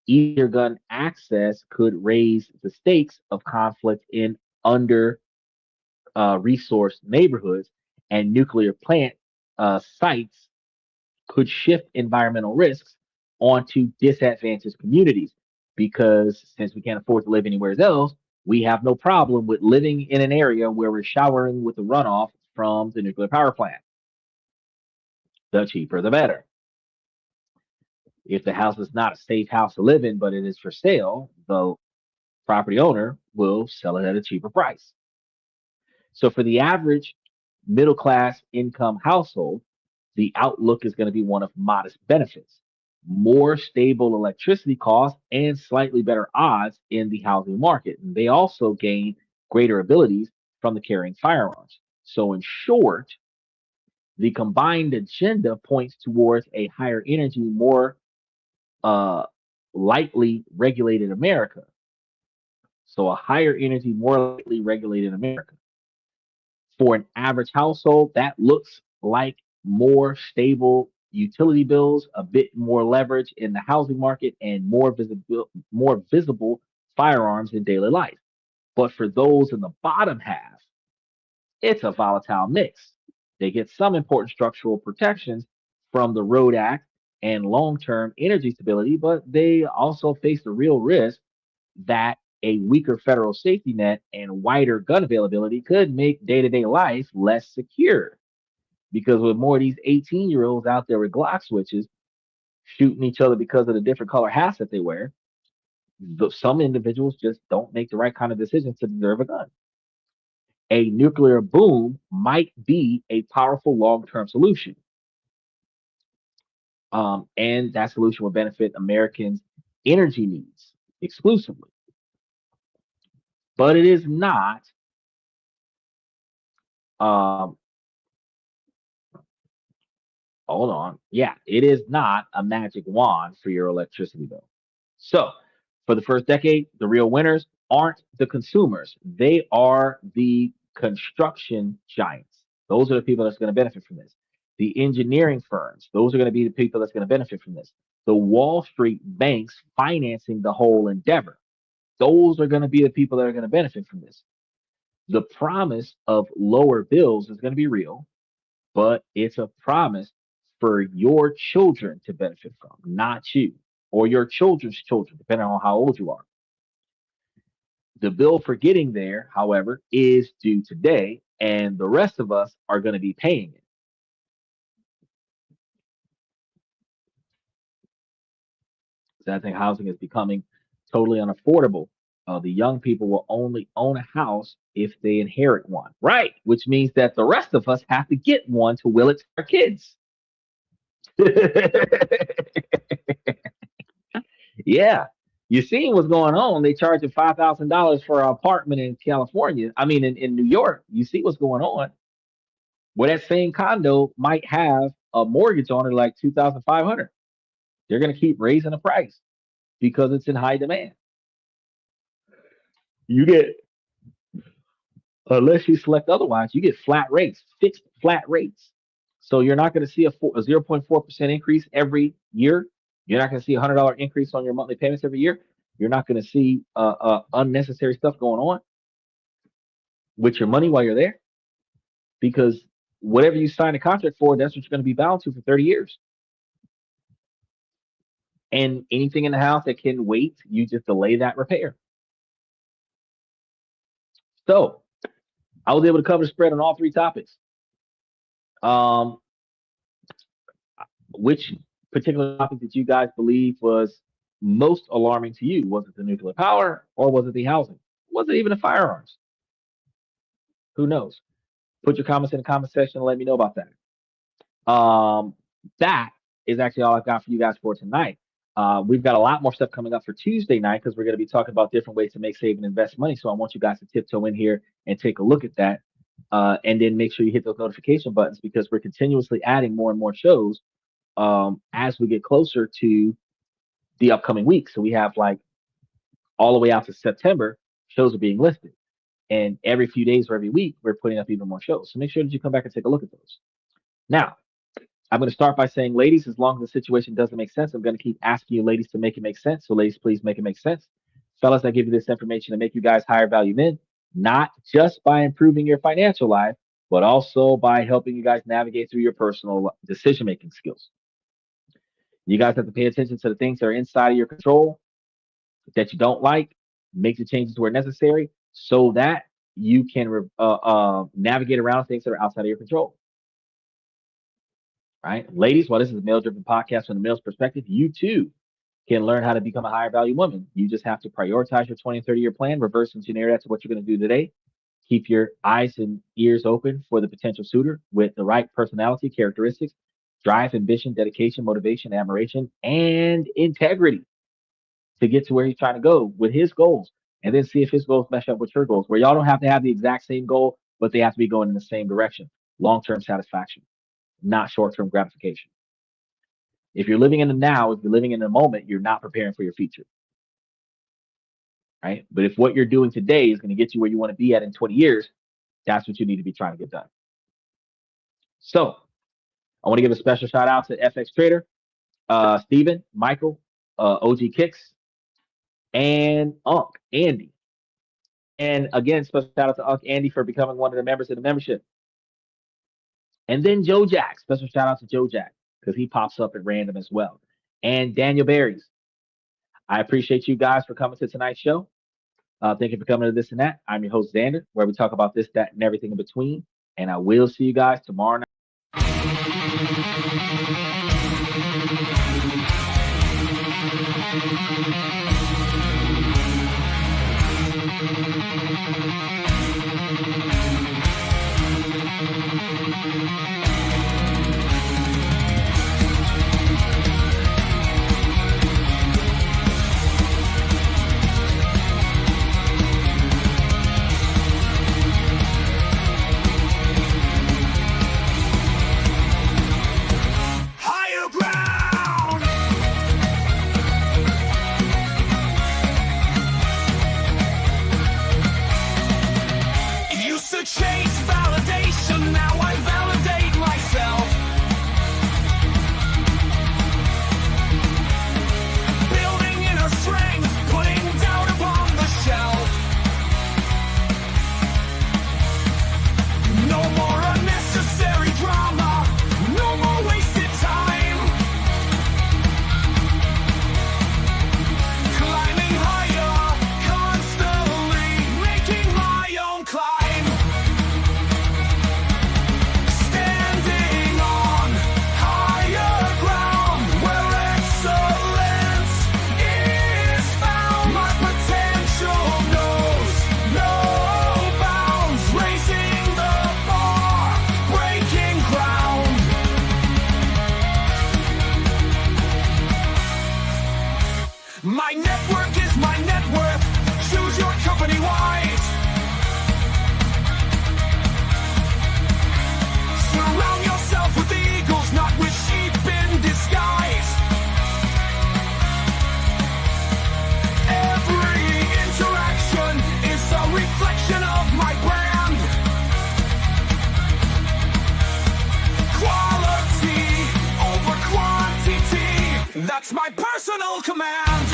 Easier gun access could raise the stakes of conflict in under resourced neighborhoods, and nuclear plant sites could shift environmental risks onto disadvantaged communities because since we can't afford to live anywhere else, we have no problem with living in an area where we're showering with the runoff from the nuclear power plant. The cheaper, the better. If the house is not a safe house to live in, but it is for sale, the property owner will sell it at a cheaper price. So for the average middle class income household, the outlook is going to be one of modest benefits, more stable electricity costs, and slightly better odds in the housing market. And they also gain greater abilities from the carrying firearms. So, in short, the combined agenda points towards a higher energy, more uh, lightly regulated America. So, a higher energy, more lightly regulated America. For an average household, that looks like more stable utility bills, a bit more leverage in the housing market, and more visible firearms in daily life. But for those in the bottom half, it's a volatile mix. They get some important structural protections from the Road Act and long-term energy stability, but they also face the real risk that a weaker federal safety net and wider gun availability could make day to day life less secure. Because with more of these 18-year-olds out there with Glock switches shooting each other because of the different color hats that they wear, some individuals just don't make the right kind of decisions to deserve a gun. A nuclear boom might be a powerful long-term solution. And that solution will benefit Americans' energy needs exclusively. But it is not, um, hold on. Yeah, it is not a magic wand for your electricity bill. So, for the first decade, the real winners aren't the consumers, they are the construction giants. Those are the people that's going to benefit from this. The engineering firms, those are going to be the people that's going to benefit from this. The Wall Street banks financing the whole endeavor, those are going to be the people that are going to benefit from this. The promise of lower bills is going to be real, but it's a promise for your children to benefit from, not you or your children's children, depending on how old you are. The bill for getting there, however, is due today, and the rest of us are going to be paying it. So I think housing is becoming totally unaffordable. The young people will only own a house if they inherit one, right? Which means that the rest of us have to get one to will it to our kids. Yeah. You seen what's going on. They charging $5,000 for an apartment in California. I mean, in New York. You see what's going on. Where that same condo might have a mortgage on it like 2,500. They're going to keep raising the price because it's in high demand. You get, unless you select otherwise, you get flat rates, fixed flat rates. So you're not going to see a 0.4% increase every year. You're not going to see $100 increase on your monthly payments every year. You're not going to see unnecessary stuff going on with your money while you're there, because whatever you sign a contract for, that's what you're going to be bound to for 30 years. And anything in the house that can wait, you just delay that repair. So I was able to cover the spread on all three topics. Um, which particular topic did you guys believe was most alarming to you? Was it the nuclear power or was it the housing? Was it even the firearms? Who knows? Put your comments in the comment section and let me know about that. That is actually all I've got for you guys for tonight. We've got a lot more stuff coming up for Tuesday night because we're going to be talking about different ways to make, save, and invest money. So I want you guys to tiptoe in here and take a look at that. And then make sure you hit those notification buttons because we're continuously adding more and more shows as we get closer to the upcoming week. So we have like all the way out to September, shows are being listed. And every few days or every week, we're putting up even more shows. So make sure that you come back and take a look at those. Now, I'm going to start by saying, ladies, as long as the situation doesn't make sense, I'm going to keep asking you ladies to make it make sense. So ladies, please make it make sense. Fellas, I give you this information to make you guys higher value men, not just by improving your financial life, but also by helping you guys navigate through your personal decision-making skills. You guys have to pay attention to the things that are inside of your control that you don't like, make the changes where necessary so that you can navigate around things that are outside of your control. Right? Ladies, while this is a male driven podcast from the male's perspective, you too can learn how to become a higher value woman. You just have to prioritize your 20 and 30 year plan, reverse engineer that to what you're going to do today. Keep your eyes and ears open for the potential suitor with the right personality characteristics, drive, ambition, dedication, motivation, admiration, and integrity to get to where he's trying to go with his goals. And then see if his goals mesh up with your goals, where y'all don't have to have the exact same goal, but they have to be going in the same direction. Long-term satisfaction, not short-term gratification. If you're living in the now, if you're living in the moment, you're not preparing for your future. Right? But if what you're doing today is going to get you where you want to be at in 20 years, that's what you need to be trying to get done. So I want to give a special shout out to FX Trader, Steven, Michael, OG Kicks, and Unc Andy. And again, special shout out to Unc Andy for becoming one of the members of the membership. And then Joe Jack, special shout out to Joe Jack because he pops up at random as well. And Daniel Berries. I appreciate you guys for coming to tonight's show. Thank you for coming to This and That. I'm your host, Xander, where we talk about this, that, and everything in between. And I will see you guys tomorrow night. Higher ground. Used to chase validation, now I validate myself. Building inner strength, putting doubt upon the shelf. No more unnecessary drama, no more wasted time. Climbing higher, constantly making my own climb. Standing on higher ground where excellence is found. My potential knows no bounds, raising the bar, breaking ground. My network is my net worth. Choose your company wise. Surround yourself with eagles, not with sheep in disguise. Every interaction is a reflection of my brand. Quality over quantity, that's my personal command.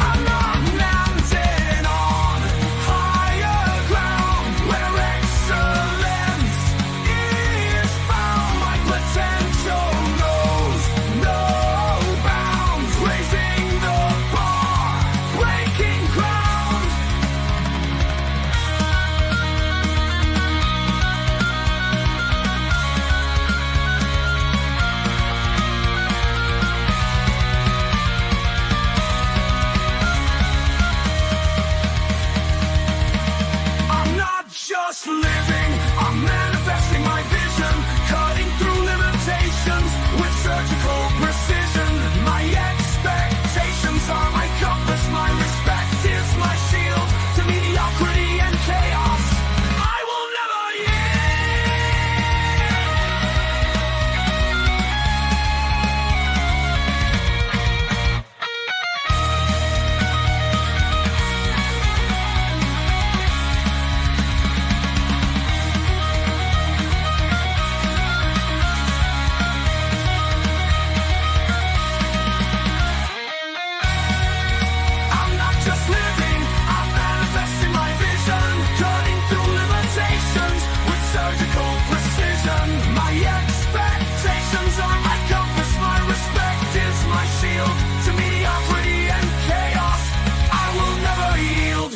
I'm not landing on higher ground where excellence is found. My potential knows no bounds, raising the bar, breaking ground. I'm not just living, I'm manifesting my vision, cutting through limitations with surgical precision. My expectations are my compass, my respect is my shield to mediocrity and chaos. I will never I'm not just living, I'm manifesting my vision, cutting through limitations with surgical precision. My expectations are my compass, my respect is my shield to mediocrity and chaos. I will never yield.